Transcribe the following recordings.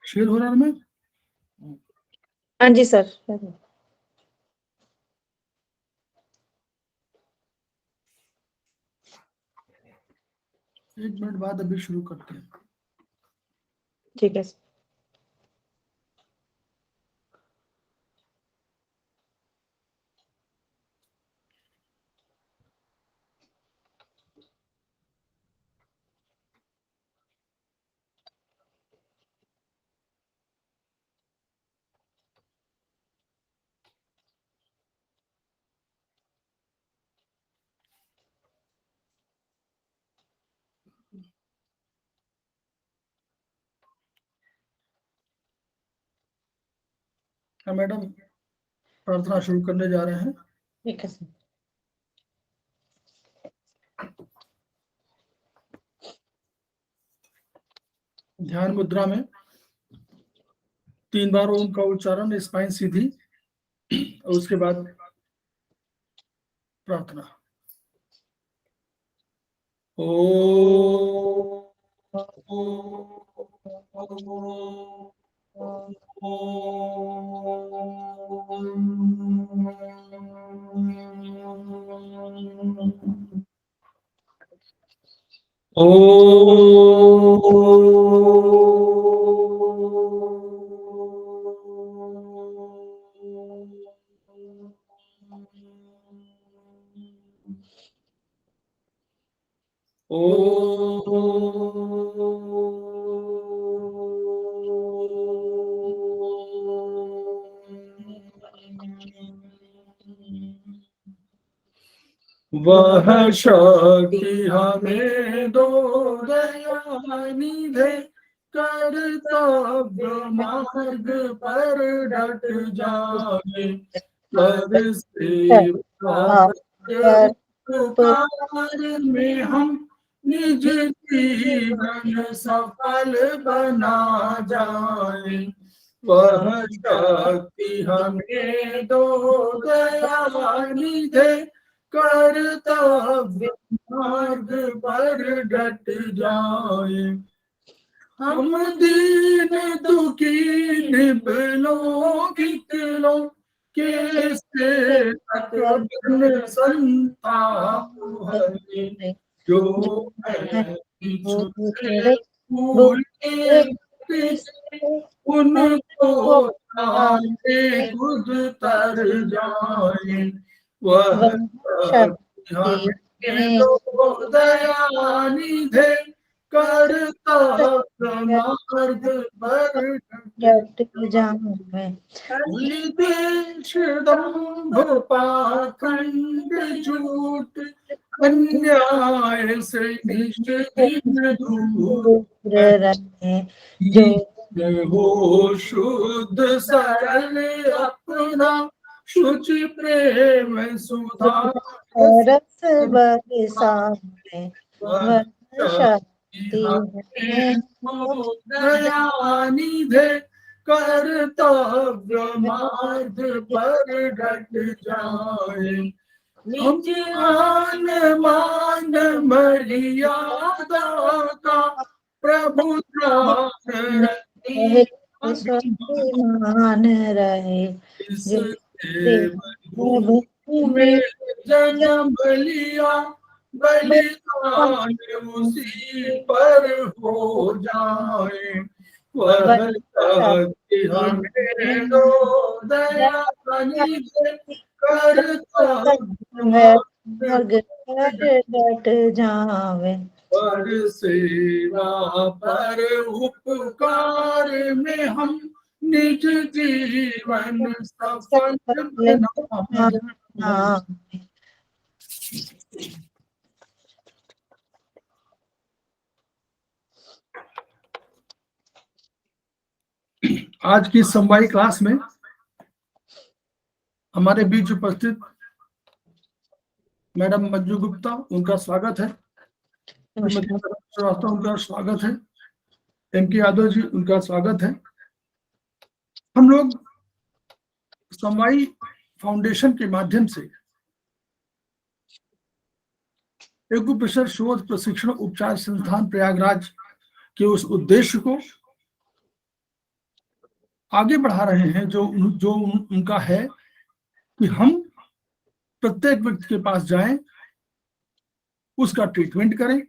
Share हो रहा है मैं? हाँ जी सर। एक मिनट बाद अभी शुरू करते हैं। ठीक है सर। हाँ मैडम, प्रार्थना शुरू करने जा रहे हैं। ठीक है सर। ध्यान मुद्रा में 3 बार ओम का उच्चारण, स्पाइन सीधी, और उसके बाद प्रार्थना। ओ वह शक्ति हमें दो दयानिधे, कर्तव्य मार्ग पर डट जाए, कर सेवा उपकार में हम निज जीवन सफल बना जाए। वह शक्ति हमें दो दयानिधे, कर्तव्य मार्ग पर डट जाए। हम दीन दुखी निबलों कितनों के से तकबन संताप हरे, जो है छुटे भूले उनको तारे खुद तर जाए। वह शक्ति दो दयानिधे, कर्तव्य मार्ग पर डट जाए। देश दंभ पाखंड झूठ अन्याय से निष्ठिन दूर रहे, जो हो शुद्ध सरल अपना, शुचि प्रेम सुधा रस बरसावे। वह शक्ति है दयानिधे, कर्तव्य मार्ग पर डट जाए। निज आन मान मर्यादा का प्रभु ध्यान रखे, स्वाभिमान रहे, जो में जन्म लिया, बलिदान उसी पर हो जाए। वह शक्ति हमें दो दयानिधे, कर्तव्य मार्ग पर डट जावे। पर सेवा पर उपकार में हम निज जीवन सफल बना। आज की समवायी क्लास में हमारे बीच उपस्थित मैडम मंजू गुप्ता, उनका स्वागत है। श्रीमती उनका स्वागत है। एम.के. यादव जी, उनका स्वागत है। हम लोग समवायी फाउंडेशन के माध्यम से एक्यूप्रेशर शोध प्रशिक्षण उपचार संस्थान प्रयागराज के उस उद्देश्य को आगे बढ़ा रहे हैं, जो जो उनका है कि हम प्रत्येक व्यक्ति के पास जाएं, उसका ट्रीटमेंट करें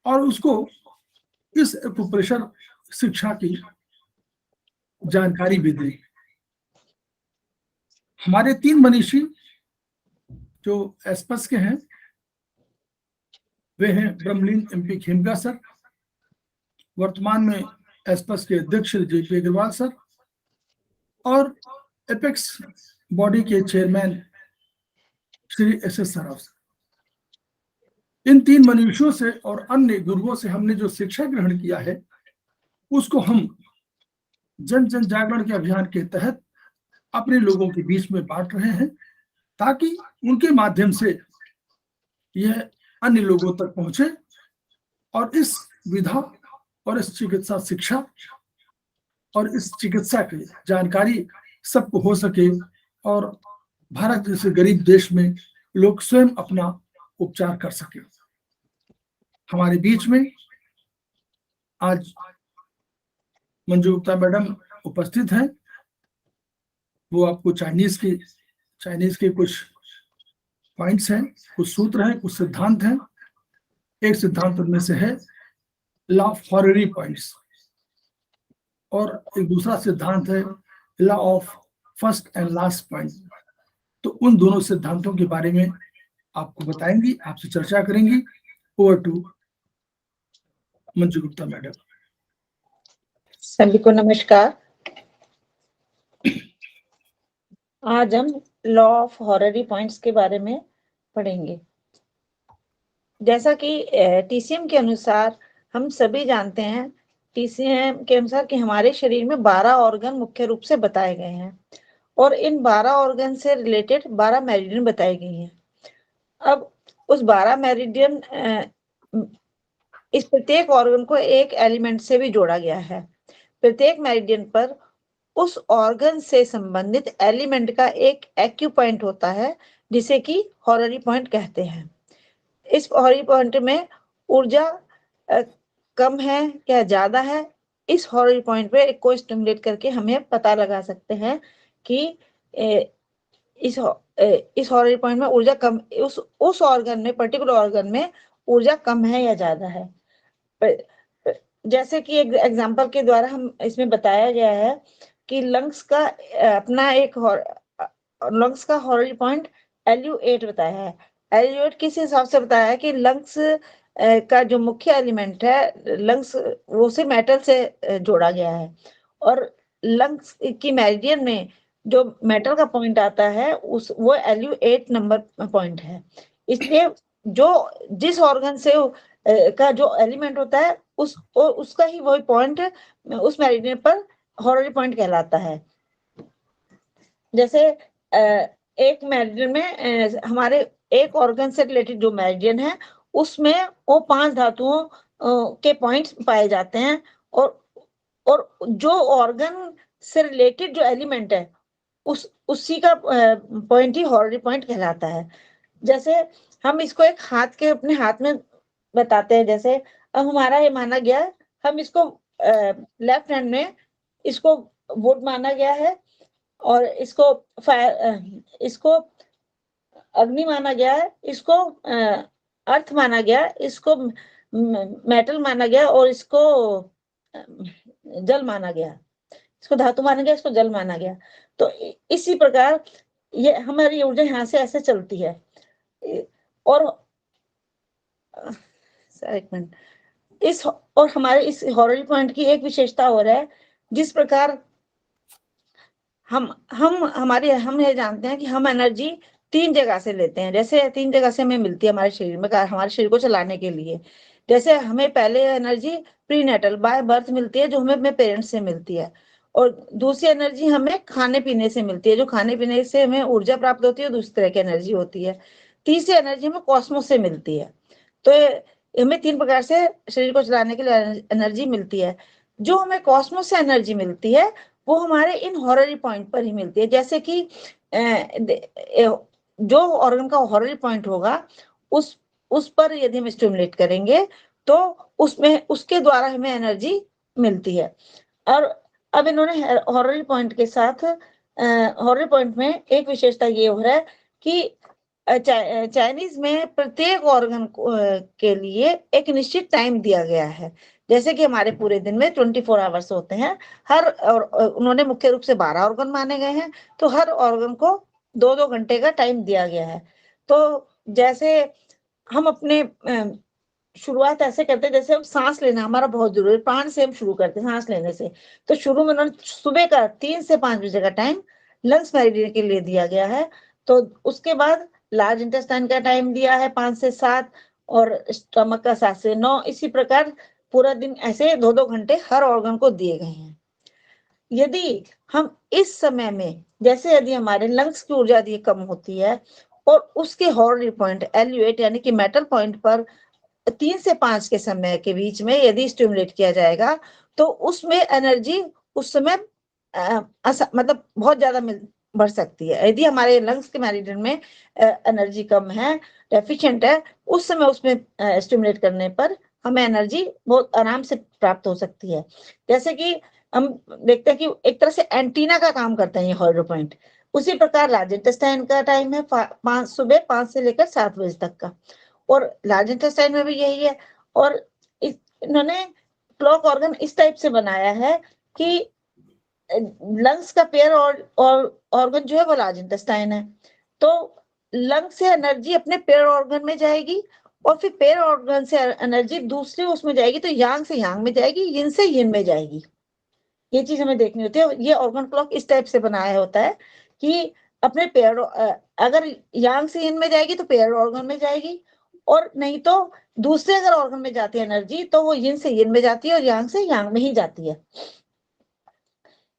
और उसको इस एक्यूप्रेशर शिक्षा की जानकारी भी दें। हमारे 3 मनीषी जो एस्पस के हैं वे हैं ब्रह्मलीन एमपी खेमका सर, वर्तमान में एस्पस के अध्यक्ष जेपी अग्रवाल सर और एपेक्स बॉडी के chairman Shri S Saraf sir. इन 3 मनुष्यों से और अन्य गुरुओं से हमने जो शिक्षा ग्रहण किया है उसको हम जन जन जागरण के अभियान के तहत अपने लोगों के बीच में बांट रहे हैं, ताकि उनके माध्यम से यह अन्य लोगों तक पहुंचे और इस विधा और इस चिकित्सा शिक्षा और इस चिकित्सा की जानकारी सबको हो सके और भारत जैसे गरीब देश में लोग स्वयं अपना उपचार कर सके। हमारे बीच में आज मंजू गुप्ता मैडम उपस्थित हैं। वो आपको चाइनीज के कुछ पॉइंट्स हैं, कुछ सूत्र हैं, कुछ सिद्धांत हैं। एक सिद्धांत उनमें से है लॉ ऑफ हॉररी पॉइंट्स और एक दूसरा सिद्धांत है law of first and last point. तो उन दोनों सिद्धांतों के बारे में आपको बताएंगी, आपसे चर्चा करेंगी। Over to Manju Gupta madam. सभी को नमस्कार। आज हम लॉ ऑफ हॉररी पॉइंट्स के बारे में पढ़ेंगे। जैसा कि टीसीएम के अनुसार हम सभी जानते हैं, टीसीएम के अनुसार कि हमारे शरीर में 12 ऑर्गन मुख्य रूप से बताए गए हैं और इन 12 ऑर्गन से रिलेटेड 12 मेरिडियन बताई गई हैं। अब उस 12 मेरिडियन, इस प्रत्येक ऑर्गन को एक एलिमेंट से भी जोड़ा गया है। प्रत्येक मेरिडियन पर उस ऑर्गन से संबंधित एलिमेंट का एक एक्यू पॉइंट होता है, जिसे कि हॉररी पॉइंट कहते हैं। इस हॉररी पॉइंट में ऊर्जा कम है या ज्यादा है, इस हॉररी पॉइंट पे को स्टिमुलेट करके हमें पता लगा सकते हैं कि इस हॉररी पॉइंट में ऊर्जा कम, उस ऑर्गन में, पर्टिकुलर ऑर्गन में ऊर्जा कम है या ज्यादा है। जैसे कि एक एग्जांपल के द्वारा हम इसमें बताया गया है कि लंग्स का अपना एक लंग्स का हॉररी पॉइंट LU8 बताया है। LU8 किस हिसाब से बताया है कि लंग्स का जो मुख्य एलिमेंट है, लंग्स वो से मेटल से जोड़ा गया है और लंग्स की मेरिडियन में जो मेटल का पॉइंट आता है वो LU8 नंबर पॉइंट है। इसलिए जिस ऑर्गन से का जो एलिमेंट होता है उसका ही वही पॉइंट उस मेरिडियन पर हॉररी पॉइंट कहलाता है। जैसे एक मेरिडियन में हमारे एक ऑर्गन से रिलेटेड जो मेरिडियन है उसमें वो 5 धातुओं के पॉइंट्स पाए जाते हैं और जो ऑर्गन से रिलेटेड जो एलिमेंट है उसी का पॉइंट ही हॉररी पॉइंट कहलाता है। जैसे हम इसको एक अपने हाथ में बताते हैं। जैसे अब हमारा ये माना गया, हम इसको लेफ्ट हैंड में इसको वुड माना गया है और इसको अग्नि माना गया है, इसको अर्थ माना गया, इसको मेटल माना गया और इसको जल माना गया। इसको धातु माना गया, इसको जल माना गया। तो इसी प्रकार ये हमारी ऊर्जा यहाँ से ऐसे चलती है। और एक मिनट, और हमारे इस हॉररी पॉइंट की एक विशेषता और है, जिस प्रकार हम ये जानते हैं कि हम एनर्जी 3 जगह से लेते हैं। जैसे 3 जगह से हमें मिलती है हमारे शरीर में, हमारे शरीर को चलाने के लिए। जैसे हमें पहले एनर्जी प्रीनेटल बाय बर्थ मिलती है, जो हमें अपने पेरेंट्स से मिलती है, और दूसरी एनर्जी हमें खाने पीने से मिलती है, जो खाने पीने से हमें ऊर्जा प्राप्त होती है, दूसरी तरह की एनर्जी होती है। तीसरी एनर्जी हमें कॉस्मोस से मिलती है। तो हमें 3 प्रकार से शरीर को चलाने के लिए एनर्जी मिलती है। जो हमें कॉस्मोस से एनर्जी मिलती है वो हमारे इन हॉररी पॉइंट पर ही मिलती है। जैसे कि जो ऑर्गन का हॉररी पॉइंट होगा उस पर यदि हम स्टिमुलेट करेंगे तो उसमें उसके द्वारा हमें एनर्जी मिलती है। और अब इन्होंने हॉररी पॉइंट के साथ हॉररी पॉइंट में एक विशेषता ये हो रहा है कि चाइनीज में प्रत्येक ऑर्गन के लिए एक निश्चित टाइम दिया गया है। जैसे कि हमारे पूरे दिन में 24 आवर्स होते हैं, हर और उन्होंने मुख्य रूप से 12 ऑर्गन माने गए हैं, तो हर ऑर्गन को 2-2 घंटे का टाइम दिया गया है। तो जैसे हम अपने शुरुआत ऐसे करते हैं, जैसे हम सांस लेना हमारा बहुत जरूरी है, प्राण से हम शुरू करते हैं सांस लेने से। तो शुरू में उन्होंने सुबह का 3 से 5 बजे का टाइम लंग्स मेरिडियन के लिए दिया गया है। तो उसके बाद लार्ज इंटेस्टाइन का टाइम दिया है 5 से 7 और स्टमक का 7 से 9। इसी प्रकार पूरा दिन ऐसे 2-2 घंटे हर ऑर्गन को दिए गए हैं। यदि हम इस समय में, जैसे यदि हमारे लंग्स की ऊर्जा यदि कम होती है और उसके हॉर्री पॉइंट LU8 यानी कि मेटल पॉइंट पर 3 से 5 के समय के बीच में यदि स्टिमुलेट किया जाएगा, तो उसमें एनर्जी उस समय मतलब बहुत ज्यादा बढ़ सकती है। यदि हमारे लंग्स के मेरिडियन में एनर्जी कम है, डेफिशिएंट है, उस समय उसमें स्टिमुलेट करने पर हमें एनर्जी बहुत आराम से प्राप्त हो सकती है। जैसे कि हम देखते हैं कि एक तरह से एंटीना का काम करते हैं ये हॉर्री पॉइंट। उसी प्रकार लार्ज इंटेस्टाइन का टाइम है सुबह 5 से लेकर 7 बजे तक का, और लार्ज इंटेस्टाइन में भी यही है। और इन्होंने क्लॉक ऑर्गन इस टाइप से बनाया है कि लंग्स का पेयर और ऑर्गन जो है वो लार्ज इंटेस्टाइन है। तो लंग्स से एनर्जी अपने पेयर ऑर्गन में जाएगी और फिर पेयर ऑर्गन से एनर्जी दूसरे उसमें जाएगी, तो यांग से यांग में जाएगी, यिन से यिन में जाएगी। ये चीज हमें देखनी होती है। ये ऑर्गन क्लॉक इस टाइप से बनाया होता है कि अपने पेयर अगर यांग से यिन में जाएगी तो पेयर ऑर्गन में जाएगी, और नहीं तो दूसरे अगर ऑर्गन में जाती है एनर्जी तो वो यिन से यिन में जाती है और यांग से यांग में ही जाती है।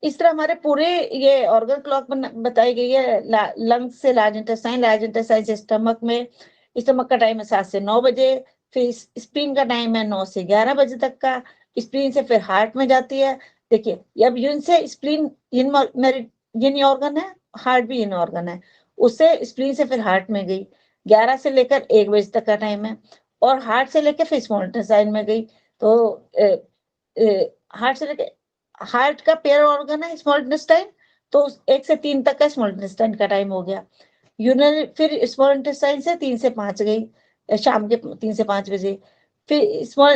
इस तरह हमारे पूरे ये ऑर्गन क्लॉक बताई गई है। लंग्स से लार्ज इंटेस्टाइन से स्टमक में, स्टमक का टाइम है 7 से 9 बजे, फिर स्प्लीन का टाइम है 9 से 11 बजे तक का। स्प्लीन से फिर हार्ट में जाती है। देखिए अब यून से स्प्लीन यिन ऑर्गन है, हार्ट भी यिन ऑर्गन है, उससे स्प्लीन से फिर हार्ट में गई, 11 से लेकर 1 बजे तक का टाइम है, और हार्ट से लेकर फिर स्मॉल इंटेस्टाइन में गई। तो हार्ट से लेकर, हार्ट का पेयर ऑर्गन है स्मॉल इंटेस्टाइन, तो 1 से 3 तक का स्मॉल इंटेस्टाइन का टाइम हो गया। यूरिनरी फिर स्मॉल इंटेस्टाइन से 3 से 5 गई, शाम के 3 से 5 बजे। फिर स्मॉल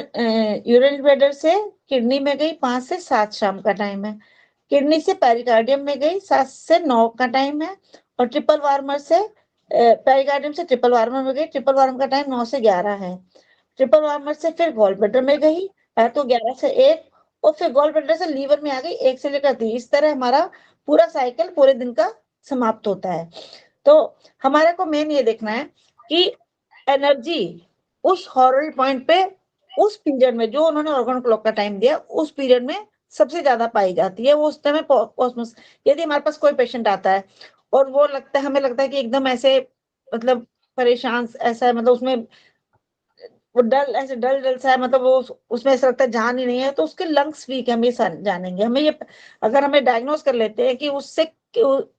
यूरिनरी ब्लैडर से किडनी में गई, 5 से 7 शाम का टाइम है। किडनी से पेरिकार्डियम में गई, 7 से 9 का टाइम है। और ट्रिपल वार्मर से पेरिकार्डियम से ट्रिपल वार्मर में गई, ट्रिपल वार्मर का टाइम 9 से 11 है। ट्रिपल वार्मर से फिर गॉल ब्लैडर में गई, तो 11 से 1, और फिर गॉल ब्लैडर से लीवर में आ गई 1 से लेकर 3। इस तरह हमारा पूरा साइकिल पूरे दिन का समाप्त होता है। तो हमारे को मेन ये देखना है कि एनर्जी उस हॉररी पॉइंट पे उस पीरियड में जो उन्होंने ऑर्गन क्लॉक का टाइम दिया उस पीरियड में सबसे ज्यादा पाई जाती है। वो उस समय कॉस्मोस, यदि हमारे पास कोई पेशेंट आता है और वो लगता है, हमें लगता है कि एकदम ऐसे मतलब परेशान ऐसा है, मतलब उसमें वो डल ऐसे डल सा है, मतलब वो उसमें ऐसा लगता है जान ही नहीं है, तो उसके लंग्स वीक है, हम जानेंगे। हमें ये अगर हमें डायग्नोस कर लेते हैं कि उससे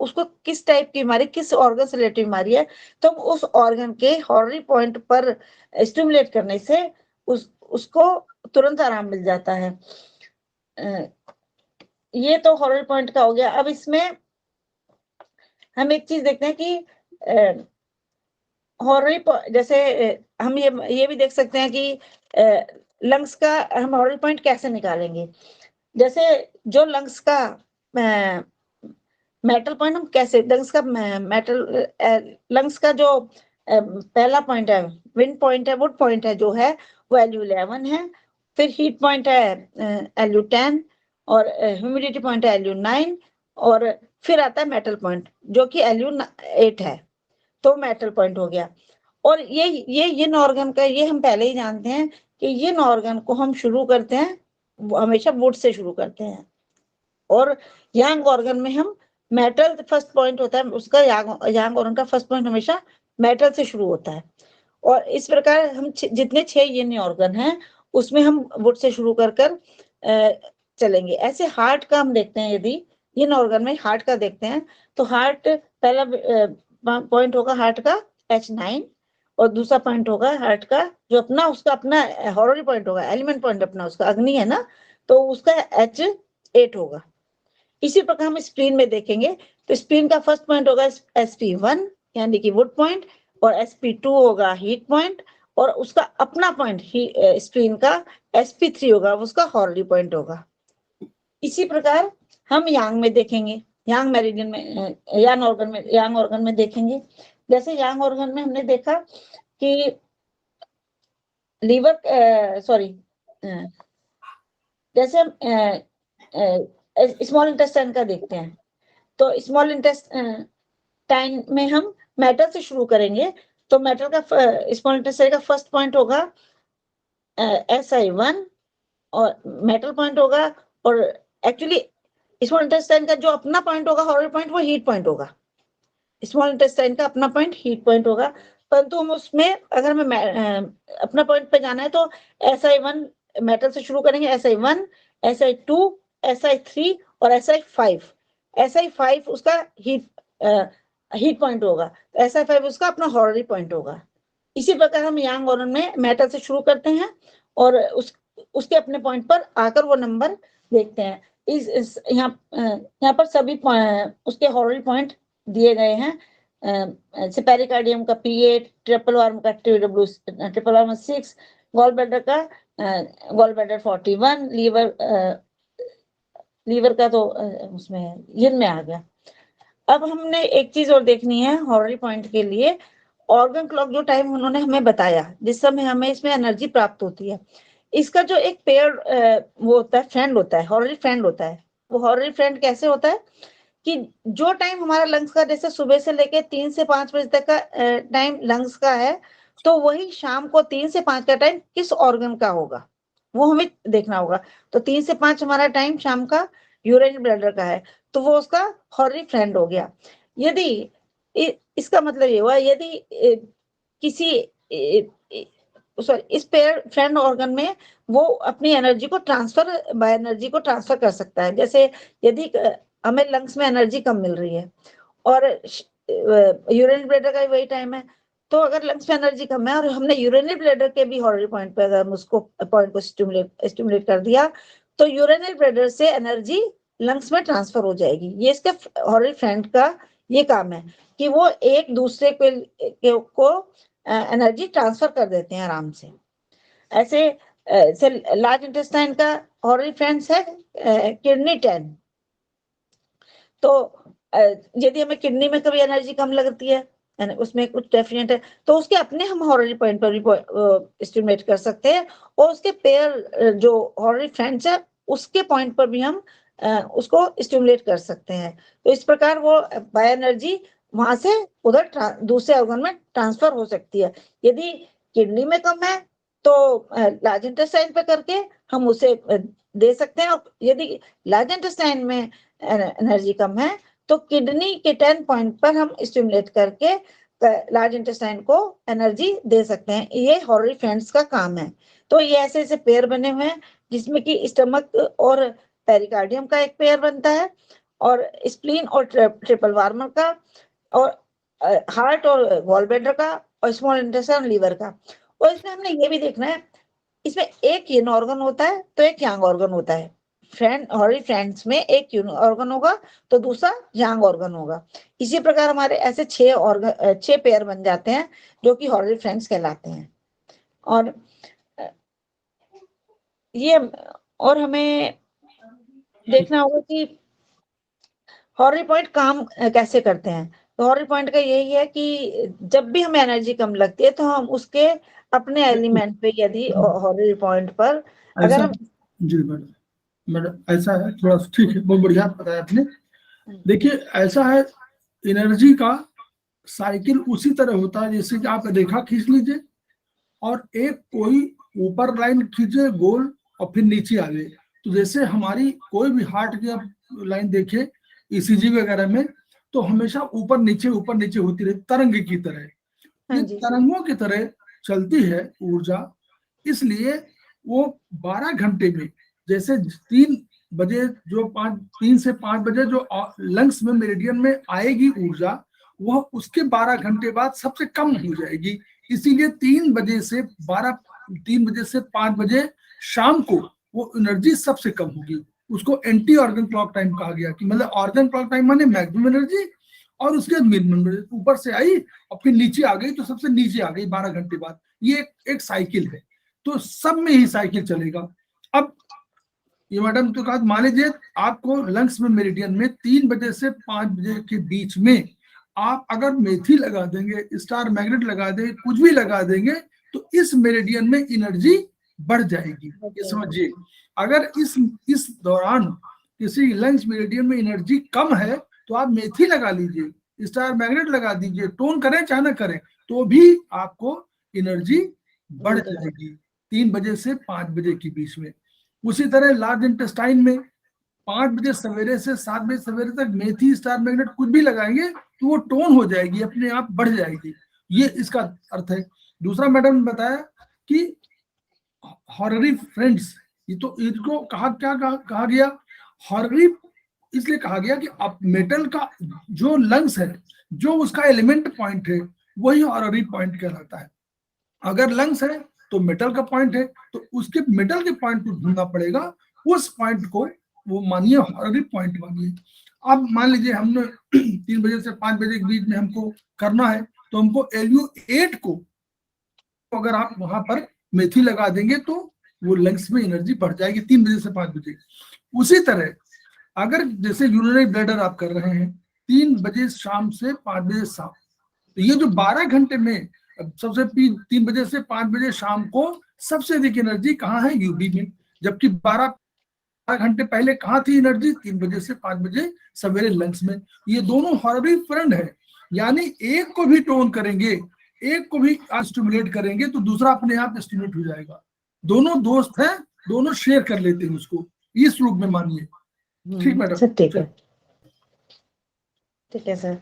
उसको किस टाइप की बीमारी, किस ऑर्गन से रिलेटेड बीमारी है, तो उस ऑर्गन के हॉर्री पॉइंट पर स्टिमुलेट करने से उसको तुरंत आराम मिल जाता है। ये तो हॉर्री पॉइंट का हो गया। अब इसमें हम एक चीज देखते हैं कि हॉर्री जैसे हम ये भी देख सकते हैं कि लंग्स का हम हॉर्री पॉइंट कैसे निकालेंगे। जैसे जो लंग्स का मेटल पॉइंट, हम कैसे लंग्स का मेटल लंग्स का जो पहला पॉइंट है, विंड पॉइंट है, वुड पॉइंट है जो है, वो LU11 है। फिर हीट पॉइंट है LU10, और ह्यूमिडिटी पॉइंट है LU9, और फिर आता है मेटल पॉइंट जो कि LU8 है। तो मेटल पॉइंट हो गया। और ये यिन ऑर्गन का, ये हम पहले ही जानते हैं कि यिन ऑर्गन को हम शुरू करते हैं हमेशा वुड से शुरू करते हैं, और यांग ऑर्गन में हम मेटल फर्स्ट पॉइंट होता है उसका, यांग ऑर्गन का फर्स्ट पॉइंट हमेशा मेटल से शुरू होता है। और इस प्रकार हम जितने 6 यिन ऑर्गन हैं उसमें हम वुड से शुरू कर चलेंगे। ऐसे हार्ट का हम देखते हैं, यदि यिन ऑर्गन में हार्ट का देखते हैं तो हार्ट पहला पॉइंट होगा हार्ट का H9, और दूसरा पॉइंट होगा हार्ट का जो अपना उसका अपना हॉररी पॉइंट होगा, एलिमेंट पॉइंट अपना उसका अग्नि है ना, तो उसका H8 होगा। इसी प्रकार हम स्प्लीन में देखेंगे तो स्प्लीन का फर्स्ट पॉइंट होगा sp1 यानी कि वुड पॉइंट, और sp2 होगा हीट पॉइंट, और उसका अपना पॉइंट स्प्लीन का sp3 होगा, उसका हॉर्री पॉइंट होगा। इसी प्रकार हम यांग में देखेंगे, यांग मेरिडियन में, यांग ऑर्गन में देखेंगे। जैसे यांग ऑर्गन में हमने देखा कि लीवर जैसे हम स्मॉल इंटेस्टाइन का देखते हैं, तो स्मॉल इंटेस्टाइन में हम मेटल से शुरू करेंगे। तो मेटल का स्मॉल इंटेस्टाइन का फर्स्ट पॉइंट होगा SI1 और मेटल पॉइंट होगा, और एक्चुअली स्मॉल इंटेस्टाइन का जो अपना पॉइंट होगा हॉरर पॉइंट, वो हीट पॉइंट होगा। स्मॉल इंटेस्टाइन का अपना पॉइंट हीट पॉइंट होगा, परंतु हम उसमें अगर हमें अपना पॉइंट पे जाना है तो SI1 मेटल से शुरू करेंगे, SI1, SI2, SI3 और SI5। SI5 उसका हीट पॉइंट होगा, SI5 उसका अपना हॉररी पॉइंट होगा। इसी प्रकार हम यांग ऑर्गन में मेटल से शुरू करते हैं और उसके अपने पॉइंट पर आकर वो नंबर देखते हैं। यहाँ पर सभी उसके हॉररी पॉइंट दिए गए हैं। पेरिकार्डियम का P8, ट्रिपल वार्म का TW, triple warm 6, gall bladder का गॉल ब्लैडर 41, लीवर का तो उसमें यिन में आ गया। अब हमने एक चीज और देखनी है हॉररी पॉइंट के लिए, ऑर्गन क्लॉक जो टाइम उन्होंने हमें बताया, जिस समय हमें इसमें एनर्जी प्राप्त होती है, इसका जो एक पेयर वो होता है, फ्रेंड होता है, हॉररी फ्रेंड होता है। वो हॉररी फ्रेंड कैसे होता है कि जो टाइम हमारा लंग्स का, जैसे सुबह से लेके 3 से 5 बजे तक का टाइम लंग्स का है, तो वही शाम को 3 से 5 का टाइम किस ऑर्गन का होगा, वो हमें देखना होगा। तो 3 से 5 हमारा टाइम शाम का यूरिनरी ब्लैडर का है, तो वो उसका हॉररी फ्रेंड हो गया। यदि इसका मतलब ये हुआ, यदि किसी सॉरी इस पेयर फ्रेंड ऑर्गन में वो अपनी एनर्जी को ट्रांसफर, बाय एनर्जी को ट्रांसफर कर सकता है। जैसे यदि हमें लंग्स में एनर्जी कम मिल रही है और यूरिनरी ब्लैडर का वही टाइम है, तो अगर लंग्स में एनर्जी कम है और हमने यूरिनरी ब्लैडर के भी हॉररी पॉइंट पे अगर हम उसको पॉइंट को स्टिमुलेट कर दिया, तो यूरिनरी ब्लैडर से एनर्जी लंग्स में ट्रांसफर हो जाएगी। ये इसके हॉररी फ्रेंड का ये काम है कि वो एक दूसरे को एनर्जी ट्रांसफर कर देते हैं आराम से। ऐसे लार्ज इंटेस्टाइन का हॉररी फ्रेंड्स है किडनी 10। तो यदि हमें किडनी में कभी एनर्जी कम लगती है, उसमें कुछ डेफिनेट है, तो उसके अपने हम हॉररी पॉइंट पर भी स्टिमुलेट कर सकते हैं, और उसके पेयर जो हॉररी फ्रेंड्स है उसके पॉइंट पर भी हम उसको स्टिमुलेट कर सकते हैं। तो इस प्रकार वो बाय एनर्जी वहां से उधर दूसरे ऑर्गन में ट्रांसफर हो सकती है। यदि किडनी में कम है तो लार्ज इंटेस्टाइन पे करके हम उसे दे सकते हैं, और यदि लार्ज इंटेस्टाइन में एनर्जी कम है तो किडनी के 10 पॉइंट पर हम स्टिमुलेट करके लार्ज इंटेस्टाइन को एनर्जी दे सकते हैं। ये हॉररी फ्रेंड्स का काम है। तो ये ऐसे ऐसे पेयर बने हुए हैं जिसमें कि स्टमक और पेरिकार्डियम का एक पेयर बनता है, और स्प्लीन और ट्रिपल वार्मर का, और हार्ट और गॉल ब्लैडर का, और स्मॉल इंटेस्टाइन लीवर का। और इसमें हमने ये भी देखना है, इसमें एक यिन ऑर्गन होता है तो एक यांग ऑर्गन होता है। हॉररी फ्रेंड्स में एक यिन ऑर्गन होगा तो दूसरा यांग ऑर्गन होगा। इसी प्रकार हमारे ऐसे 6 पेयर बन जाते हैं जो कि हॉररी फ्रेंड्स कहलाते हैं। और ये और हमें देखना होगा कि हॉररी पॉइंट काम कैसे करते हैं। तो हॉररी पॉइंट का यही है कि जब भी हमें एनर्जी कम लगती है तो हम उसके अपने एलिमेंट पे, यदि हॉररी पॉइंट पर अगर हम, जी मैडम ऐसा है, थोड़ा ठीक है, बहुत बढ़िया बताया आपने। देखिए ऐसा है, एनर्जी का साइकिल उसी तरह होता है जैसे कि आप रेखा खींच लीजिए और एक कोई ऊपर लाइन खींचे गोल और फिर नीचे आ गए। तो जैसे हमारी कोई भी हार्ट की लाइन देखे ECG वगैरह में, तो हमेशा ऊपर नीचे होती रहती, तरंग की तरह। ये तरंगों की तरह चलती है ऊर्जा, इसलिए वो 12 घंटे में, जैसे 3 बजे जो 3 से 5 बजे जो लंग्स में मेरिडियन में आएगी ऊर्जा, वह उसके 12 घंटे बाद सबसे कम हो जाएगी। इसीलिए 3 बजे से 5 बजे शाम को वो एनर्जी सबसे कम होगी। उसको एंटी ऑर्गन क्लॉक टाइम कहा गया, कि मतलब ऑर्गन क्लॉक टाइम माने मैक्सिमम एनर्जी और उसके बाद मिनिमम एनर्जी, ऊपर से आई और फिर नीचे आ गई तो सबसे नीचे आ गई 12 घंटे बाद। ये एक साइकिल है, तो सब में ही साइकिल चलेगा। अब ये मैडम तो कहा, मान लीजिए आपको लंग्स में मेरिडियन में 3 बजे से 5 बजे के बीच में आप अगर मेथी लगा देंगे, स्टार मैग्नेट लगा देंगे, कुछ भी लगा देंगे, तो इस मेरिडियन में एनर्जी बढ़ जाएगी। ये समझिए, अगर इस दौरान किसी लंग्स मेरिडियन में एनर्जी कम है तो आप मेथी लगा लीजिए, स्टार मैग्नेट लगा दीजिए, टोन करें चाहे ना करें, तो भी आपको एनर्जी बढ़ जाएगी 3 बजे से 5 बजे के बीच में। उसी तरह लार्ज इंटेस्टाइन में 5 बजे सवेरे से 7 बजे सवेरे तक मेथी, स्टार मैग्नेट कुछ भी लगाएंगे तो वो टोन हो जाएगी, अपने आप बढ़ जाएगी। ये इसका अर्थ है। दूसरा मैडम ने बताया कि हॉररी फ्रेंड्स, ये तो इनको कहा गया हॉररी, इसलिए कहा गया कि आप मेटल का जो लंग्स है, जो उसका एलिमेंट पॉइंट है, वही हॉररी पॉइंट कहलाता है। अगर लंग्स है तो मेटल का पॉइंट है, तो उसके मेटल के पॉइंट को ढूंढना पड़ेगा, उस पॉइंट को वो मानिए हॉररी पॉइंट मानिए। अब मान लीजिए हमने 3 बजे से 5 बजे के बीच में हमको करना है, तो हमको LU8 को अगर आप वहां पर मेथी लगा देंगे तो वो लंग्स में एनर्जी बढ़ जाएगी 3 बजे से 5 बजे। उसी तरह अगर जैसे यूरिनरी ब्लैडर आप कर रहे हैं 3 बजे शाम से 5 बजे शाम, तो ये जो 12 घंटे में सबसे 3 बजे से 5 बजे शाम को सबसे अधिक एनर्जी कहाँ है? यूबी में। जबकि 12 घंटे पहले कहाँ थी एनर्जी? 3 बजे से 5 बजे सवेरे लंग्स में। ये दोनों हॉररी फ्रेंड है, यानी एक को भी टोन करेंगे, एक को भी स्टिमुलेट करेंगे तो दूसरा अपने आप स्टिमुलेट हो जाएगा। दोनों दोस्त हैं, दोनों शेयर कर लेते हैं उसको, इस रूप में मानिए। ठीक मैडम, ठीक है, ठीक है सर।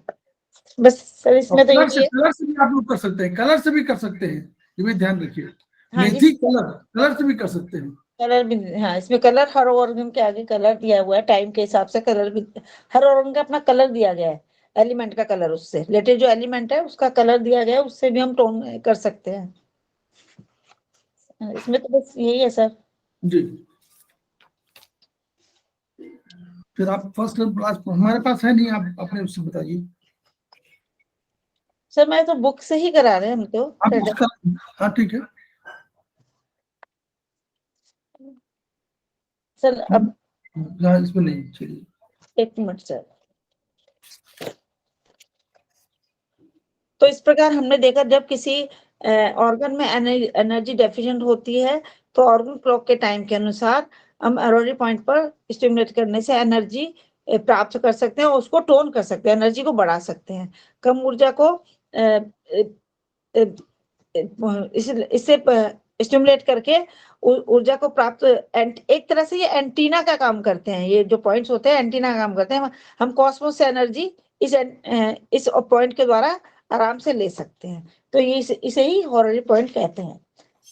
बस सर इसमें तो कलर यही है। से भी आप लोग कर सकते हैं, कलर से भी कर सकते हैं, ये भी ध्यान रखिए। हाँ, मेथी कलर से भी कर सकते हैं। कलर भी, हाँ इसमें कलर, हर ऑर्गन के आगे कलर दिया हुआ है, टाइम के हिसाब से कलर भी, हर ऑर्गन का अपना कलर दिया गया है, एलिमेंट का कलर, उससे रिलेटेड जो एलिमेंट है उसका कलर दिया गया है, उससे भी हम टोन कर सकते हैं। इसमें तो बस यही है सर जी। फिर आप फर्स्ट क्लास हमारे पास है नहीं, आप अपने उससे बताइए। सर। मैं तो बुक से ही करा रहे हैं हम तो। आप उसका, हाँ ठीक है सर। अब इसमें नहीं, चलिए 1 मिनट सर। तो इस प्रकार हमने देखा, जब किसी ऑर्गन में एनर्जी डेफिशिएंट होती है तो ऑर्गन क्लॉक के टाइम के अनुसार हम एरोरी पॉइंट पर स्टिमुलेट करने से एनर्जी प्राप्त कर सकते हैं और उसको टोन कर सकते हैं, एनर्जी को बढ़ा सकते हैं। कम ऊर्जा को इससे स्टिमुलेट करके ऊर्जा को प्राप्त, एक तरह से ये एंटीना का काम करते हैं। ये जो पॉइंट्स होते हैं एंटीना का काम करते हैं। हम कॉस्मोस से एनर्जी इस पॉइंट के द्वारा आराम से ले सकते हैं। तो ये इसे ही हॉररी पॉइंट कहते हैं।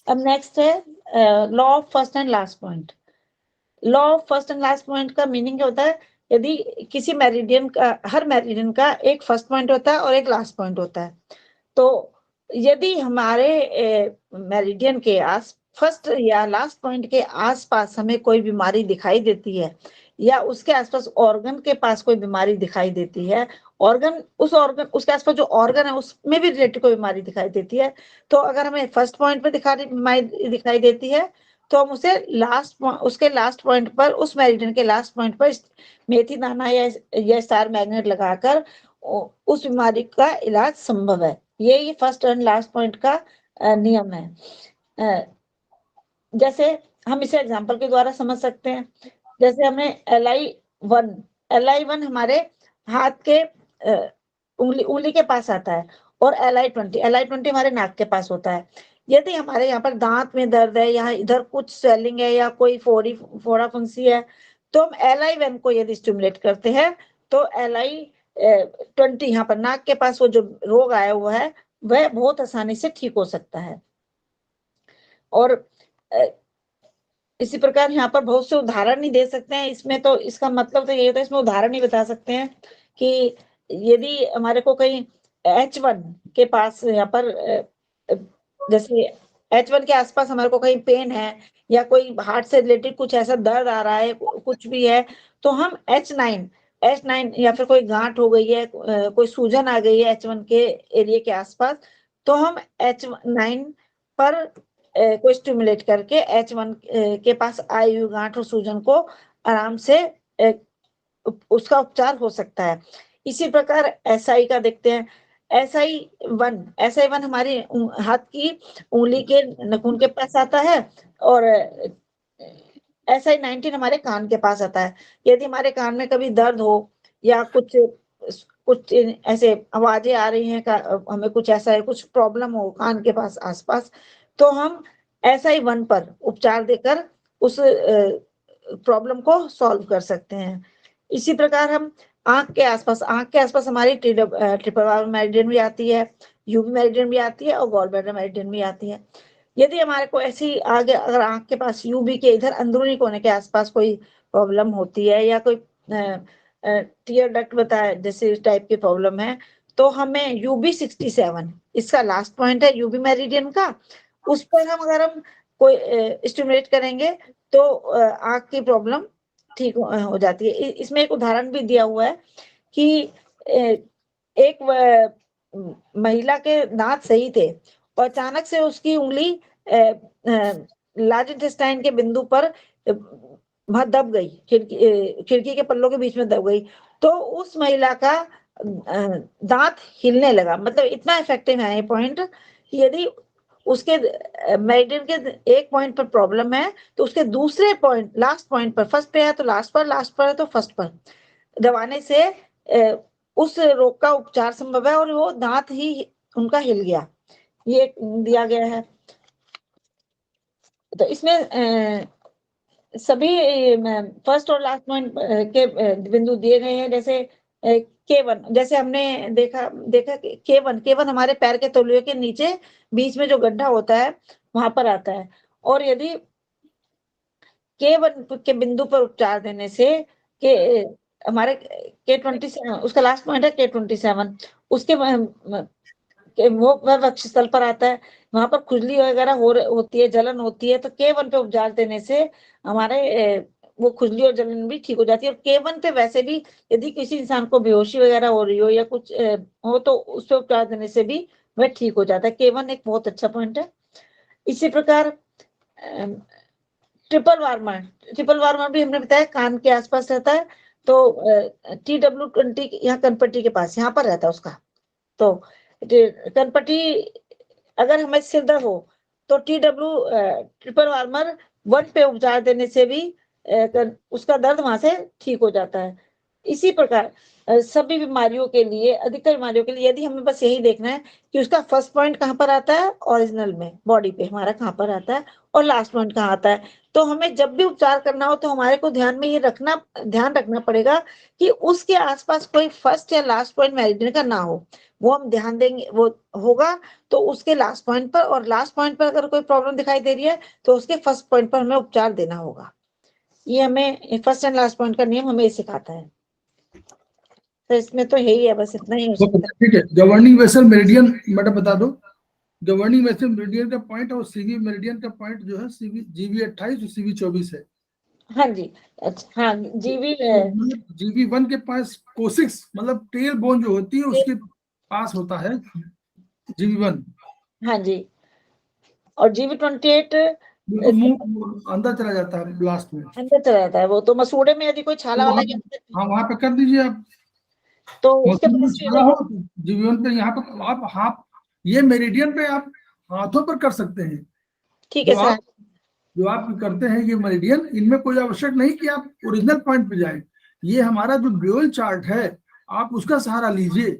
अब नेक्स्ट है law of first and last point. Law of first and last point का मीनिंग क्या होता है? यदि किसी मेरिडियन का, हर मेरिडियन का एक फर्स्ट पॉइंट होता है और एक लास्ट पॉइंट होता है। तो यदि हमारे मेरिडियन के आस फर्स्ट या लास्ट पॉइंट के आसपास हमें कोई बीमारी दिखाई देती है, या उसके आसपास ऑर्गन के पास कोई बीमारी दिखाई देती है, ऑर्गन उसके आसपास जो ऑर्गन है उसमें भी रिलेटेड कोई बीमारी दिखाई देती है, तो अगर हमें फर्स्ट पॉइंट पे बीमारी दिखाई देती है तो हम उसे उसके लास्ट पॉइंट पर, उस मेरिडियन के लास्ट पॉइंट पर मेथी दाना या स्टार मैग्नेट लगाकर उस बीमारी का इलाज संभव है। ये फर्स्ट एंड लास्ट पॉइंट का नियम है। जैसे हम इसे एग्जांपल के द्वारा समझ सकते हैं। जैसे हमें LI1 हमारे हाथ के उंगली के पास आता है, और LI20 हमारे नाक के पास होता है। यदि हमारे यहाँ पर दांत में दर्द है, यहाँ इधर कुछ स्वेलिंग है या कोई फोड़ा फुंसी है, तो हम LI1 को यदि स्टिमुलेट करते हैं तो LI20 यहाँ पर नाक के पास वो जो रोग आया हुआ है वह बहुत आसानी से ठीक हो सकता है। और इसी प्रकार यहाँ पर बहुत से उदाहरण नहीं दे सकते हैं। इसमें तो इसका मतलब तो ये होता है, इसमें उदाहरण नहीं बता सकते हैं कि यदि हमारे को कहीं H1 के पास यहाँ पर जैसे H1 के आसपास हमारे को कहीं पेन है या कोई हार्ट से रिलेटेड कुछ ऐसा दर्द आ रहा है, कुछ भी है, तो हम H9 या फिर कोई गांठ हो गई है, कोई सूजन आ गई है H1 के एरिया के आसपास, तो हम H9 पर को स्टिमुलेट करके H1 के पास आई हुई गांठ और सूजन को आराम से उसका उपचार हो सकता है। इसी प्रकार SI का देखते हैं। SI1 हमारी हाथ की उंगली के नाखून के पास आता है और SI19 हमारे कान के पास आता है। यदि हमारे कान में कभी दर्द हो या कुछ ऐसे आवाजें आ रही हैं, हमें कुछ ऐसा है, कुछ प्रॉब्लम हो कान के पास आसपास, तो हम SI1 पर उपचार देकर उस प्रॉब्लम को सॉल्व कर सकते हैं। इसी प्रकार हम आंख के आसपास हमारी ट्रिपल बार मेरिडियन भी आती है, यूबी मेरिडियन भी आती है और गॉल ब्लैडर मेरिडियन भी आती है। यदि हमारे को ऐसी आगे अगर आंख के पास यूबी के इधर अंदरूनी कोने के आसपास कोई प्रॉब्लम होती है या कोई टीयर डक्ट बताया जैसे इस टाइप की प्रॉब्लम है, तो हमें UB67 इसका लास्ट पॉइंट है यूबी मेरिडियन का, उस पर अगर हम कोई स्टिमुलेट करेंगे तो आंख की प्रॉब्लम ठीक हो जाती है। इसमें एक उदाहरण भी दिया हुआ है कि एक महिला के दांत सही थे और अचानक से उसकी उंगली लार्ज इंटेस्टाइन के बिंदु पर वहां दब गई, खिड़की के पल्लों के बीच में दब गई, तो उस महिला का दांत हिलने लगा। मतलब इतना इफेक्टिव है ये पॉइंट कि यदि उसके मेरिडियन के एक पॉइंट पर प्रॉब्लम है तो उसके दूसरे पॉइंट लास्ट पॉइंट पर, फर्स्ट पे है तो लास्ट पर है तो फर्स्ट पर दबाने से उस रोग का उपचार संभव है और वो दांत ही उनका हिल गया, ये दिया गया है। तो इसमें सभी फर्स्ट और लास्ट पॉइंट के बिंदु दिए गए हैं। जैसे K1, जैसे हमने देखा K1 हमारे पैर के तलुए के नीचे बीच में जो गड्ढा होता है वहां पर आता है, और यदि K1 के बिंदु पर उपचार देने से हमारे K27 उसका लास्ट पॉइंट है K27, उसके वो वक्षस्थल पर आता है, वहां पर खुजली वगैरह होती है, जलन होती है, तो K1 पे उपचार देने से हमारे वो खुजली और जलन भी ठीक हो जाती है। और K1 पे वैसे भी यदि किसी इंसान को बेहोशी वगैरह हो रही हो या कुछ हो तो उस पे उपचार देने से भी वह ठीक हो जाता है। K1 एक बहुत अच्छा पॉइंट है। इसी प्रकार ट्रिपल वार्मर भी हमने बताया कान के आसपास रहता है, तो TW20 यहाँ कनपट्टी के पास यहाँ पर रहता है उसका, तो कनपट्टी अगर हमें सिर दर्द हो तो ट्रिपल वार्मर 1 पे उपचार देने से भी उसका दर्द वहां से ठीक हो जाता है। इसी प्रकार सभी बीमारियों के लिए, अधिकतर बीमारियों के लिए यदि हमें बस यही देखना है कि उसका फर्स्ट पॉइंट कहाँ पर आता है ओरिजिनल में बॉडी पे हमारा कहाँ पर आता है और लास्ट पॉइंट कहाँ आता है, तो हमें जब भी उपचार करना हो तो हमारे को ध्यान में ये ध्यान रखना पड़ेगा कि उसके आसपास कोई फर्स्ट या लास्ट पॉइंट मेरिडियन का ना हो। वो हम ध्यान देंगे, वो होगा तो उसके लास्ट पॉइंट पर, और लास्ट पॉइंट पर अगर कोई प्रॉब्लम दिखाई दे रही है तो उसके फर्स्ट पॉइंट पर हमें उपचार देना होगा। ये हमें फर्स्ट एंड लास्ट पॉइंट का नियम हमें सिखाता है। तो इसमें तो यही है, बस इतना ही हो सकता है। ठीक है, गवर्निंग वेसल मेरिडियन मैडम बता दो। गवर्निंग वेसल मेरिडियन का पॉइंट और सीवी मेरिडियन का पॉइंट जो है GV28 और CV24 है। हाँ जी, अच्छा, हाँ GV1 के पास कोसिक्स मतलब टेल बोन जो होती है उसके पास होता है GV1। हाँ जी, और GV28 बिल्कुल मुंह अंदर चला जाता है लास्ट में, अंदर चला जाता है। वो तो मसूड़े में यदि कोई छाला वाला हाँ वहां पे कर दीजिए आप, तो उसके छाला हो GV1 पे, यहाँ पे आप ये मेरिडियन पे आप हाथों पर कर सकते हैं। ठीक है सर। जो आप करते हैं ये मेरिडियन, इनमें कोई आवश्यक नहीं कि आप ओरिजिनल पॉइंट पे जाएं। ये हमारा जो ड्यूअल चार्ट है आप उसका सहारा लीजिए,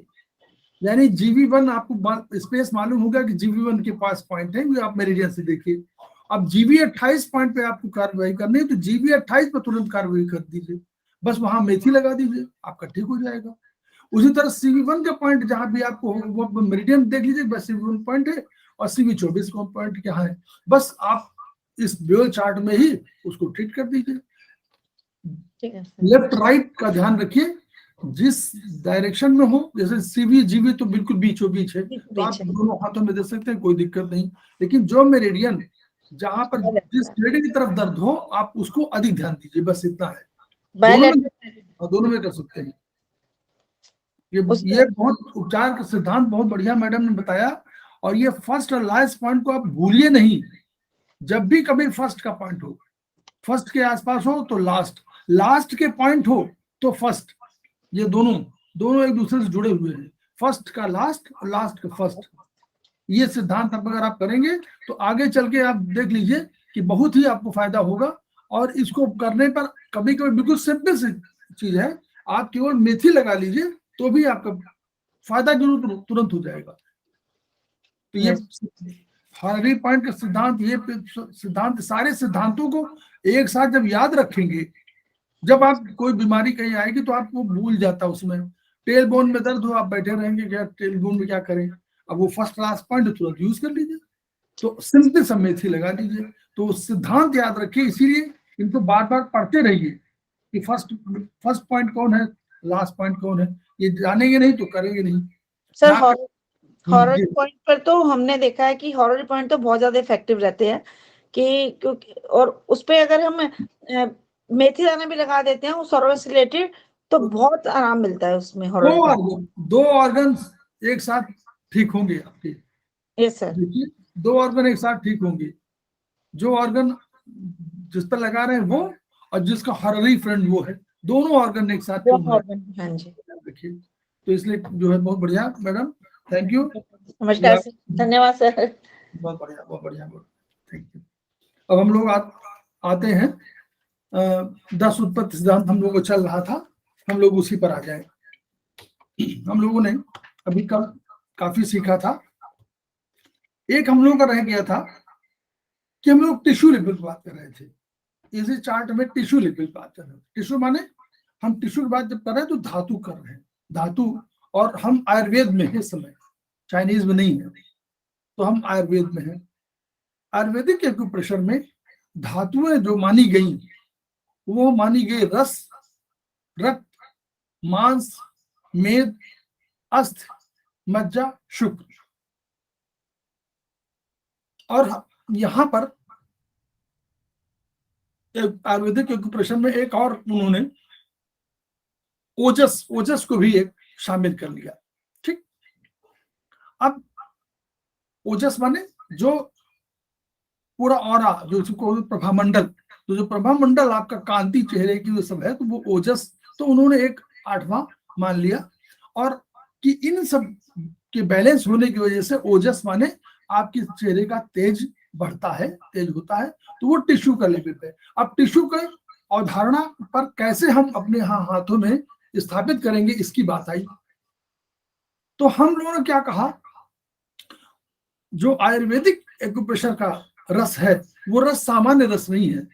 यानी GV1 आपको स्पेस मालूम होगा कि GV1 के पास पॉइंट है, वो आप मेरिडियन से देखिए। अब GV28 पॉइंट पे आपको कार्रवाई करनी है तो GV28 पे तुरंत कार्रवाई कर दीजिए, बस वहां मेथी लगा दीजिए, आपका ठीक हो जाएगा। उसी तरह CV1 का पॉइंट जहां भी आपको वो मेरिडियन देख लीजिए, बस CV1 पॉइंट है और CV24 का पॉइंट क्या है, बस आप इस ड्यूअल चार्ट में ही उसको ट्रीट कर दीजिए। लेफ्ट राइट का ध्यान रखिए, जिस डायरेक्शन में हो, जैसे सीवी जीवी तो बिल्कुल बीचों बीच है, तो आप दोनों हाथों में दे सकते हैं, कोई दिक्कत नहीं। लेकिन जो मेरिडियन जहां पर जिस मेरिडियन की तरफ दर्द हो आप उसको अधिक ध्यान दीजिए, बस इतना है। दोनों में कर सकते हैं। ये बहुत उपचार का सिद्धांत बहुत बढ़िया मैडम ने बताया। और ये फर्स्ट और लास्ट पॉइंट को आप भूलिए नहीं। जब भी कभी फर्स्ट का पॉइंट हो, फर्स्ट के आसपास हो तो लास्ट, लास्ट के पॉइंट हो तो फर्स्ट, ये दोनों एक दूसरे से जुड़े हुए हैं। फर्स्ट का लास्ट और लास्ट का फर्स्ट, ये सिद्धांत अब अगर आप करेंगे तो आगे चल के आप देख लीजिए कि बहुत ही आपको फायदा होगा। और इसको करने पर कभी कभी बिल्कुल सिंपल सी चीज है, आप केवल मेथी लगा लीजिए तो भी आपका फायदा जरूर तुरंत हो जाएगा। तो ये हॉररी पॉइंट का सिद्धांत, ये सिद्धांत, सारे सिद्धांतों को एक साथ जब याद रखेंगे, जब आप कोई बीमारी कहीं आएगी तो आपको भूल जाता, उसमें टेल बोन में दर्द हो आप बैठे रहेंगे, क्या टेल बोन में क्या करें, अब वो फर्स्ट क्लास पॉइंट तुरंत यूज कर लीजिए। तो सिंपल सा मेथी लगा दीजिए। तो सिद्धांत याद रखिए, इसीलिए इनको बार बार पढ़ते रहिए कि फर्स्ट पॉइंट कौन है, लास्ट पॉइंट कौन है। ये जानेंगे नहीं तो करेंगे नहीं। सर हॉरर पॉइंट पर तो हमने देखा है कि हॉरर पॉइंट तो बहुत ज्यादा इफेक्टिव रहते हैं कि क्योंकि, और उस पे अगर हम मेथी दाना भी लगा देते हैं उस हॉरर से रिलेटेड तो बहुत आराम मिलता है उसमें। हॉरर दो ऑर्गन एक साथ ठीक होंगे आपके। यस सर, देखिए 2 ऑर्गन एक साथ ठीक होंगे, जो ऑर्गन जिस पर लगा रहे हैं वो, और जिसका हॉररी फ्रेंड वो है, दोनों ऑर्गन एक साथ हाँ जी। देखिए, तो इसलिए जो है बहुत बढ़िया मैडम, थैंक यू, नमस्कार सर, धन्यवाद सर, बहुत बढ़िया बहुत बढ़िया, थैंक यू। अब हम लोग आते हैं 10 उत्पत्ति सिद्धांत हम लोग को चल रहा था, हम लोग उसी पर आ जाए। हम लोगों ने अभी कल काफी सीखा था। एक हम लोगों का रह गया था कि हम लोग टिश्यू लेवल पर बात कर रहे थे। इसी चार्ट में टिश्यू लेवल बात कर रहे हैं। टिश्यू माने हम टिश्यू की बात जब कर रहे हैं तो धातु कर रहे हैं, धातु। और हम आयुर्वेद में है इस समय, चाइनीज में नहीं है, तो हम आयुर्वेद में हैं। आयुर्वेदिक एक्यूप्रेशर में धातुएं जो मानी गई वो मानी गई रस, रक्त, मांस, मेद, अस्थ, मज्जा, शुक्र। और यहाँ पर आयुर्वेदिक एक्यूप्रेशर में एक और उन्होंने ओजस को भी एक शामिल कर लिया। ठीक, अब ओजस माने जो पूरा ऑरा, जो उसको प्रभामंडल, जो प्रभामंडल आपका कांति चेहरे की जो सब है, तो वो ओजस, तो उन्होंने एक 8वां मान लिया। और कि इन सब के बैलेंस होने की वजह से ओजस माने आपके चेहरे का तेज बढ़ता है, तेज होता है, तो वो टिश्यू का लेवल पे। अब टिश्यू का अवधारणा पर कैसे हम अपने हाथों में स्थापित करेंगे, इसकी बात आई। तो हम लोगों ने क्या कहा, जो आयुर्वेदिक एक्यूप्रेशर का रस है वो रस सामान्य रस नहीं है,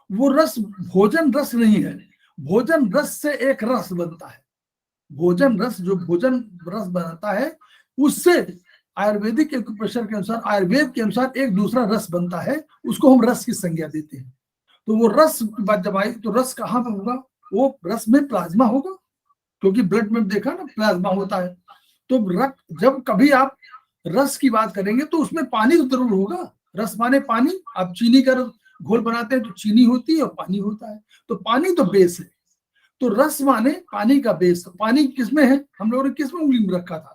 वो रस भोजन रस नहीं है। भोजन रस से एक रस बनता है, भोजन रस, जो भोजन रस बनाता है उससे आयुर्वेदिक एक्यूप्रेशर के अनुसार, आयुर्वेद के अनुसार एक दूसरा रस बनता है, उसको हम रस की संज्ञा देते हैं। तो वो रस बात जब आई तो रस कहाँ पर होगा, वो रस में प्लाज्मा होगा, क्योंकि ब्लड में देखा ना प्लाज्मा होता है। तो रक्त, जब कभी आप रस की बात करेंगे तो उसमें पानी तो जरूर होगा। रस माने पानी, आप चीनी का घोल बनाते हैं तो चीनी होती है और पानी होता है, तो पानी तो बेस है। तो रस माने पानी का बेस। पानी किसमें है, हम लोगों ने किसमें उंगली में रखा था,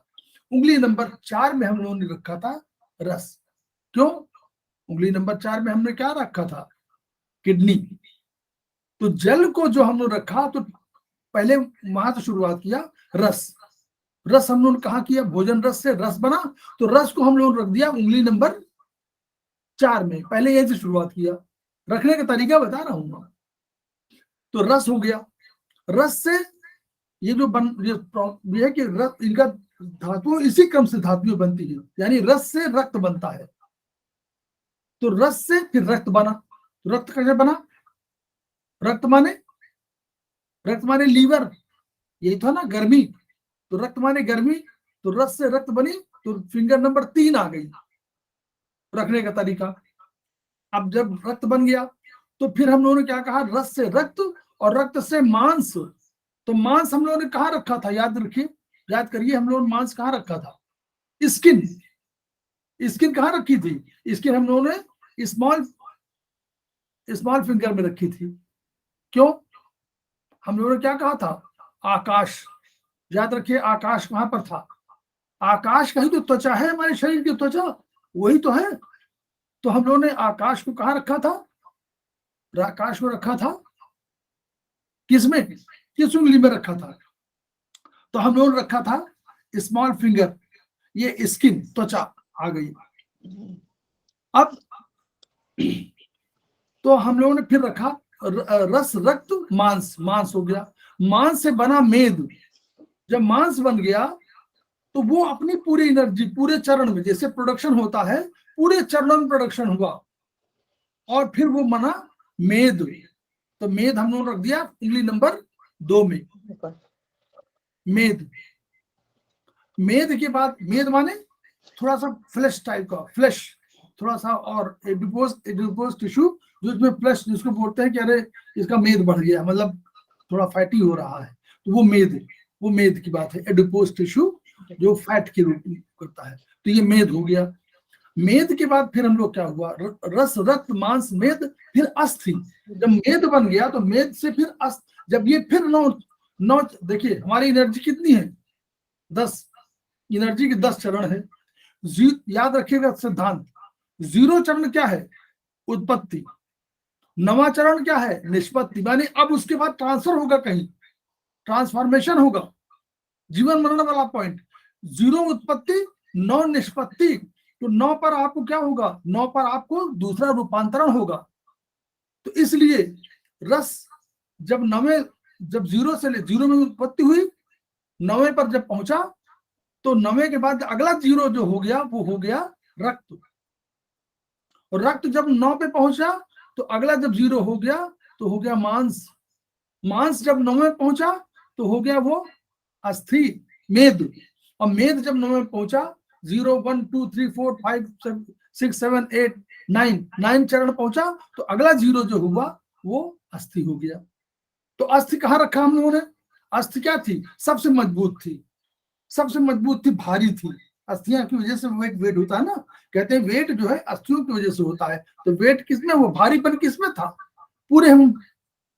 उंगली नंबर 4 में हम लोगों ने रखा था रस। क्यों, उंगली नंबर 4 में हमने क्या रखा था, किडनी। तो जल को जो हम लोग रखा, तो पहले वहां से शुरुआत किया, रस। रस हम लोगों ने कहा किया, भोजन रस से रस बना, तो रस को हम लोगों ने रख दिया उंगली नंबर 4 में। पहले यही से शुरुआत किया, रखने का तरीका बता रहा हूं मैं। तो रस हो गया, रस से ये जो ये है कि रस, इनका धातु इसी क्रम से धातुएं बनती है, यानी रस से रक्त बनता है। तो रस से फिर रक्त बना, तो रक्त कैसे बना, रक्त माने लीवर, यही था ना, गर्मी। तो रक्त माने गर्मी, तो रस से रक्त बनी, तो फिंगर नंबर 3 आ गई रखने का तरीका। अब जब रक्त बन गया तो फिर हम लोगों ने क्या कहा, रस से रक्त और रक्त से मांस, तो मांस हम लोगों ने कहाँ रखा था, याद रखिए, याद करिए, हम लोगों ने मांस कहाँ रखा था, स्किन, स्किन कहाँ रखी थी, स्किन हम लोगों ने स्मॉल स्मॉल फिंगर में रखी थी। क्यों, हम लोगों ने क्या कहा था, आकाश, याद रखिए आकाश कहाँ पर था, आकाश का ही तो त्वचा है, हमारे शरीर की त्वचा वही तो है। तो हम लोगों ने आकाश को कहाँ रखा था, आकाश को रखा था किसमें, किस उंगली में रखा था, तो हम लोगों ने रखा था स्मॉल फिंगर, ये स्किन त्वचा आ गई। अब तो हम लोगों ने फिर रखा रस रक्त मांस, मांस हो गया, मांस से बना मेद, जब मांस बन गया तो वो अपनी पूरी एनर्जी पूरे चरण में, जैसे प्रोडक्शन होता है पूरे चरणों में प्रोडक्शन हुआ, और फिर वो बना मेद। तो मेद हम लोगों ने रख दिया उंगली नंबर 2 में, मेद। मेद के बाद, मेद माने थोड़ा सा फ्लैश टाइप का, फ्लैश थोड़ा सा, और एडिपोज टिश्यू जो इसमें फ्लैश, जिसको बोलते हैं कि अरे इसका मेद बढ़ गया, मतलब थोड़ा फैटी हो रहा है, तो वो मेद, वो मेद की बात है, एडिपोज टिश्यू जो फैट के रूप में करता है, तो ये मेद हो गया। मेद के बाद फिर हम लोग क्या हुआ, रस रक्त मांस मेद, फिर अस्थि। जब मेद बन गया तो मेद से फिर जब ये फिर नौ देखिए हमारी एनर्जी कितनी है, 10, एनर्जी के 10 चरण है। याद रखिएगा सिद्धांत, 0 चरण क्या है, उत्पत्ति, 9वां चरण क्या है, निष्पत्ति, मानी अब उसके बाद ट्रांसफर होगा, कहीं ट्रांसफॉर्मेशन होगा, जीवन मरण वाला पॉइंट। 0 उत्पत्ति, 9 निष्पत्ति, तो 9 पर आपको क्या होगा, 9 पर आपको दूसरा रूपांतरण होगा। तो इसलिए रस जब 0 से 0 में उत्पत्ति हुई, 9वें पर जब पहुंचा, तो 9वें के बाद अगला 0 जो हो गया वो हो गया रक्त, और रक्त जब 9 पे पहुंचा तो अगला जब 0 हो गया तो हो गया मांस, मांस जब 9 में पहुंचा तो हो गया वो अस्थि, मेद, और मेद जब 9 में पहुंचा, 0 1 2 3 4 5 6 7 8 9 चरण पहुंचा, तो अगला 0 जो हुआ वो अस्थि हो गया। तो अस्थि कहाँ रखा हम लोगों ने, अस्थि क्या थी, सबसे मजबूत थी, सबसे मजबूत थी, भारी थी, अस्थियां की वजह से वेट होता है ना, कहते हैं वेट जो है अस्थियों की वजह से होता है। तो वेट किसमें, वो भारीपन किसमें था, पूरे हम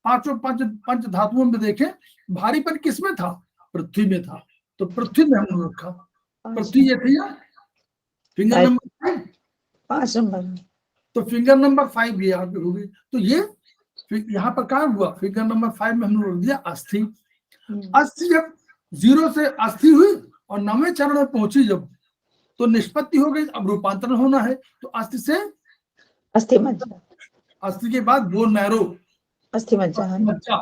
पंच धातुओं में देखें, भारीपन किसमें था, पृथ्वी में था। तो पृथ्वी में हमने रखा, पृथ्वी ये थी फिंगर नंबर 5, 5 नंबर, तो फिंगर नंबर 5 ये यहाँ पे हो गई। तो ये यहाँ पर क्या हुआ, फिंगर नंबर 5 में हमने रख दिया अस्थि। अस्थि जब 0 से अस्थि हुई और 9वें चरण में पहुंची जब, तो निष्पत्ति हो गई, अब रूपांतरण होना है, तो अस्थि से अस्थि मज्जा, अस्थि के बाद बोन मैरो, अस्थि मज्जा, मज्जा,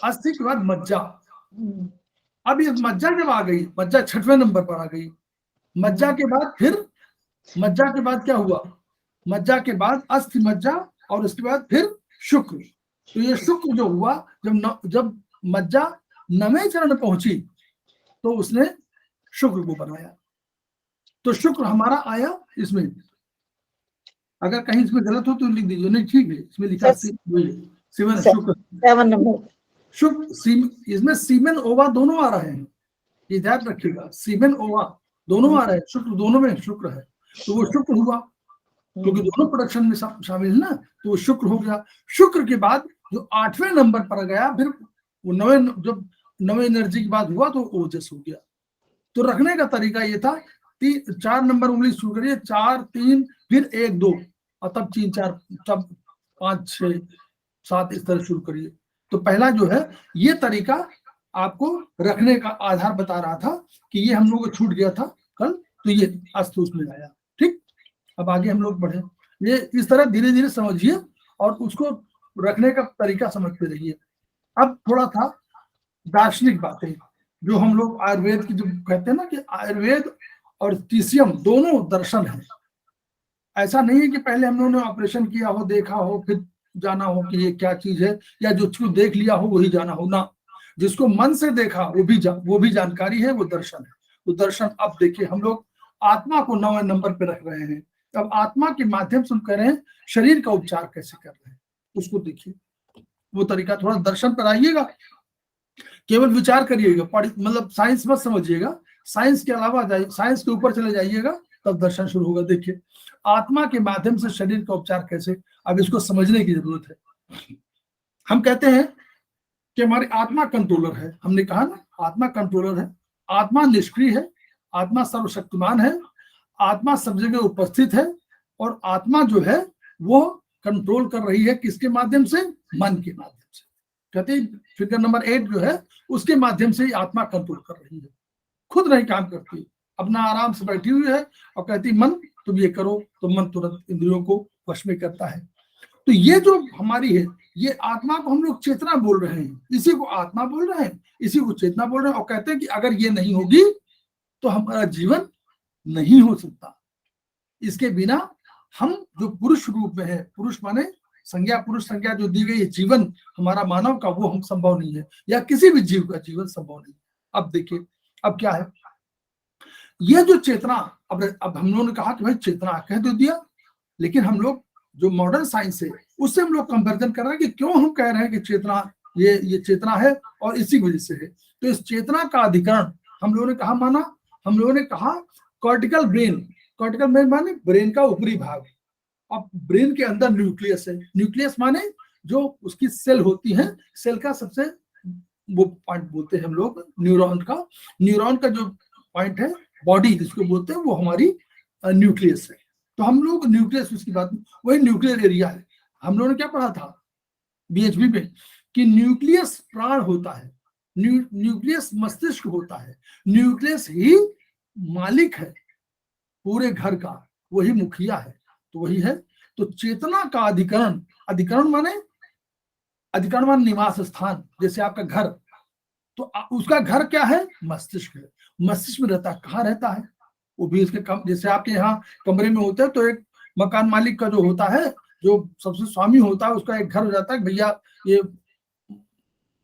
अस्थि के बाद मज्जा। अब ये मज्जा जब आ गई, मज्जा 6वें नंबर पर आ गई, मज्जा के बाद फिर, मज्जा के बाद क्या हुआ, मज्जा के बाद अस्थि मज्जा, और उसके बाद फिर शुक्र। तो ये शुक्र जो हुआ, जब मज्जा 9वें चरण में पहुंची तो उसने शुक्र को बनाया। तो शुक्र हमारा आया इसमें, अगर कहीं इसमें गलत हो तो लिख दीजिए, नहीं ठीक है, इसमें लिखा सीमेन, शुक्र 7 नंबर, शुक्र, इसमें सीमेन ओवा दोनों आ रहे हैं, ये ध्यान रखिएगा, सीमेन ओवा दोनों आ रहे हैं, शुक्र दोनों में शुक्र है, तो वो शुक्र हुआ, क्योंकि दोनों प्रोडक्शन में शामिल है ना, तो वो शुक्र हो गया। शुक्र के बाद जो 8वें नंबर पर गया, फिर वो 9वें एनर्जी की बात हुआ तो ओजस हो गया। तो रखने का तरीका ये था, 4 नंबर उंगली शुरू करिए, 4 3 फिर 1 2, और तब 3 4 तब 5 6 7 इस तरह शुरू करिए। तो पहला जो है ये तरीका आपको रखने का आधार बता रहा था कि ये हम लोग को छूट गया था कल, तो ये अस्त उसमें आया। ठीक, अब आगे हम लोग बढ़े, ये इस तरह धीरे धीरे समझिए और उसको रखने का तरीका समझते रहिए। अब थोड़ा था दार्शनिक बातें, जो हम लोग आयुर्वेद की जो कहते हैं ना कि आयुर्वेद और टीसीएम दोनों दर्शन है। ऐसा नहीं है कि पहले हम लोगों ने ऑपरेशन किया हो, देखा हो, फिर जाना हो कि ये क्या चीज है, या जो देख लिया हो वही जाना हो ना, जिसको मन से देखा वो भी जानकारी है, वो दर्शन है। तो दर्शन, अब देखिए हम लोग आत्मा को 9वें नंबर पे रख रहे हैं। अब आत्मा के माध्यम से हम कह रहे हैं शरीर का उपचार कैसे कर रहे हैं, उसको देखिए। वो तरीका, थोड़ा दर्शन पर आइएगा, केवल विचार करिएगा, मतलब साइंस मत समझिएगा, साइंस के अलावा जाइए, साइंस के ऊपर चले जाइएगा, तब दर्शन शुरू होगा। देखिए आत्मा के माध्यम से शरीर का उपचार कैसे, अब इसको समझने की जरूरत है। हम कहते हैं कि हमारी आत्मा कंट्रोलर है, हमने कहा ना आत्मा कंट्रोलर है, आत्मा निष्क्रिय है, आत्मा सर्वशक्तिमान है, आत्मा सब जगह उपस्थित है, और आत्मा जो है वो कंट्रोल कर रही है किसके माध्यम से, मन के माध्यम से। कहते हैं फिगर नंबर 8 जो है उसके माध्यम से ही आत्मा कंट्रोल कर रही है, खुद नहीं काम करती, अपना आराम से बैठी हुई है और कहती मन तुम ये करो, तो मन तुरंत इंद्रियों को वश में करता है। तो ये जो हमारी है, ये आत्मा को हम लोग चेतना बोल रहे हैं, इसी को आत्मा बोल रहे हैं, इसी को चेतना बोल रहे हैं, और कहते हैं कि अगर ये नहीं होगी तो हमारा जीवन नहीं हो सकता। इसके बिना हम जो पुरुष रूप में है, पुरुष माने संज्ञा, पुरुष संज्ञा जो दी गई है जीवन हमारा मानव का, वो हम संभव नहीं है, या किसी भी जीव का जीवन संभव नहीं है। अब देखिए अब क्या है, ये जो चेतना, अब हम लोगों ने कहा कि भाई चेतना कह तो दिया, लेकिन हम लोग जो मॉडर्न साइंस है उससे हम लोग कंपैरिजन कर रहे हैं कि क्यों हम कह रहे हैं कि चेतना, ये चेतना है और इसी वजह से है। तो इस चेतना का अधिकरण हम लोगों ने कहा माना, हम लोगों ने कहा कॉर्टिकल ब्रेन, कॉर्टिकल ब्रेन माने ब्रेन का ऊपरी भाग, अब ब्रेन के अंदर न्यूक्लियस है, न्यूक्लियस माने जो उसकी सेल होती है, सेल का सबसे वो पॉइंट बोलते हैं हम लोग न्यूरॉन का, न्यूरॉन का जो पॉइंट है बॉडी जिसको बोलते हैं वो हमारी न्यूक्लियस है। तो हम लोग न्यूक्लियस उसकी बात, वही न्यूक्लियर एरिया है। हम लोगों ने क्या पढ़ा था बीएचबी में कि न्यूक्लियस प्राण होता है, न्यूक्लियस मस्तिष्क होता है, न्यूक्लियस ही मालिक है पूरे घर का, वही मुखिया है, तो वही है। तो चेतना का अधिकरण, अधिकरण माने निवास स्थान, जैसे आपका घर, तो उसका घर क्या है, मस्तिष्क है। मस्तिष्क में रहता है, कहाँ रहता है, वो भी इसके कम, जैसे आपके यहाँ कमरे में होता है तो एक मकान मालिक का जो होता है, जो सबसे स्वामी होता है, उसका एक घर हो जाता है, भैया ये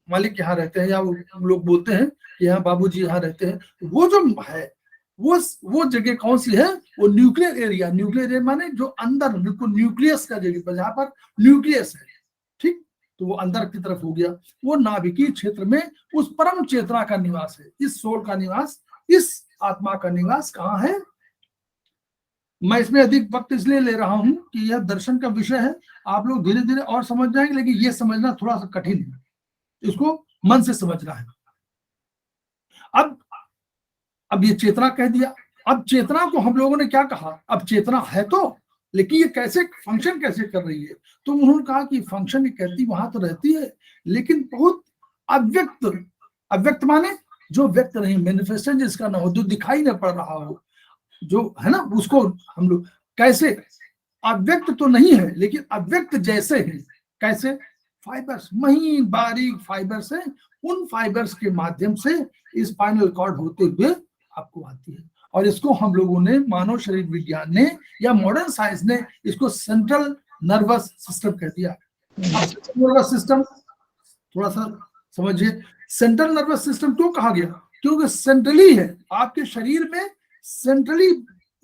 मालिक यहाँ रहते हैं, या वो लोग बोलते हैं कि यहाँ बाबूजी यहाँ रहते हैं। वो जो है वो जगह कौन सी है, वो न्यूक्लियर एरिया, न्यूक्लियर एरिया माने जो अंदर बिल्कुल न्यूक्लियस का जगह पर, जहाँ पर न्यूक्लियस है, ठीक, तो वो अंदर की तरफ हो गया, वो नाभिकीय क्षेत्र में उस परम चेतना का निवास है, इस सोल का निवास, इस आत्मा का निवास कहाँ है। मैं इसमें अधिक वक्त इसलिए ले रहा हूं कि यह दर्शन का विषय है, आप लोग धीरे धीरे और समझ जाएंगे, लेकिन ये समझना थोड़ा सा कठिन है, इसको मन से समझना है। अब ये चेतना कह दिया, अब चेतना को हम लोगों ने क्या कहा, अब चेतना है तो, लेकिन ये कैसे फंक्शन कैसे कर रही है, तो उन्होंने कहा कि फंक्शन ये कहती वहां तो रहती है, लेकिन बहुत अव्यक्त, अव्यक्त माने जो व्यक्त नहीं, मैनिफेस्टेशन जिसका ना हो, जो दिखाई न पड़ रहा हो, जो है ना, उसको हम लोग कैसे, अव्यक्त तो नहीं है लेकिन अव्यक्त जैसे है, कैसे, फाइबर्स, महीन बारीक फाइबर्स है, उन फाइबर्स के माध्यम से स्पाइनल कॉर्ड होते हुए आपको आती है। और इसको हम लोगों ने, मानव शरीर विज्ञान ने या मॉडर्न साइंस ने इसको सेंट्रल नर्वस सिस्टम कह दिया। नर्वस सिस्टम थोड़ा सा समझिए, सेंट्रल नर्वस सिस्टम क्यों कहा गया, क्योंकि सेंट्रली है, आपके शरीर में सेंट्रली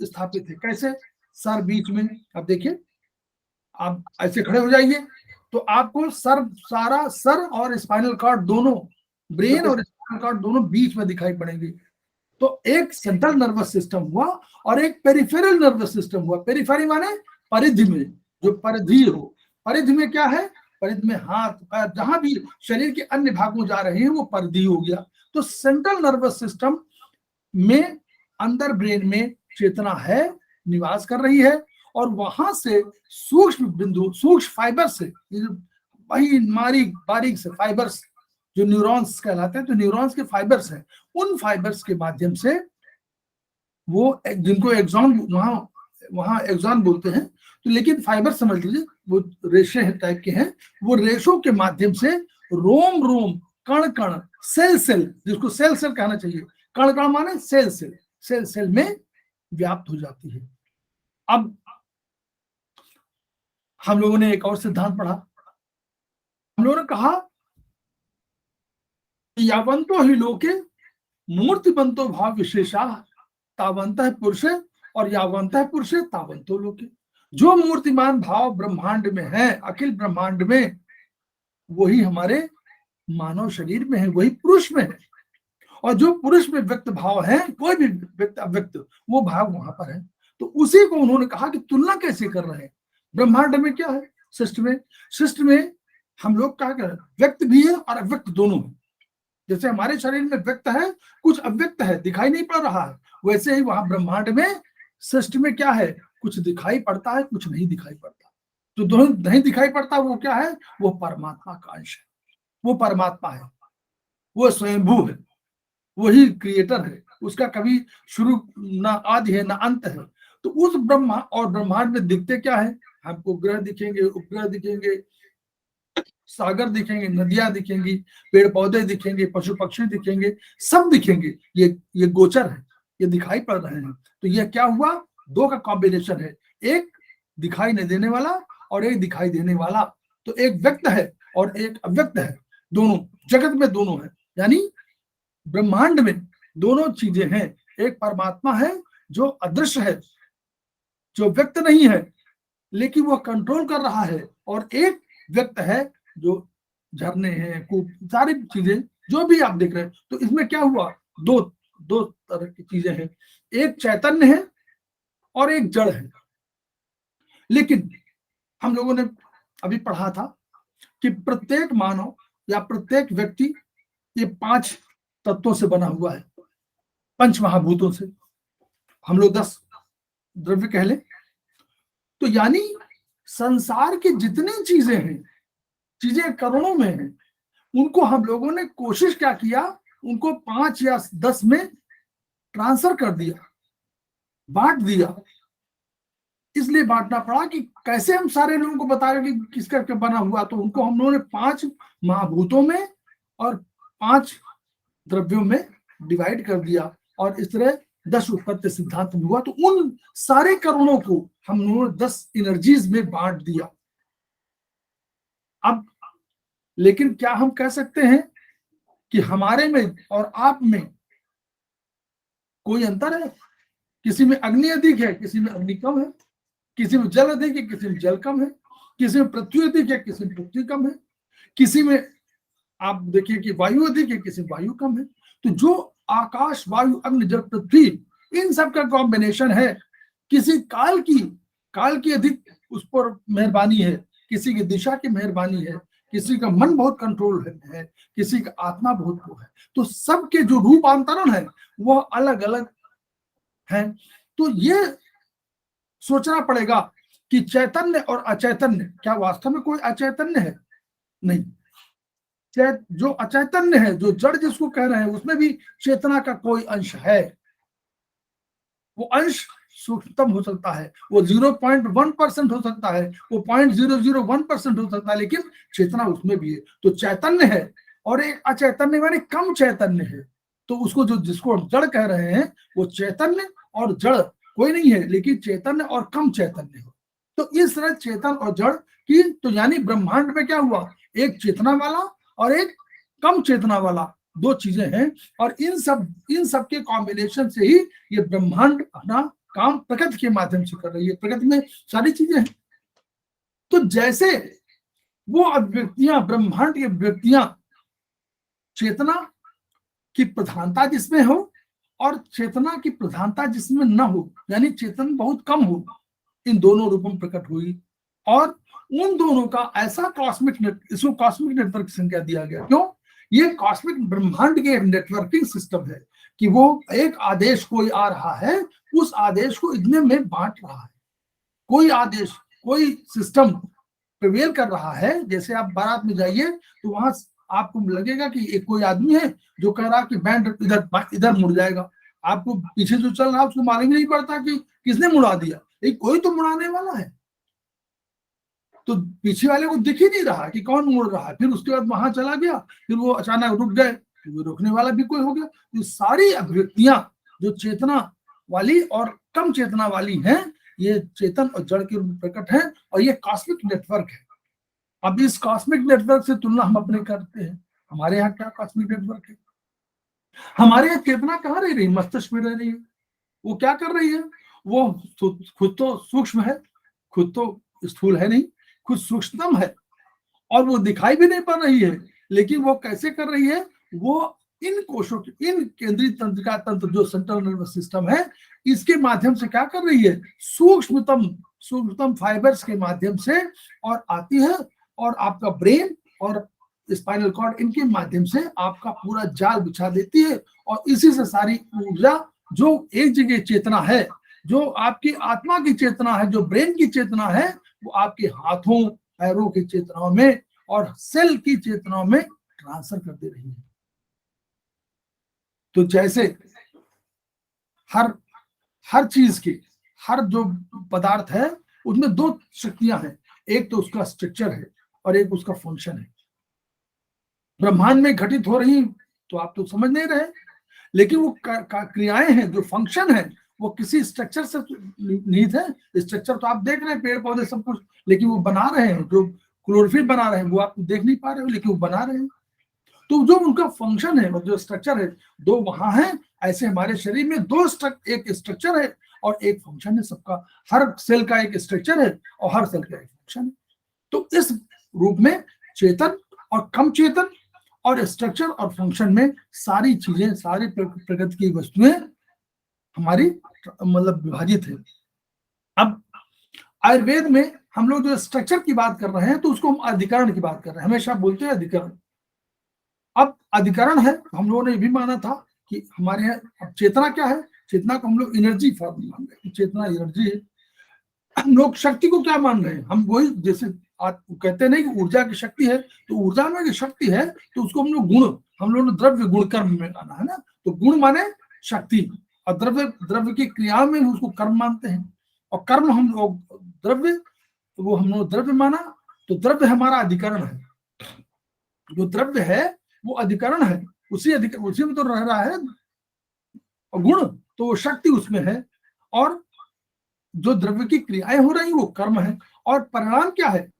स्थापित है। कैसे, सर बीच में, अब देखिए आप ऐसे खड़े हो जाइए तो आपको सर, सारा सर और स्पाइनल कॉर्ड दोनों, ब्रेन और स्पाइनल कॉर्ड दोनों बीच में दिखाई पड़ेंगे। तो एक सेंट्रल नर्वस सिस्टम हुआ और एक पेरिफेरल नर्वस सिस्टम हुआ। पेरिफेरी माने परिधि में, जो परिधि हो, परिधि में क्या है, परिधि में हाथ पैर जहां भी शरीर के अन्य भागों जा रहे हैं वो परिधि हो गया। तो सेंट्रल नर्वस सिस्टम में अंदर ब्रेन में चेतना है, निवास कर रही है, और वहां से सूक्ष्म बिंदु, सूक्ष्म फाइबर से, वही बारीक से फाइबर्स जो न्यूरॉन्स कहलाते हैं, तो न्यूरॉन्स के फाइबर्स हैं, उन फाइबर्स के माध्यम से वो, जिनको एक्सॉन, वहां एक्सॉन बोलते हैं, तो लेकिन फाइबर समझ लीजिए वो रेशे टाइप के हैं, वो रेशों के माध्यम से रोम रोम, कण कण, सेल सेल, जिसको सेल सेल कहना चाहिए, कण कण माने सेल सेल, सेल सेल में व्याप्त हो जाती है। अब हम लोगों ने एक और सिद्धांत पढ़ा, हम लोगों ने कहा यावंतो ही लोके मूर्तिबंतो भाव विशेषा तावंतः पुरुषे, और यावंतः पुरुषे तावंतो लोके, जो मूर्तिमान भाव ब्रह्मांड में है, अखिल ब्रह्मांड में वही हमारे मानव शरीर में है, वही पुरुष में है। और जो पुरुष में व्यक्त भाव है, कोई भी व्यक्त अव्यक्त, वो भाव वहां पर है। तो उसी को उन्होंने कहा कि तुलना कैसे कर रहे हैं। ब्रह्मांड में क्या है, सृष्टि में हम लोग क्या कर, व्यक्त भी है और अव्यक्त दोनों है। जैसे हमारे शरीर में व्यक्त है, कुछ अव्यक्त है, दिखाई नहीं पड़ रहा है, वैसे ही वहां ब्रह्मांड में, सृष्टि में क्या है, कुछ दिखाई पड़ता है, कुछ नहीं दिखाई पड़ता। तो दोनों नहीं दिखाई पड़ता, वो क्या है, वो परमात्मा का अंश है, वो परमात्मा है, वो स्वयंभू है, वही क्रिएटर है, उसका कभी शुरू ना आदि है ना अंत है। तो उस ब्रह्मा और ब्रह्मांड में दिखते क्या है, हमको ग्रह दिखेंगे, उपग्रह दिखेंगे, सागर दिखेंगे, नदियां दिखेंगी, पेड़ पौधे दिखेंगे, पशु पक्षी दिखेंगे, सब दिखेंगे। ये गोचर है, ये दिखाई पड़ रहे हैं। तो ये क्या हुआ, दो का कॉम्बिनेशन है, एक दिखाई नहीं देने वाला और एक दिखाई देने वाला। तो एक व्यक्त है और एक अव्यक्त है, दोनों जगत में दोनों है, यानी ब्रह्मांड में दोनों चीजें हैं। एक परमात्मा है जो अदृश्य है, जो व्यक्त नहीं है, लेकिन वो कंट्रोल कर रहा है, और एक व्यक्त है जो झरने हैं, कूप, सारी चीजें जो भी आप देख रहे हैं। तो इसमें क्या हुआ, दो दो तरह की चीजें हैं, एक चैतन्य है और एक जड़ है। लेकिन हम लोगों ने अभी पढ़ा था कि प्रत्येक मानव या प्रत्येक व्यक्ति ये 5 तत्वों से बना हुआ है, 5 महाभूतों से, हम लोग 10 द्रव्य कह लें। तो यानी संसार की जितनी चीजें हैं, चीजें करोड़ों में हैं, उनको हम लोगों ने कोशिश क्या किया, उनको 5 या 10 में ट्रांसफर कर दिया, बांट दिया। इसलिए बांटना पड़ा कि कैसे हम सारे लोगों को बता रहे कि किसका क्या बना हुआ। तो उनको हम लोगों ने 5 महाभूतों में और 5 द्रव्यों में डिवाइड कर दिया, और इस तरह 10 उत्पत्ति सिद्धांत में हुआ। तो उन सारे करोड़ों को हम लोगों ने 10 एनर्जीज में बांट दिया। अब लेकिन क्या हम कह सकते हैं कि हमारे में और आप में कोई अंतर है? किसी में अग्नि अधिक है, किसी में अग्नि कम है, किसी में जल अधिक है, किसी में जल कम है, किसी में पृथ्वी अधिक है, किसी में पृथ्वी कम है, किसी में आप देखिए कि वायु अधिक है, किसी में वायु कम है। तो जो आकाश, वायु, अग्नि, जल, पृथ्वी, इन सब का कॉम्बिनेशन है। किसी काल की अधिक उस पर मेहरबानी है, किसी की दिशा की मेहरबानी है, किसी का मन बहुत कंट्रोल है, किसी का आत्मा बहुत वो है। तो सबके जो रूपांतरण है वह अलग अलग है। तो ये सोचना पड़ेगा कि चैतन्य और अचैतन्य, क्या वास्तव में कोई अचैतन्य है? नहीं। जो अचैतन्य है, जो जड़ जिसको कह रहे हैं, उसमें भी चेतना का कोई अंश है। वो अंश सूक्ष्मतम हो सकता है, वो 0.1% हो सकता है, वो 0.001% हो सकता है, लेकिन चेतना उसमें भी है। तो चैतन्य है और एक अचैतन्य यानी कम चैतन्य है। तो उसको जिसको जड़ कह रहे हैं, वो चैतन्य और जड़ कोई नहीं है, लेकिन चैतन्य और कम चैतन्य हो। तो इस तरह चेतन और जड़ की, तो यानी ब्रह्मांड में क्या हुआ, एक चेतना वाला और एक कम चेतना वाला, दो चीजें हैं। और इन सब के कॉम्बिनेशन से ही ये ब्रह्मांड अपना काम प्रकृति के माध्यम से कर रही है। प्रकृति में सारी चीजें हैं। तो जैसे वो अभिव्यक्तियां, ब्रह्मांड की अभिव्यक्तियां, चेतना की प्रधानता जिसमें हो और चेतना की प्रधानता जिसमें न हो, यानी चेतन बहुत कम हो, इन दोनों रूपों में प्रकट हुई। और उन दोनों का ऐसा इसको कॉस्मिक नेटवर्क संख्या दिया गया। क्यों? ये कॉस्मिक ब्रह्मांड के नेटवर्किंग सिस्टम है कि वो एक आदेश कोई आ रहा है, उस आदेश को इतने में बांट रहा है। कोई आदेश, कोई सिस्टम प्रिवेल कर रहा है। जैसे आप बारात में जाइए तो वहां आपको लगेगा कि एक कोई आदमी है जो कह रहा है कि बैंड इधर मुड़ जाएगा। आपको पीछे जो चल रहा है उसको मालूम नहीं पड़ता कि किसने मुड़ा दिया, कोई तो मुड़ाने वाला है। तो पीछे वाले को दिख ही नहीं रहा कि कौन मुड़ रहा है। फिर उसके बाद वहां चला गया, फिर वो अचानक रुक गए, तो वो रोकने वाला भी कोई हो गया। तो सारी अभिव्यक्तियां जो चेतना वाली और कम चेतना वाली हैं, ये चेतन और जड़ के रूप में प्रकट है, और ये कॉस्मिक नेटवर्क है। अब इस कॉस्मिक नेटवर्क से तुलना हम अपने करते हैं। हमारे यहाँ क्या कॉस्मिक नेटवर्क है? हमारे यहाँ चेतना कहाँ रह रही, मस्तिष्क में रह रही है। वो क्या कर रही है? वो खुद तो सूक्ष्म है, खुद तो स्थूल है नहीं, खुद सूक्ष्मतम है, और वो दिखाई भी नहीं पड़ रही है, लेकिन वो कैसे कर रही है, वो इन कोशों के, इन केंद्रीय तंत्रिका तंत्र जो सेंट्रल नर्वस सिस्टम है, इसके माध्यम से क्या कर रही है, सूक्ष्मतम फाइबर्स के माध्यम से और आती है, और आपका ब्रेन और स्पाइनल कॉर्ड इनके माध्यम से आपका पूरा जाल बिछा देती है। और इसी से सारी ऊर्जा जो एक जगह चेतना है, जो आपकी आत्मा की चेतना है, जो ब्रेन की चेतना है, वो आपके हाथों पैरों की चेतनाओं में और सेल की चेतनाओं में ट्रांसफर कर दे रही है। तो जैसे हर चीज की, हर जो पदार्थ है उसमें दो शक्तियां हैं, एक तो उसका स्ट्रक्चर है और एक उसका फंक्शन है। ब्रह्मांड में घटित हो रही तो आप तो समझ नहीं रहे, लेकिन वो क्रियाएं हैं, जो फंक्शन है वो किसी स्ट्रक्चर से निहित है। स्ट्रक्चर तो आप देख रहे हैं, पेड़ पौधे सब कुछ, लेकिन वो बना रहे हैं, जो क्लोरोफिल बना रहे हैं वो आप देख नहीं पा रहे हो, लेकिन वो बना रहे हैं। तो जो उनका फंक्शन है, जो स्ट्रक्चर है, दो वहां है। ऐसे हमारे शरीर में एक स्ट्रक्चर है और एक फंक्शन है सबका। हर सेल का एक स्ट्रक्चर है और हर सेल का एक फंक्शन है। तो इस रूप में चेतन और कम चेतन और स्ट्रक्चर और फंक्शन में सारी चीजें, सारी प्रकृति की वस्तुएं हमारी मतलब विभाजित है। अब आयुर्वेद में हम लोग जो स्ट्रक्चर की बात कर रहे हैं तो उसको हम अधिकरण की बात कर रहे हैं, हमेशा बोलते हैं अधिकरण। अब अधिकरण है, हम लोगों ने ये भी माना था कि हमारे यहाँ अब चेतना क्या है, चेतना को हम लोग एनर्जी फॉर्म मान रहे हैं, चेतना एनर्जी है। हम लोग शक्ति को क्या मान रहे हैं, हम वही जैसे कहते नहीं कि ऊर्जा की शक्ति है, तो ऊर्जा में शक्ति है तो उसको हम लोग गुण, हम लोग द्रव्य गुण कर्म में माना है ना, तो गुण माने शक्ति, और द्रव्य की क्रिया में उसको कर्म मानते हैं। और कर्म हम लोग द्रव्य, वो हम लोग द्रव्य माना, तो द्रव्य हमारा अधिकरण है। जो द्रव्य है वो अधिकरण है, उसी में तो रह रहा है। और गुण तो शक्ति उसमें है, और जो द्रव्य की क्रियाएं हो रही वो कर्म है। और परिणाम क्या है,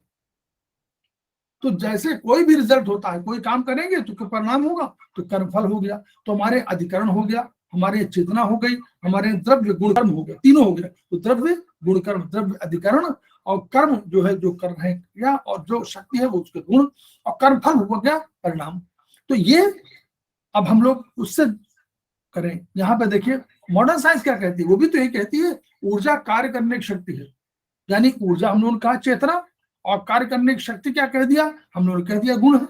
तो जैसे कोई भी रिजल्ट होता है, कोई काम करेंगे तो परिणाम होगा, तो कर्मफल हो गया। तो हमारे अधिकरण हो गया, हमारे चेतना हो गई, हमारे द्रव्य गुण कर्म हो गया, तीनों हो गया। तो द्रव्य गुण कर्म, द्रव्य अधिकरण, और कर्म जो है जो कर रहे हैं क्रिया, और जो शक्ति है वो उसके गुण, और कर्मफल हो गया परिणाम। तो ये अब हम लोग उससे करें। यहाँ पे देखिए मॉडर्न साइंस क्या कहती है, वो भी तो यही कहती है ऊर्जा कार्य करने की शक्ति है। यानी ऊर्जा हम लोगों ने कहा चेतना, और कार्य करने की शक्ति क्या कह दिया, हम लोगों ने कह दिया गुण है।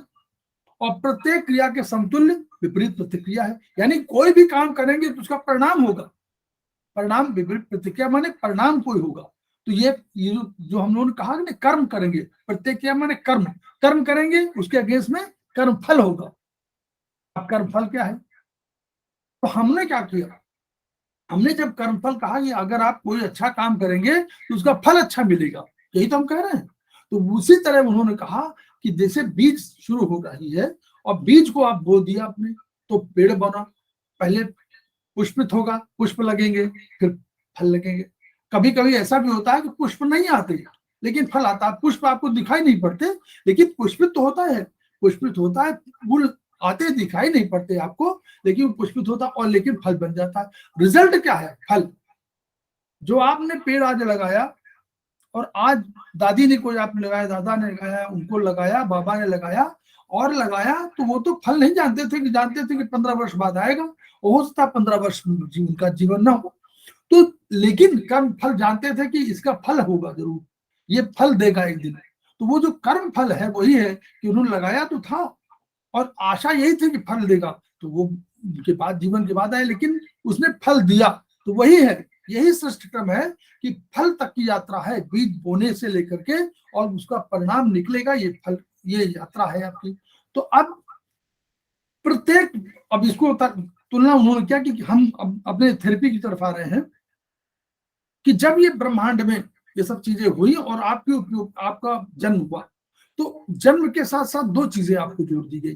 और प्रत्येक क्रिया के समतुल्य विपरीत प्रतिक्रिया है, यानी कोई भी काम करेंगे तो उसका परिणाम होगा। परिणाम विपरीत प्रतिक्रिया माने परिणाम कोई होगा। तो ये जो हम लोगों ने कहा ना, कर्म करेंगे, प्रत्येक क्रिया माने कर्म करेंगे, उसके अगेंस्ट में कर्म फल होगा। अब कर्म फल क्या है, तो हमने क्या किया, हमने जब कर्मफल कहा कि अगर आप कोई अच्छा काम करेंगे तो उसका फल अच्छा मिलेगा, यही तो हम कह रहे हैं। तो उसी तरह उन्होंने कहा कि जैसे बीज शुरू हो रही है और बीज को आप बो दिया आपने, तो पेड़ बना, पहले पुष्पित होगा, पुष्प लगेंगे, फिर फल लगेंगे। कभी कभी ऐसा भी होता है कि पुष्प नहीं आते लेकिन फल आता है। पुष्प आपको दिखाई नहीं पड़ते लेकिन पुष्पित तो होता है, पुष्पित होता है, फूल आते दिखाई नहीं पड़ते आपको, लेकिन पुष्पित होता और लेकिन फल बन जाता है। रिजल्ट क्या है, फल। जो आपने पेड़ आज लगाया, और आज दादी ने कोई आपने लगाया, दादा ने लगाया, उनको लगाया, बाबा ने लगाया और लगाया, तो वो तो फल नहीं जानते थे कि 15 वर्ष बाद आएगा, हो सकता है 15 वर्ष उनका जीवन ना हो, तो लेकिन कर्म फल जानते थे कि इसका फल होगा जरूर, ये फल देगा एक दिन। तो वो जो कर्म फल है वही है कि उन्होंने लगाया तो था और आशा यही थी कि फल देगा, तो वो उनके बाद जीवन के बाद आए, लेकिन उसने फल दिया। तो वही है, यही सृष्टि क्रम है कि फल तक की यात्रा है, बीज बोने से लेकर के और उसका परिणाम निकलेगा, ये फल, ये यात्रा है आपकी। तो अब प्रत्येक, अब इसको तुलना उन्होंने क्या कि हम अब अपने थेरेपी की तरफ आ रहे हैं कि जब ये ब्रह्मांड में ये सब चीजें हुई और आपके उपयोग, आपका जन्म हुआ, तो जन्म के साथ साथ दो चीजें आपको जोड़ दी गई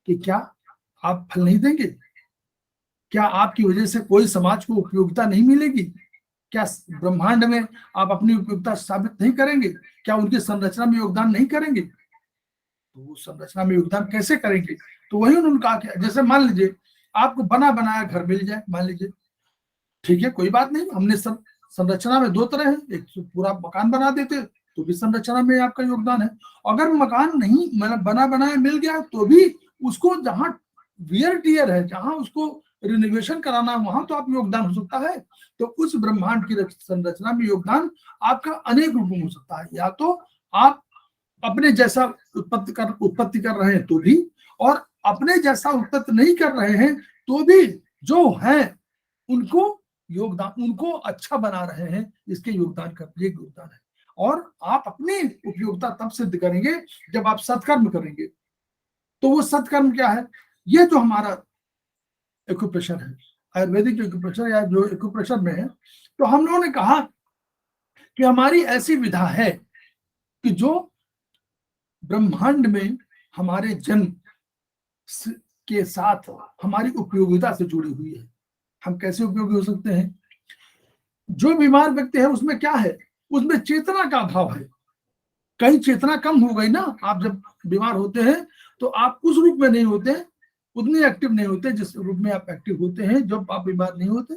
कि क्या आप फल नहीं देंगे, क्या आपकी वजह से कोई समाज को उपयोगिता नहीं मिलेगी, क्या ब्रह्मांड में आप अपनी उपयोगिता साबित नहीं करेंगे, क्या उनकी संरचना में योगदान नहीं करेंगे। तो वो संरचना में योगदान कैसे करेंगे, तो वही उन्होंने कहा कि जैसे मान लीजिए आपको बना बनाया घर मिल जाए, मान लीजिए, ठीक है, कोई बात नहीं, हमने संरचना में दो तरह है, एक पूरा मकान बना देते तो भी संरचना में आपका योगदान है। अगर मकान नहीं मतलब बना बनाया मिल गया तो भी उसको जहां वियर टियर है, जहां उसको रिनोवेशन कराना है, वहां तो आप योगदान हो सकता है। तो उस ब्रह्मांड की संरचना में योगदान आपका अनेक रूपों में हो सकता है। या तो आप अपने जैसा उत्पत्ति कर रहे हैं तो भी, और अपने जैसा उत्पत्ति नहीं कर रहे हैं तो भी जो है उनको योगदान, उनको अच्छा बना रहे हैं, इसके योगदान का ये योगदान है। और आप अपनी उपयोगिता तब सिद्ध करेंगे जब आप सत्कर्म करेंगे। तो वो सत्कर्म क्या है? ये जो हमारा एक्यूप्रेशर है, आयुर्वेदिक एक्यूप्रेशर या जो एक्यूप्रेशर में है, तो हम लोगों ने कहा कि हमारी ऐसी विधा है कि जो ब्रह्मांड में हमारे जन्म के साथ हमारी उपयोगिता से जुड़ी हुई है। हम कैसे उपयोगी हो सकते हैं? जो बीमार व्यक्ति है उसमें क्या है? उसमें चेतना का अभाव है। कहीं चेतना कम हो गई ना, आप जब बीमार होते हैं तो आप उस रूप में नहीं होते, उतने एक्टिव नहीं होते जिस रूप में आप एक्टिव होते हैं जब आप बीमार नहीं होते।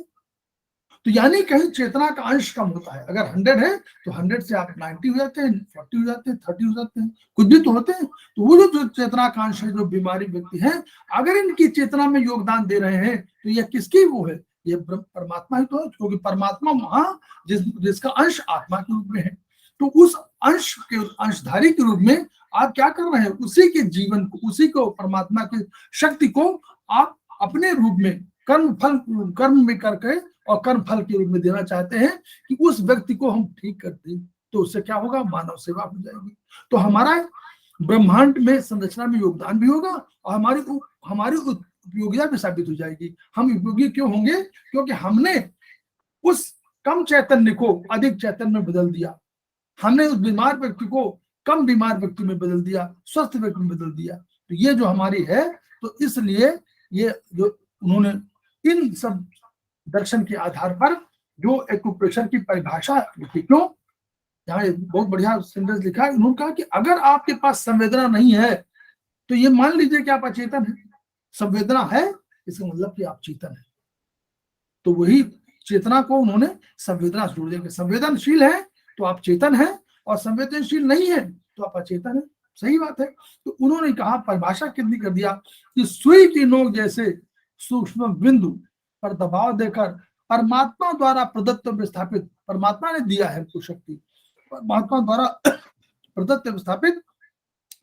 तो यानी कहीं चेतना का अंश कम होता है। अगर 100 है तो 100 से आप 90 हो जाते हैं, 40 हो जाते हैं, 30 हो जाते हैं, कुछ भी तो होते हैं। तो वो जो चेतना का अंश है, जो बीमारी व्यक्ति है, अगर इनकी चेतना में योगदान दे रहे हैं तो यह किसकी वो है? ये परमात्मा ही तो है, क्योंकि परमात्मा वहां जिसका अंश आत्मा के रूप में है। तो उस अंश के अंशधारी के रूप में आप क्या कर रहे हैं? उसी के जीवन को, उसी को, परमात्मा की शक्ति को आप अपने रूप में कर्म में करके और कर्म फल के रूप में देना चाहते हैं कि उस व्यक्ति को हम ठीक कर दें। तो उससे क्या होगा? मानव सेवा हो जाएगी। तो हमारा ब्रह्मांड में संरचना में योगदान भी होगा और हमारी उपयोगिता भी साबित हो जाएगी। हम उपयोगी क्यों होंगे? क्योंकि हमने उस कम चैतन्य को अधिक चैतन्य में बदल दिया, हमने उस बीमार व्यक्ति को कम बीमार व्यक्ति में बदल दिया, स्वस्थ व्यक्ति में बदल दिया। तो ये जो हमारी है, तो इसलिए ये जो उन्होंने इन सब दर्शन के आधार पर जो एक्यूप्रेशर की परिभाषा लिखी, क्यों यहाँ बहुत बढ़िया सेंटेंस लिखा है। उन्होंने कहा कि अगर आपके पास संवेदना नहीं है तो ये मान लीजिए कि आप अचेतन है। संवेदना है इसका मतलब कि आप चेतन है। तो वही चेतना को उन्होंने संवेदना से जोड़ दिया। संवेदनशील है तो आप चेतन है, और संवेदनशील नहीं है तो आप अचेतन है। सही बात है। तो उन्होंने कहा, परिभाषा कितनी कर दिया कि सुई की नोक जैसे सूक्ष्म बिंदु पर दबाव देकर परमात्मा द्वारा प्रदत्त विस्थापित, परमात्मा ने दिया है उसको शक्ति, परमात्मा द्वारा प्रदत्त विस्थापित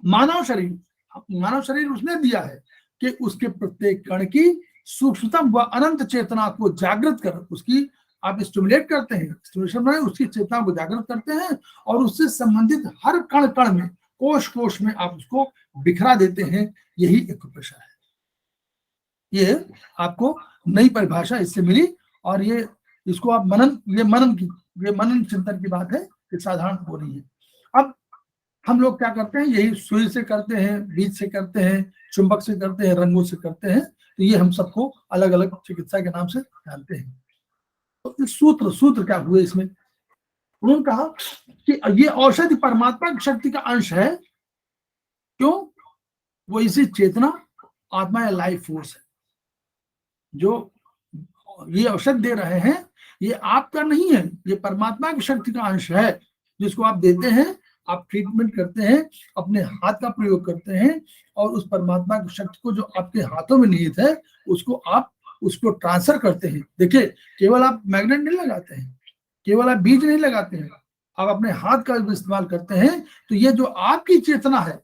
मानव शरीर उसने दिया है कि उसके प्रत्येक कण की सूक्ष्मतम व अनंत चेतना को जागृत कर उसकी आप स्टिमुलेट करते हैं, स्टिमुलेशन में उसकी चेतना को जागृत करते हैं और उससे संबंधित हर कण कण में, कोश कोश में आप उसको बिखरा देते हैं। यही एक्यूप्रेशर है। ये आपको नई परिभाषा इससे मिली, और ये इसको आप मनन चिंतन की बात है, ये साधारण हो रही है। अब हम लोग क्या करते हैं? यही सुई से करते हैं, बीज से करते हैं, चुंबक से करते हैं, रंगों से करते हैं। तो ये हम सबको अलग अलग चिकित्सा के नाम से जानते हैं। तो इस सूत्र क्या हुए इसमें? उन्होंने कहा कि ये औषधि परमात्मा की शक्ति का अंश है। क्यों? वो इसी चेतना, आत्मा या लाइफ फोर्स है। जो ये औषध दे रहे हैं ये आपका नहीं है, ये परमात्मा की शक्ति का अंश है, जिसको आप देते हैं, आप ट्रीटमेंट करते हैं, अपने हाथ का प्रयोग करते हैं, और उस परमात्मा की शक्ति को जो आपके हाथों में निहित है उसको ट्रांसफर करते हैं। देखिए, केवल आप मैग्नेट नहीं लगाते हैं, केवल आप बीज नहीं लगाते हैं, आप अपने हाथ का इस्तेमाल करते हैं। तो ये जो आपकी चेतना है,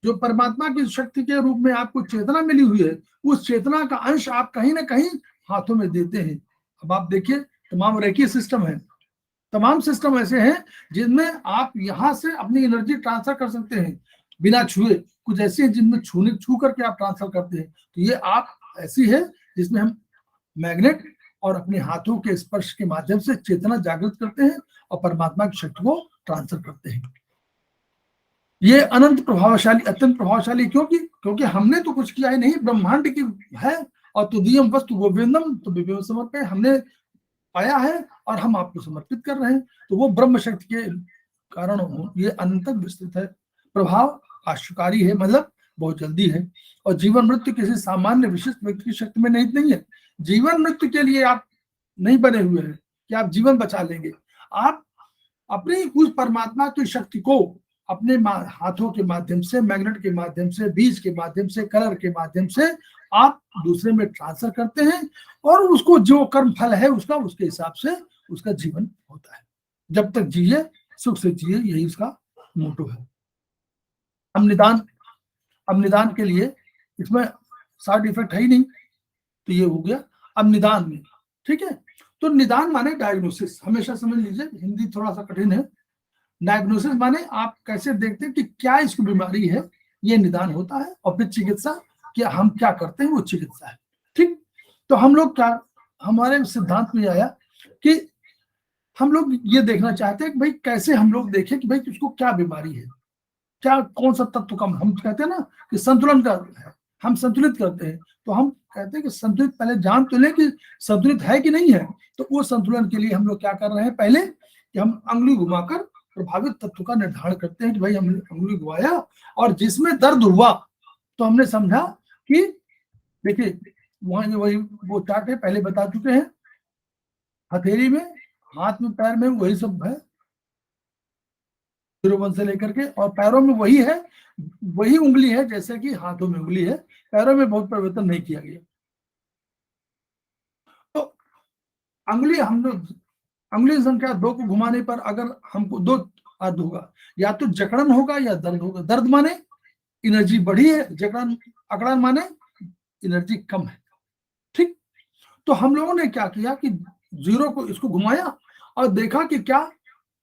जो परमात्मा की शक्ति के रूप में आपको चेतना मिली हुई है, उस चेतना का अंश आप कहीं ना कहीं हाथों में देते हैं। अब आप देखिए, तमाम रेकी सिस्टम है, तमाम सिस्टम ऐसे हैं जिनमें आप यहां से अपनी एनर्जी ट्रांसफर कर सकते हैं बिना छुए। कुछ ऐसे हैं जिनमें छू करके आप ट्रांसफर करते हैं। तो ये आप ऐसी है जिसमें हम मैग्नेट और अपने हाथों के स्पर्श के माध्यम से चेतना जागृत करते हैं और परमात्मा की शक्ति को ट्रांसफर करते हैं। ये अनंत प्रभावशाली, अत्यंत प्रभावशाली, क्योंकि हमने तो कुछ किया ही नहीं, ब्रह्मांड की है। और तुदीयम वस्तु गोविंदम तो विवेक समर्पय, हमने पाया है और हम आपको समर्पित कर रहे हैं। तो वो ब्रह्म शक्ति के कारण ये अनंत तक विस्तृत है। प्रभाव आश्चर्यकारी है, मतलब बहुत जल्दी है। और जीवन मृत्यु किसी सामान्य विशिष्ट व्यक्ति की शक्ति में निहित नहीं है। जीवन मृत्यु के लिए आप नहीं बने हुए हैं कि आप जीवन बचा लेंगे। आप अपनी उस परमात्मा की शक्ति को अपने हाथों के माध्यम से, मैग्नेट के माध्यम से, बीज के माध्यम से, कलर के माध्यम से आप दूसरे में ट्रांसफर करते हैं और उसको जो कर्म फल है उसका उसके हिसाब से उसका जीवन होता है। जब तक जिए सुख से जिए, यही उसका मोटो है। अब निदान के लिए इसमें साइड इफेक्ट है ही नहीं, तो ये हो गया। अब निदान में, ठीक है, तो निदान माने डायग्नोसिस, हमेशा समझ लीजिए, हिंदी थोड़ा सा कठिन है। डायग्नोसिस माने आप कैसे देखते हैं कि क्या इसको बीमारी है, ये निदान होता है। और फिर चिकित्सा, क्या हम क्या करते हैं, वो चिकित्सा है। ठीक, तो हम लोग क्या, हमारे सिद्धांत में आया कि हम लोग ये देखना चाहते हैं कि भाई कैसे हम लोग देखें कि भाई उसको क्या बीमारी है, क्या कौन सा तत्व कम। हम कहते हैं ना कि संतुलन का है, हम संतुलित करते हैं, तो हम कहते हैं कि संतुलित पहले जान तो लें कि संतुलित है कि नहीं है। तो वो संतुलन के लिए हम लोग क्या कर रहे हैं, पहले कि हम अंगुली घुमाकर प्रभावित तत्व का निर्धारण करते हैं कि भाई हमने अंगुली घुमाया और जिसमें दर्द हुआ तो हमने समझा कि देखिए वहां वही वो चार्ट है, पहले बता चुके हैं, हथेली में, हाथ में, पैर में वही सब है, 0 से लेकर के, और पैरों में वही है, वही उंगली है जैसे कि हाथों में उंगली है, पैरों में बहुत परिवर्तन नहीं किया गया। तो अंगुली हम लोग, अंगुली संख्या 2 को घुमाने पर अगर हमको 2 अर्थ होगा, या तो जकड़न होगा या दर्द होगा। दर्द माने एनर्जी बढ़ी है, जकड़न अकड़न माने एनर्जी कम है। ठीक, तो हम लोगों ने क्या किया कि 0 को इसको घुमाया और देखा कि क्या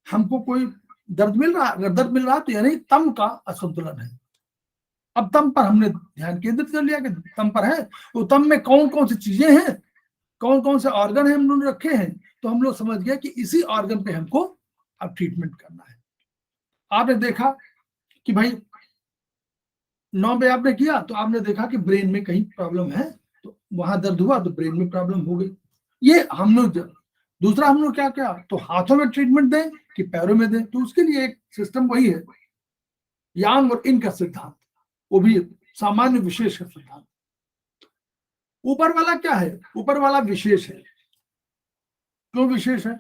हमको कोई दर्द मिल रहा है। अगर दर्द मिल रहा है तो यानी तम का असंतुलन है। अब तम पर हमने ध्यान केंद्रित कर लिया कि तम पर है, तो तम में कौन कौन सी चीजें हैं, कौन कौन से ऑर्गन है हमने रखे हैं, तो हम लोग समझ गए कि इसी ऑर्गन पे हमको अब ट्रीटमेंट करना है। आपने देखा कि भाई 9 पे आपने किया तो आपने देखा कि ब्रेन में कहीं प्रॉब्लम है, तो वहां दर्द हुआ तो ब्रेन में प्रॉब्लम हो गई। ये हम लोग, दूसरा हम लोग क्या क्या, तो हाथों में ट्रीटमेंट दें कि पैरों में दें, तो उसके लिए एक सिस्टम वही है, यांग और इन का सिद्धांत, वो भी सामान्य विशेष का सिद्धांत। ऊपर वाला क्या है, ऊपर वाला विशेष है। क्यों विशेष है?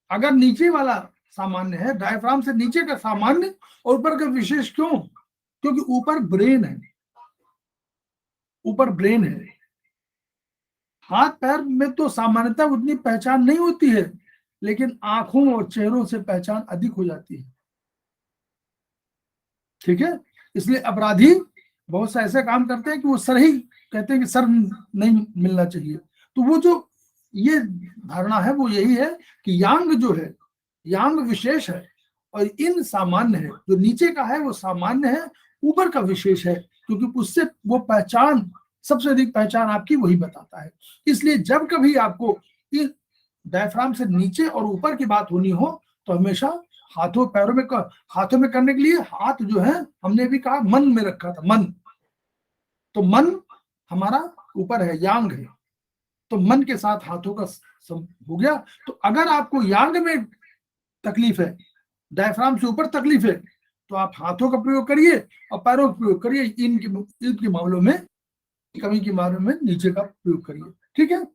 अगर नीचे वाला सामान्य है, डायफ्राम से नीचे का सामान्य और ऊपर का विशेष, क्यों? क्योंकि ऊपर ब्रेन है, ऊपर ब्रेन है। हाथ पैर में तो सामान्यतः उतनी पहचान नहीं होती है, लेकिन आंखों और चेहरों से पहचान अधिक हो जाती है। ठीक है, इसलिए अपराधी बहुत सा ऐसे काम करते हैं कि वो सर ही कहते हैं कि सर नहीं मिलना चाहिए। तो वो जो ये धारणा है वो यही है कि यांग जो है, यांग विशेष है और इन सामान्य है। जो नीचे का है वो सामान्य है, ऊपर का विशेष है, क्योंकि उससे वो पहचान, सबसे अधिक पहचान आपकी वही बताता है। इसलिए जब कभी आपको इस डायफ्राम से नीचे और ऊपर की बात होनी हो तो हमेशा हाथों पैरों में हाथों में करने के लिए हाथ जो है हमने भी कहा मन में रखा था, मन, तो मन हमारा ऊपर है, यांग है, तो मन के साथ हाथों का हो गया। तो अगर आपको यांग में तकलीफ है, डायफ्राम से ऊपर तकलीफ है, तो आप हाथों का प्रयोग करिए और पैरों का प्रयोग करिए। इनके मामलों में, कमी के मामले में नीचे का प्रयोग करिए। ठीक है,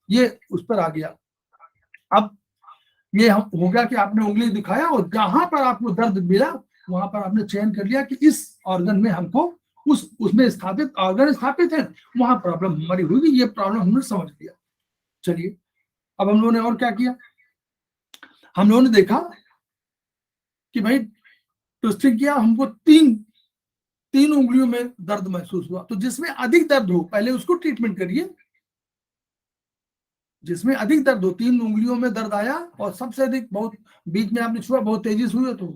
ये उस पर आ गया। अब ये हो गया कि आपने उंगली दिखाया और जहां पर आपको दर्द मिला वहां पर आपने चयन कर लिया कि इस ऑर्गन में हमको उसमें स्थापित ऑर्गन स्थापित है, वहां प्रॉब्लम हमारी हुई, ये प्रॉब्लम हमने समझ लिया। चलिए, अब हम लोगों ने और क्या किया, हम लोगों ने देखा कि भाई ट्विस्टिंग किया, हमको तीन उंगलियों में दर्द महसूस हुआ। तो जिसमें अधिक दर्द हो पहले उसको ट्रीटमेंट करिए। जिसमें अधिक दर्द हो, 3 उंगलियों में दर्द आया और सबसे अधिक, बहुत बीच में आपने छुआ, बहुत तेजी से हुआ तो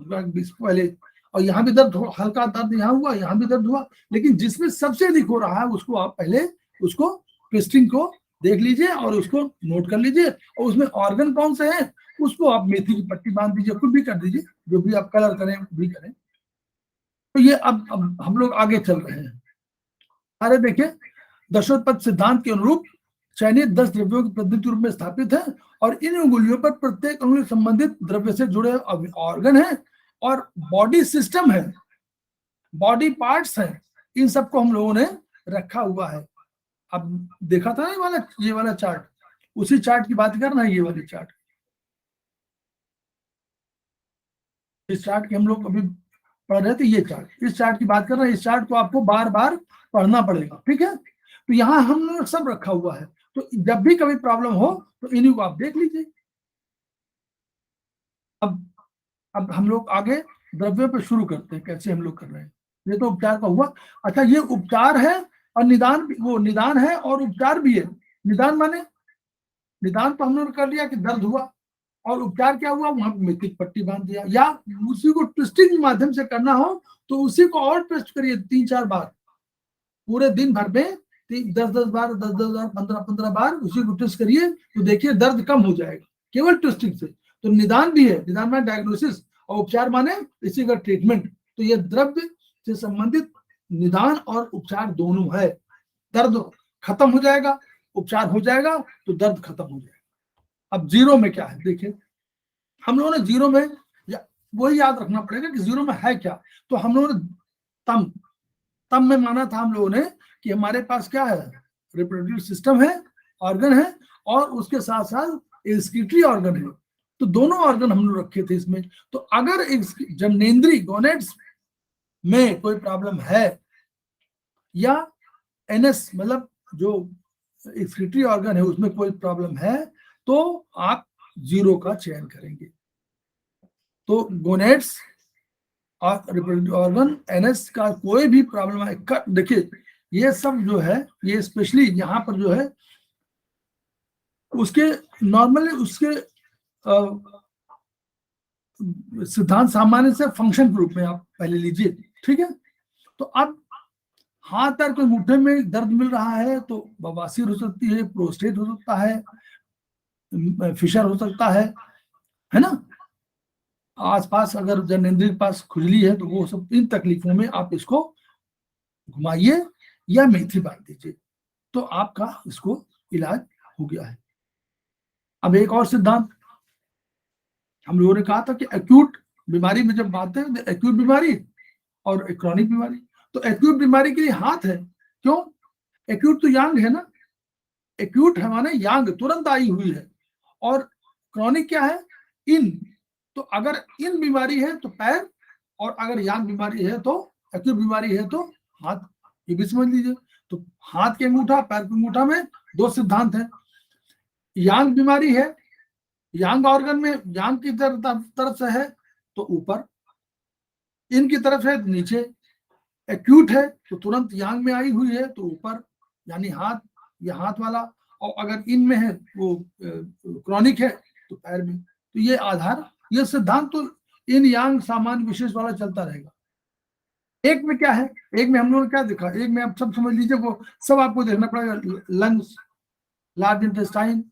पहले, और यहाँ भी दर्द, हल्का दर्द यहाँ हुआ, यहाँ भी दर्द हुआ, लेकिन जिसमें सबसे अधिक हो रहा है उसको आप पहले उसको ट्विस्टिंग को देख लीजिए और उसको नोट कर लीजिए, और उसमें ऑर्गन कौन से हैं उसको आप मेथी की पट्टी बांध दीजिए, खुद भी कर दीजिए, जो भी आप कलर करें भी करें। तो ये अब हम लोग आगे चल रहे हैं। अरे देखिए, दशोत्पत्त सिद्धांत के अनुरूप चयनित 10 द्रव्यों के प्रतिनिधि रूप में स्थापित है और इन उंगलियों पर प्रत्येक उंगली संबंधित द्रव्य से जुड़े ऑर्गन है और बॉडी सिस्टम है, बॉडी पार्ट्स हैं, इन सबको हम लोगों ने रखा हुआ है। अब देखा था ना ये वाला चार्ट, उसी चार्ट की बात करना है, ये वाली चार्ट। इस चार्ट की हम लोग अभी पढ़ रहे थे, ये चार्ट, इस चार्ट की बात कर रहे हैं। इस चार्ट को आपको बार बार पढ़ना पड़ेगा, ठीक है। तो यहाँ हमने सब रखा हुआ है, तो जब भी कभी प्रॉब्लम हो तो इन्हीं को आप देख लीजिए। अब हम लोग आगे द्रव्य पे शुरू करते हैं, कैसे हम लोग कर रहे हैं। ये तो उपचार का हुआ। अच्छा, ये उपचार है और निदान, वो निदान है और उपचार भी है। निदान माने, निदान तो हमने कर लिया कि दर्द हुआ, और उपचार क्या हुआ, वहां मिथिक पट्टी बांध दिया, या उसी को ट्विस्टिंग के माध्यम से करना हो तो उसी को और ट्विस्ट करिए 3-4 बार पूरे दिन भर में, 10-10 बार, 10-10 बार, 15-15 बार उसी को ट्विस्ट करिए, तो देखिए दर्द कम हो जाएगा केवल ट्विस्टिंग से। तो निदान भी है, निदान माने डायग्नोसिस, और उपचार माने इसी का ट्रीटमेंट। तो ये द्रव्य से संबंधित निदान और उपचार दोनों है। दर्द खत्म हो जाएगा, उपचार हो जाएगा, तो दर्द खत्म हो जाएगा। अब जीरो में क्या है देखिए, हम लोगों ने जीरो में वही याद रखना पड़ेगा कि जीरो में है क्या। तो हम लोगों ने तम में माना था हम लोगों ने कि हमारे पास क्या है, रिप्रोडक्टिव सिस्टम है, ऑर्गन है, और उसके साथ साथ एक्सक्रीटरी ऑर्गन है। तो दोनों ऑर्गन हम लोग रखे थे इसमें। तो अगर जननेंद्रिय गोनेड्स में कोई प्रॉब्लम है, या एनएस मतलब जो एक्सक्रीटरी ऑर्गन है उसमें कोई प्रॉब्लम है, तो आप जीरो का चयन करेंगे। तो गोनेड्स और रिप्रोडक्टिव ऑर्गन, एनएस का कोई भी प्रॉब्लम है, देखिए ये सब जो है, ये स्पेशली यहाँ पर जो है उसके नॉर्मली उसके सिद्धांत सामान्य से फंक्शन के रूप में आप पहले लीजिए, ठीक है। तो अब हाथ पैर के अंगूठे में दर्द मिल रहा है तो बवासीर हो सकती है, प्रोस्टेट हो सकता है, फिशर हो सकता है ना। आसपास अगर जननेंद्रिय के पास खुजली है तो वो सब, इन तकलीफों में आप इसको घुमाइए या मेथी बांध दीजिए, तो आपका इसको इलाज हो गया है। अब एक और सिद्धांत हम लोगों ने कहा था कि एक्यूट बीमारी में जब बात है, एक्यूट बीमारी और क्रॉनिक बीमारी, तो एक्यूट बीमारी के लिए हाथ है, क्यों, एक्यूट तो यांग है ना, एक्यूट है माने यांग तुरंत आई हुई है, और क्रॉनिक क्या है, इन। तो अगर इन बीमारी है तो पैर, और अगर यांग बीमारी है तो, एक्यूट बीमारी है तो हाथ, ये भी समझ लीजिए। तो हाथ के अंगूठा, पैर के अंगूठा में दो सिद्धांत है। यांग बीमारी है, यांग ऑर्गन में यांग की तरफ से है तो ऊपर, इन की तरफ है तो नीचे। एक्यूट है तो तुरंत यांग में आई हुई है तो ऊपर, यानी हाथ, या हाथ वाला, और अगर इन में है वो क्रॉनिक है तो पैर में। तो ये आधार, ये सिद्धांत तो इन यांग सामान्य विशेष वाला चलता रहेगा। एक में क्या है, एक में हम लोगों ने क्या देखा, एक में आप सब समझ लीजिए, वो सब आपको देखना पड़ेगा, लंग्स, लार्ज इंटेस्टाइन,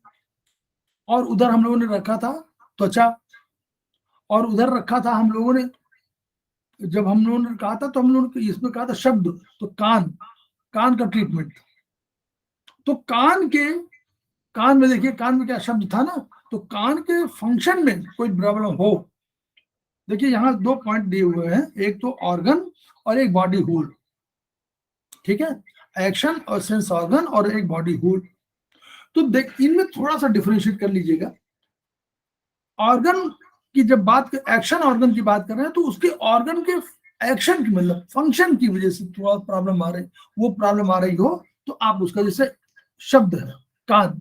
और उधर हम लोगों ने रखा था त्वचा, और उधर रखा था हम लोगों ने, जब हम लोगों ने कहा था तो हम लोगों ने इसमें कहा था शब्द, तो कान, कान का ट्रीटमेंट। तो कान में देखिए, कान में क्या शब्द था ना, तो कान के फंक्शन में कोई प्रॉब्लम हो, देखिए यहाँ 2 पॉइंट दिए हुए हैं, एक तो ऑर्गन और एक बॉडी होल, ठीक है, एक्शन और सेंस ऑर्गन और एक बॉडी होल। तो देख, इनमें थोड़ा सा डिफरेंशिएट कर लीजिएगा। ऑर्गन की जब बात, एक्शन ऑर्गन की बात कर रहे हैं, तो उसके ऑर्गन के एक्शन की मतलब फंक्शन की वजह से थोड़ा प्रॉब्लम आ रही, वो प्रॉब्लम आ रही हो तो आप उसका, जैसे शब्द है कान,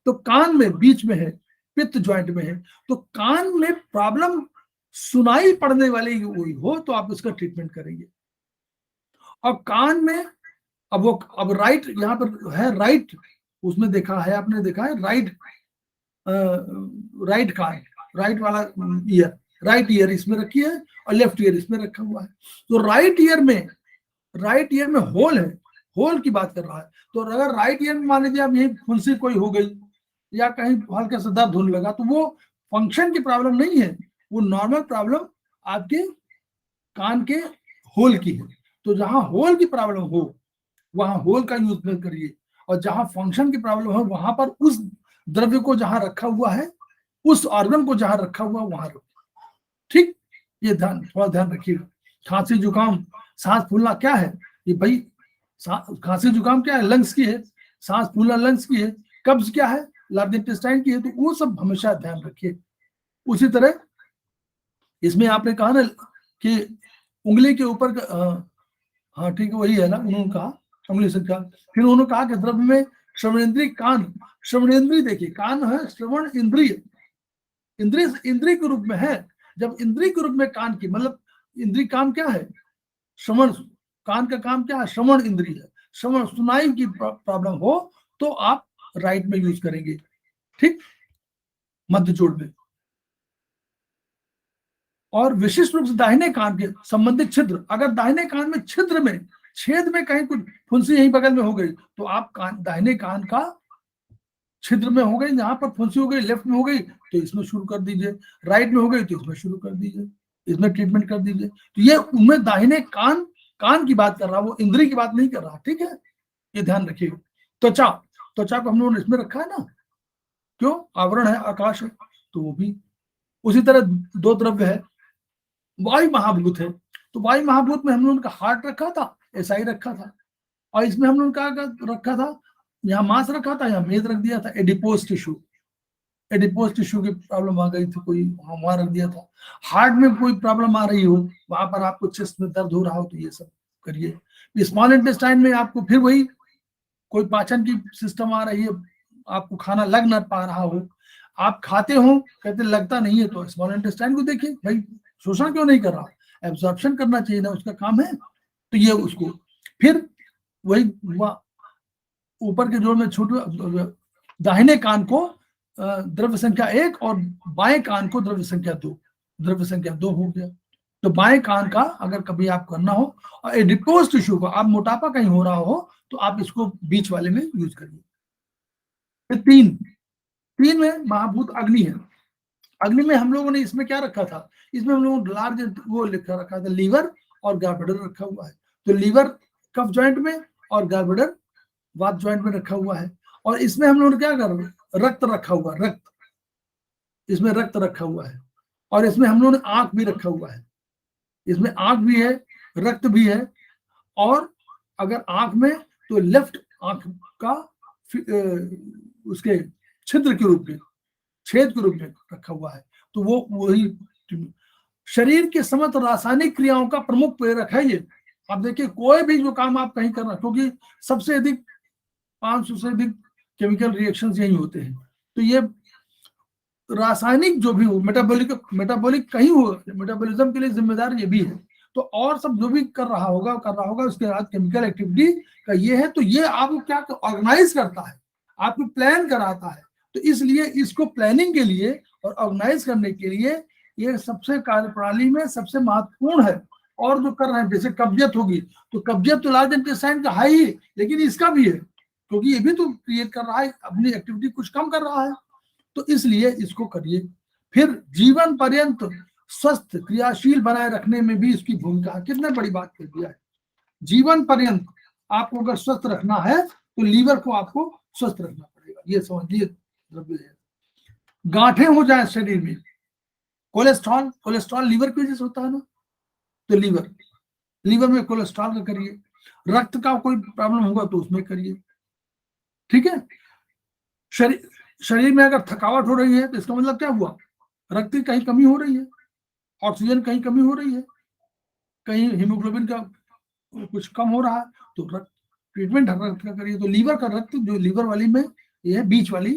तो कान में बीच में है, पित्त ज्वाइंट में है, तो कान में प्रॉब्लम सुनाई पड़ने वाली हुई हो तो आप उसका ट्रीटमेंट करेंगे। और कान में अब राइट, यहाँ पर है राइट, उसमें देखा है आपने, देखा है राइट कान, राइट वाला ईयर, राइट ईयर इसमें रखी है और लेफ्ट ईयर इसमें रखा हुआ है। तो राइट ईयर में होल है, होल की बात कर रहा है। तो अगर राइट ईयर में मान लीजिए अब यही फुंसी कोई हो गई या कहीं हल्का सा दर्द होने लगा, तो वो फंक्शन की प्रॉब्लम नहीं है, वो नॉर्मल प्रॉब्लम आपके कान के होल की है। तो जहां होल की प्रॉब्लम हो वहां होल का यूज मत करिए, और जहां फंक्शन की प्रॉब्लम है वहां पर उस द्रव्य को जहां रखा हुआ है, उस ऑर्गन को जहां रखा हुआ वहां रखिए, ठीक। ये थोड़ा ध्यान रखिएगा। खांसी जुकाम, सांस फूलना क्या है, ये भाई खांसी जुकाम क्या है, लंग्स की है, सांस फूलना लंग्स की है, कब्ज क्या है, लार्ज इंटेस्टाइन की है। तो वो सब हमेशा ध्यान रखिए। उसी तरह इसमें आपने कहा ना कि उंगली के ऊपर हाँ ठीक है वही है ना, उन्होंने कहा उंगली से कहा, फिर उन्होंने कहा कि द्रव्य में श्रवणेन्द्रिय कान, श्रवणेन्द्रिय देखिए कान है श्रवण इंद्रिय, इंद्रिय इंद्रिय के रूप में है। जब इंद्रिय के रूप में कान की, मतलब इंद्रिय काम क्या है, श्रवण, कान का काम क्या है, श्रवण इंद्रिय है। श्रवण सुनाई की प्रॉब्लम हो तो आप राइट में यूज करेंगे, ठीक, मध्य जोड़ में। और विशिष्ट रूप से दाहिने कान के संबंधित छिद्र, अगर दाहिने कान में छिद्र में, छेद में कहीं कुछ फुंसी यहीं बगल में हो गई तो आप कान, दाहिने कान का छिद्र में हो गई, जहां पर फुंसी हो गई लेफ्ट में हो गई तो इसमें शुरू कर दीजिए, राइट में हो गई तो इसमें शुरू कर दीजिए, इसमें ट्रीटमेंट कर दीजिए। तो ये उनमें दाहिने कान, कान की बात कर रहा, वो इंद्रिय की बात नहीं कर रहा, ठीक है, ये ध्यान रखिएगा। त्वचा, त्वचा को हम लोगों ने इसमें रखा है ना, क्यों, आवरण है, आकाश है, तो वो भी उसी तरह। दो द्रव्य है, वायु महाभूत है, तो वायु महाभूत में हम लोगों का हार्ट रखा था, एसआई रखा था, और इसमें हम लोगों का रखा था, यहाँ मांस रखा था, यहाँ मेद रख दिया था, एडिपोज टिश्यू, एडिपोज टिश्यू की प्रॉब्लम आ गई थी कोई, वहां रख दिया था। हार्ट में कोई प्रॉब्लम आ रही हो, वहां पर आपको चेस्ट में दर्द हो रहा हो तो ये सब करिए। स्मॉल इंटेस्टाइन में आपको फिर वही कोई पाचन की सिस्टम आ रही है, आपको खाना लग ना पा रहा हो, आप खाते हो कहते लगता नहीं है, तो स्मॉल इंटेस्टाइन को देखिए भाई, शोषण क्यों नहीं कर रहा, एब्जॉर्प्शन करना चाहिए ना, उसका काम है, तो ये उसको। फिर वही ऊपर के जोड़ में छोटे, दाहिने कान को द्रव्य संख्या 1 और बाएं कान को द्रव्य संख्या 2, द्रव्य संख्या 2 हो गया। तो बाएं कान का अगर कभी आप करना हो और एडिपोज टिश्यू को, आप मोटापा कहीं हो रहा हो तो आप इसको बीच वाले में यूज करिए। तीन में महाभूत अग्नि है। अग्नि में हम लोगों ने इसमें क्या रखा था, इसमें हम लोगों ने लार्ज वो लिखा रखा था, लीवर और गार्बेडर रखा हुआ है। तो लीवर कफ जॉइंट में और गार्बेडर वात जॉइंट में रखा हुआ है। और इसमें हम लोगों ने क्या कर, रक्त रखा हुआ, रक्त, इसमें रक्त रखा हुआ है। और इसमें हम लोगों ने आंख भी रखा हुआ है, इसमें आंख भी है, रक्त भी है। और अगर आंख में तो लेफ्ट आंख का उसके छिद्र के रूप में, छेद के रूप में रखा हुआ है। तो वो वही शरीर के समस्त रासायनिक क्रियाओं का प्रमुख प्रेरक है ये। आप देखिए कोई भी जो काम आप कहीं करना, क्योंकि सबसे अधिक 500 से अधिक केमिकल रिएक्शंस यही होते हैं, तो ये रासायनिक जो भी हो, मेटाबॉलिक कहीं हो, मेटाबॉलिज्म के लिए जिम्मेदार ये भी है। तो और सब जो भी कर रहा होगा उसके बाद केमिकल एक्टिविटी का ये है। तो ये आपको क्या ऑर्गेनाइज करता है, आपको प्लान कराता है। तो इसलिए इसको प्लानिंग के लिए और ऑर्गेनाइज करने के लिए ये सबसे कार्यप्रणाली में सबसे महत्वपूर्ण है। और जो कर रहे हैं, जैसे कब्जियत होगी तो कब्जियत तो लार्ज इंटेस्टाइन का है ही, लेकिन इसका भी है, क्योंकि ये भी तो क्रिएट कर रहा है, अपनी एक्टिविटी कुछ कम कर रहा है, तो इसलिए इसको करिए। फिर जीवन पर्यंत स्वस्थ क्रियाशील बनाए रखने में भी इसकी भूमिका है। कितने बड़ी बात कर दिया है, जीवन पर्यंत आपको अगर स्वस्थ रखना है तो लीवर को आपको स्वस्थ रखना पड़ेगा, ये समझिए द्रव्य है। गांठें हो जाए शरीर में, कोलेस्ट्रॉल लीवर की वजह से होता है ना, तो लीवर में कोलेस्ट्रॉल का करिए। रक्त का कोई प्रॉब्लम होगा तो उसमें करिए, ठीक है। शरीर में अगर थकावट हो रही है तो इसका मतलब क्या हुआ, रक्त की कहीं कमी हो रही है, ऑक्सीजन कहीं कमी हो रही है, कहीं हीमोग्लोबिन का कुछ कम हो रहा है, तो रक्त ट्रीटमेंट रक्त का करिए। तो लीवर का रक्त जो लीवर वाली में ये है, बीच वाली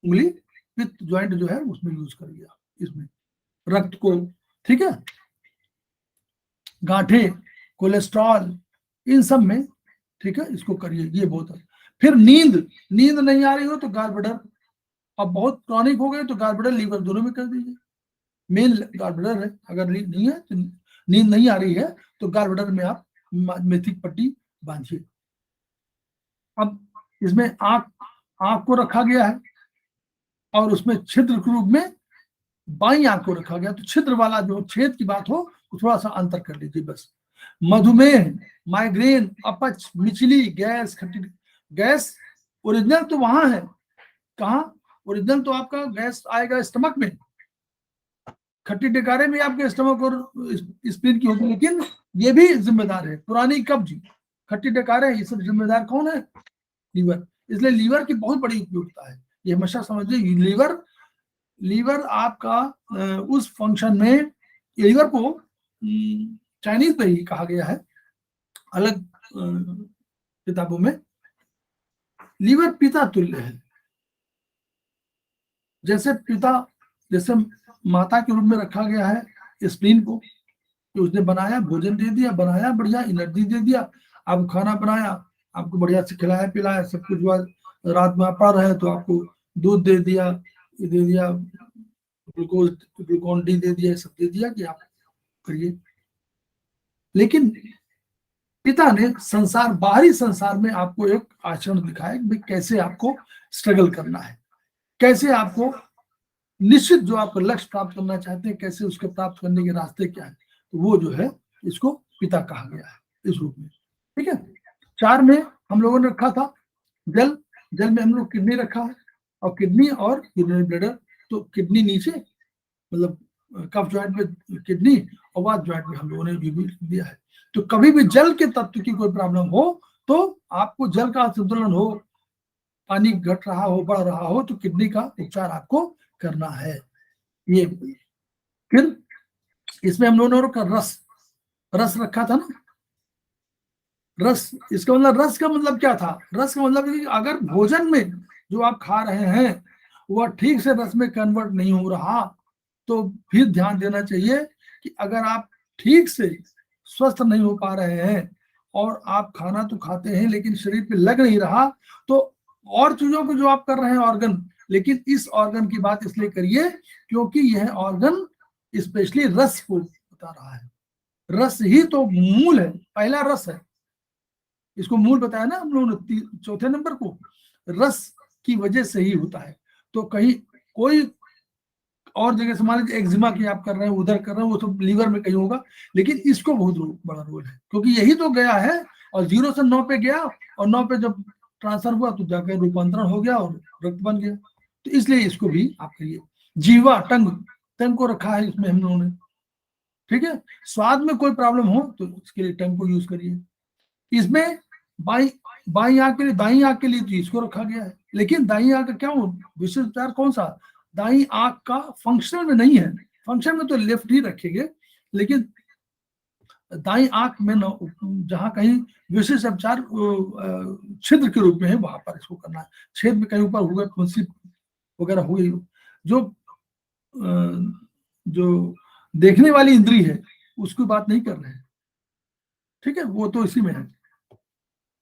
उंगली पित्त ज्वाइंट जो है उसमें यूज करिए आप, इसमें रक्त को, ठीक है। गांठे, कोलेस्ट्रॉल, इन सब में, ठीक है, इसको करिए, ये बहुत है। फिर नींद नहीं आ रही हो तो गार्बेडर, अब बहुत क्रॉनिक हो गए तो गार्बेडर लीवर दोनों में कर दीजिए। मेन गार्बेडर है, अगर नहीं है तो नींद नहीं आ रही है तो गार्बेडर में आप मेथिक पट्टी बांधिए। अब इसमें आंख को रखा गया है और उसमें छिद्र के रूप में बाई आंख को रखा गया, तो छिद्र वाला जो छेद की बात हो तो थोड़ा सा अंतर कर लीजिए बस। मधुमेह, माइग्रेन, अपच, मिचली, गैस, खट्टी गैस, ओरिजिनल तो वहां है, कहाँ, ओरिजिनल तो आपका गैस आएगा स्टमक में, खट्टी डकारे में आपके स्टमक और स्प्लीन की होगी, लेकिन ये भी जिम्मेदार है। पुरानी कब्ज, खट्टी डकारे, ये सब जिम्मेदार कौन है, लीवर। इसलिए लीवर की बहुत बड़ी उपयोगिता है, ये हमेशा समझिए। लीवर आपका उस फंक्शन में लीवर को चाइनीज में ही कहा गया है, अलग किताबों में लीवर पिता तुल्य है। जैसे माता के रूप में रखा गया है स्प्लीन को, कि उसने बनाया, भोजन दे दिया, बनाया, बढ़िया एनर्जी दे दिया, आपको खाना बनाया, आपको बढ़िया से खिलाया पिलाया, सब कुछ हुआ, रात में आप पढ़ रहे हैं तो आपको दूध दे दिया, ग्लूकोन डी दे दिया, सब दे दिया कि आप करिए। लेकिन पिता ने बाहरी संसार में आपको एक आचरण दिखाया कि कैसे आपको स्ट्रगल करना है, कैसे आपको निश्चित जो आप लक्ष्य प्राप्त करना चाहते हैं, कैसे उसके प्राप्त करने के रास्ते क्या है। तो वो जो है इसको पिता कहा गया है इस रूप में। ठीक है, 4 में हम लोगों ने रखा था जल। जल में हम लोग किडनी रखा है, और किडनी और यूरिनरी ब्लैडर। तो किडनी नीचे, मतलब कफ जॉइंट में किडनी, और वात जॉइंट में हम लोगों ने भी दिया है। तो कभी भी जल के तत्व की कोई प्रॉब्लम हो तो आपको जल का संतुलन हो, पानी घट रहा हो, बढ़ रहा हो, तो किडनी का उपचार आपको करना है। ये फिर इसमें हम लोगों ने रस रखा था ना। रस, इसका मतलब, रस का मतलब क्या था? रस का मतलब कि अगर भोजन में जो आप खा रहे हैं वह ठीक से रस में कन्वर्ट नहीं हो रहा, तो फिर ध्यान देना चाहिए कि अगर आप ठीक से स्वस्थ नहीं हो पा रहे हैं और आप खाना तो खाते हैं लेकिन शरीर पे लग नहीं रहा, तो और चीजों को जो आप कर रहे हैं ऑर्गन, लेकिन इस ऑर्गन की बात इसलिए करिए क्योंकि यह ऑर्गन स्पेशली रस को बता रहा है। रस ही तो मूल है, पहला रस है, इसको मूल बताया ना हम लोगों ने। चौथे नंबर को रस की वजह से ही होता है। तो कहीं कोई और जगह से मान लीजिए एक्जिमा की आप कर रहे हैं, उधर कर रहे हैं, वो तो लीवर में कहीं होगा, लेकिन इसको बहुत बड़ा रोल है क्योंकि यही तो गया है, और 0 से 9 पे गया, और 9 पे जब ट्रांसफर हुआ तो जाकर रूपांतरण हो गया और रक्त बन गया। तो इसलिए इसको भी आप करिए। जीवा, टंग को रखा है इसमें हम लोगों ने। ठीक है, स्वाद में कोई प्रॉब्लम हो तो इसके लिए टंग को यूज करिए। इसमें बाई आंख के लिए, दाई आंख के लिए तो इसको रखा गया है। लेकिन दाई आंख का क्या विशेष उपचार कौन सा? दाई आंख का फंक्शनल में नहीं है, फंक्शन में तो लेफ्ट ही रखेंगे, लेकिन दाई आंख में न, जहां कहीं विशेष उपचार छिद्र के रूप में है, वहां पर इसको करना है। छेद में कहीं ऊपर हुआ, फुंसी वगैरह हो गई, जो देखने वाली इंद्री है उसकी बात नहीं कर रहे हैं। ठीक है, वो तो इसी में है।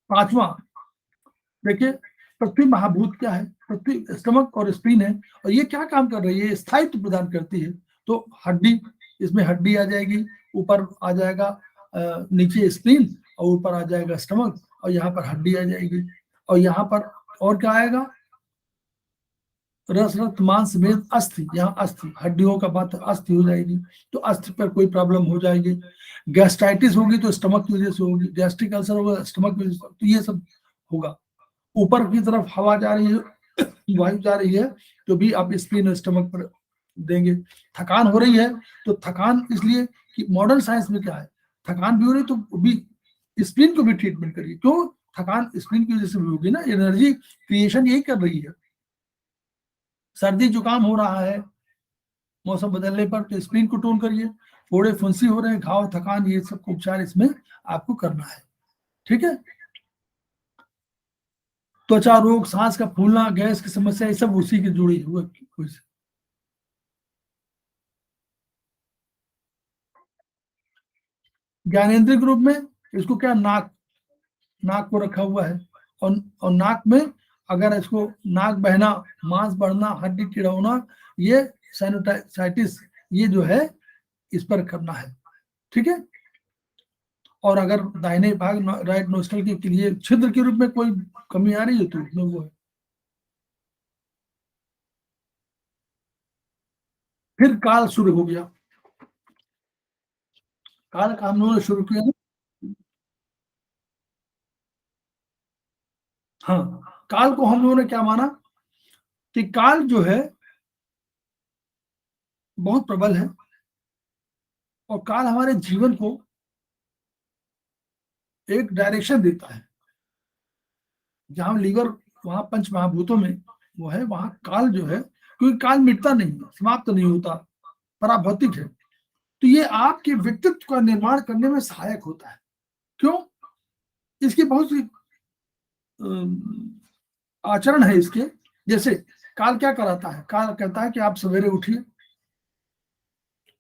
5वां देखिए, पृथ्वी महाभूत क्या है? पृथ्वी स्टमक और स्प्लीन है, और ये क्या काम कर रही है? स्थायित्व प्रदान करती है। तो हड्डी, इसमें हड्डी आ जाएगी, ऊपर आ जाएगा नीचे स्प्लीन, और ऊपर आ जाएगा स्टमक, और यहाँ पर हड्डी आ जाएगी, और यहाँ पर और क्या आएगा? रस, रक्त, मांस, मेद, अस्थि। यहाँ अस्थि, हड्डियों का बात, अस्थि हो जाएगी, तो अस्थि पर कोई प्रॉब्लम हो जाएगी। गैस्ट्राइटिस होगी तो स्टमक की वजह से होगी, गैस्ट्रिक अल्सर होगा स्टमक की वजह से, तो ये सब होगा। ऊपर की तरफ हवा जा रही है, वायु जा रही है, तो भी आप स्प्लीन और स्टमक पर देंगे। थकान हो रही है तो थकान इसलिए कि मॉडर्न साइंस में क्या है, थकान भी हो रही तो भी स्प्लीन को भी ट्रीटमेंट करिए। क्यों? थकान स्प्लीन की वजह से भी होगी ना, एनर्जी क्रिएशन यही कर रही है। सर्दी जुकाम हो रहा है मौसम बदलने पर, तो स्प्लीन को टोन करिए। फोड़े फुंसी हो रहे हैं, घाव, थकान, ये सब उपचार इसमें आपको करना है। ठीक है, त्वचा रोग, सांस का फूलना, गैस की समस्या, ये सब उसी की जुड़ी हुई। ज्ञानेंद्रिय के रूप में इसको क्या, नाक को रखा हुआ है, और नाक में अगर इसको नाक बहना, मांस बढ़ना, हड्डी टिड़ाना, ये साइनोसाइटिस, ये जो है इस पर करना है। ठीक है, और अगर दाहिने भाग राइट नोस्ट्रल के लिए छिद्र के रूप में कोई कमी आ रही है तो उसमें वो है। फिर काल शुरू हो गया। काल का हम लोगों ने शुरू किया। हाँ, काल को हम लोगों ने क्या माना कि काल जो है बहुत प्रबल है, और काल हमारे जीवन को एक डायरेक्शन देता है। जहां लीवर, वहां पंच महाभूतों में वो है, वहां काल जो है, क्योंकि काल मिटता नहीं है, समाप्त नहीं होता, पराभौतिक है, तो ये आपके व्यक्तित्व का निर्माण करने में सहायक होता है। क्यों? इसकी बहुत सी आचरण है इसके। जैसे काल क्या कराता है? काल कहता है कि आप सवेरे उठिए,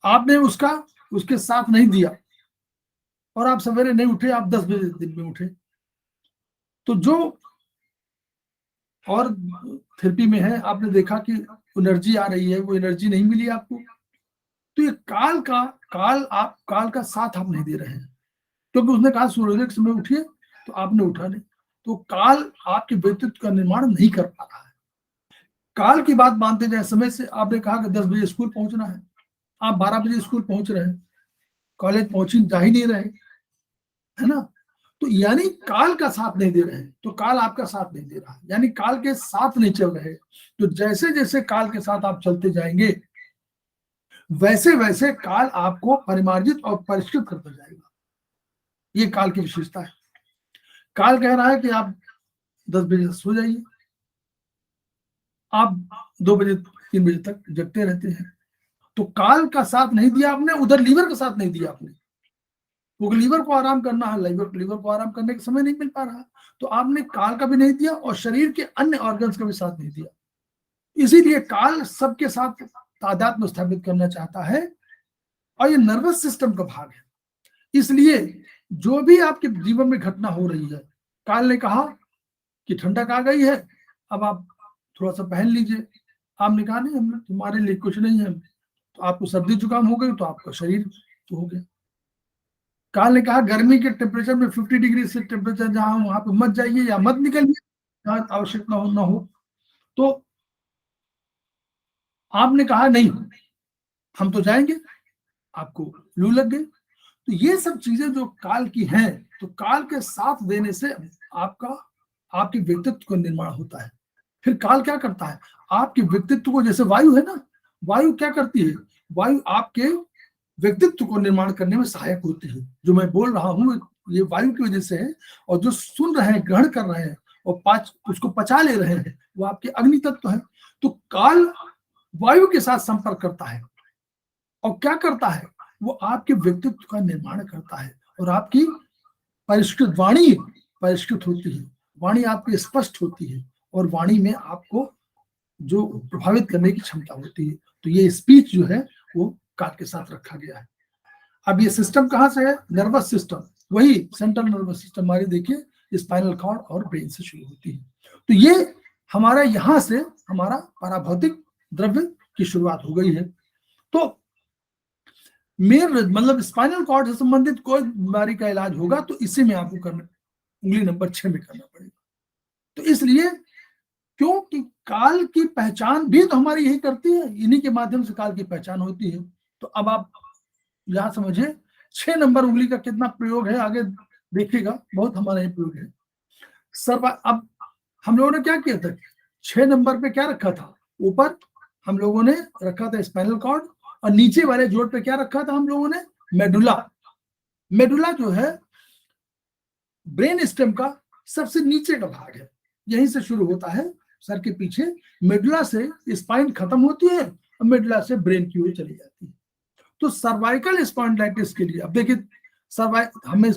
आपने उसके साथ नहीं दिया और आप सवेरे नहीं उठे, आप 10 बजे दिन में उठे, तो जो और थेरेपी में है आपने देखा कि एनर्जी आ रही है, वो एनर्जी नहीं मिली आपको, तो ये काल का साथ आप नहीं दे रहे हैं, क्योंकि उसने कहा सूर्योदय के समय उठिए तो आपने उठा नहीं, तो काल आपके व्यक्तित्व का निर्माण नहीं कर पा रहा है। काल की बात मानते जाए, समय से आपने कहा कि 10 बजे स्कूल पहुंचना है, आप 12 बजे स्कूल पहुंच रहे हैं, कॉलेज पहुंची जा ही नहीं रहे, है ना? तो यानी काल का साथ नहीं दे रहे हैं, तो काल आपका साथ नहीं दे रहा है, यानी काल के साथ नहीं चल रहे। तो जैसे जैसे काल के साथ आप चलते जाएंगे, वैसे वैसे काल आपको परिमार्जित और परिष्कृत करता जाएगा। ये काल की विशेषता है। काल कह रहा है कि आप 10 बजे सो जाइए, आप 2 बजे 3 बजे तक जगते रहते हैं, तो काल का साथ नहीं दिया आपने, उधर लीवर का साथ नहीं दिया आपने, क्योंकि लीवर को आराम करना है, लीवर को आराम करने का समय नहीं मिल पा रहा, तो आपने काल का भी नहीं दिया और शरीर के अन्य ऑर्गन्स का भी साथ नहीं दिया। इसीलिए काल सबके साथ तादात्म्य स्थापित करना चाहता है और ये नर्वस सिस्टम का भाग है। इसलिए जो भी आपके जीवन में घटना हो रही है, काल ने कहा कि ठंडक आ गई है, अब आप थोड़ा सा पहन लीजिए, आपने कहा नहीं हम तुम्हारे लिए कुछ नहीं है, तो आपको सर्दी जुकाम हो गई तो आपका शरीर तो हो गया। काल ने कहा गर्मी के टेम्परेचर में 50 डिग्री से टेम्परेचर जहां वहां पे मत जाइए या मत निकलिए, जहां आवश्यक ना हो। तो आपने कहा नहीं हम तो जाएंगे, आपको लू लग गई। तो ये सब चीजें जो काल की हैं, तो काल के साथ देने से आपके व्यक्तित्व का निर्माण होता है। फिर काल क्या करता है? आपके व्यक्तित्व को, जैसे वायु है ना, वायु क्या करती है? वायु आपके व्यक्तित्व को निर्माण करने में सहायक होती है। जो मैं बोल रहा हूं ये वायु की वजह से है, और जो सुन रहे हैं, ग्रहण कर रहे हैं और उसको पचा ले रहे हैं, वो आपके अग्नि तत्व है। तो काल वायु के साथ संपर्क करता है और क्या करता है? वो आपके व्यक्तित्व का निर्माण करता है और आपकी वाणी परिष्कृत होती है, वाणी आपकी स्पष्ट होती है और वाणी में आपको जो प्रभावित करने की क्षमता होती है। तो ये स्पीच जो है वो काल के साथ रखा गया है। अब ये सिस्टम कहां से है? नर्वस सिस्टम, वही सेंट्रल नर्वस सिस्टम हमारी देखिए स्पाइनल कॉर्ड और ब्रेन से शुरू होती है। तो ये हमारा यहां से हमारा पराभौतिक द्रव्य की शुरुआत हो गई है। तो मतलब स्पाइनल कॉर्ड से संबंधित कोई बीमारी का इलाज होगा तो इसी में आपको करना, उंगली नंबर 6 में करना पड़ेगा। तो इसलिए क्योंकि काल की पहचान भी तो हमारी यही करती है, इन्हीं के माध्यम से काल की पहचान होती है। तो अब आप यहां समझिए 6 नंबर उंगली का कितना प्रयोग है, आगे देखिएगा, बहुत हमारा ये प्रयोग है। अब हम लोगों ने क्या किया था? 6 नंबर पे क्या रखा था? ऊपर हम लोगों ने रखा था स्पाइनल कॉर्ड और नीचे वाले जोड़ पे क्या रखा था हम लोगों ने? मेडुला। मेडुला जो है ब्रेन स्टेम का सबसे नीचे का भाग है, यहीं से शुरू होता है सर के पीछे। मेडुला से स्पाइन खत्म होती है और मेडुला से ब्रेन की ओर चली जाती है। तो सर्वाइकल स्पॉन्डिलाइटिस के लिए अब देखिए, हमने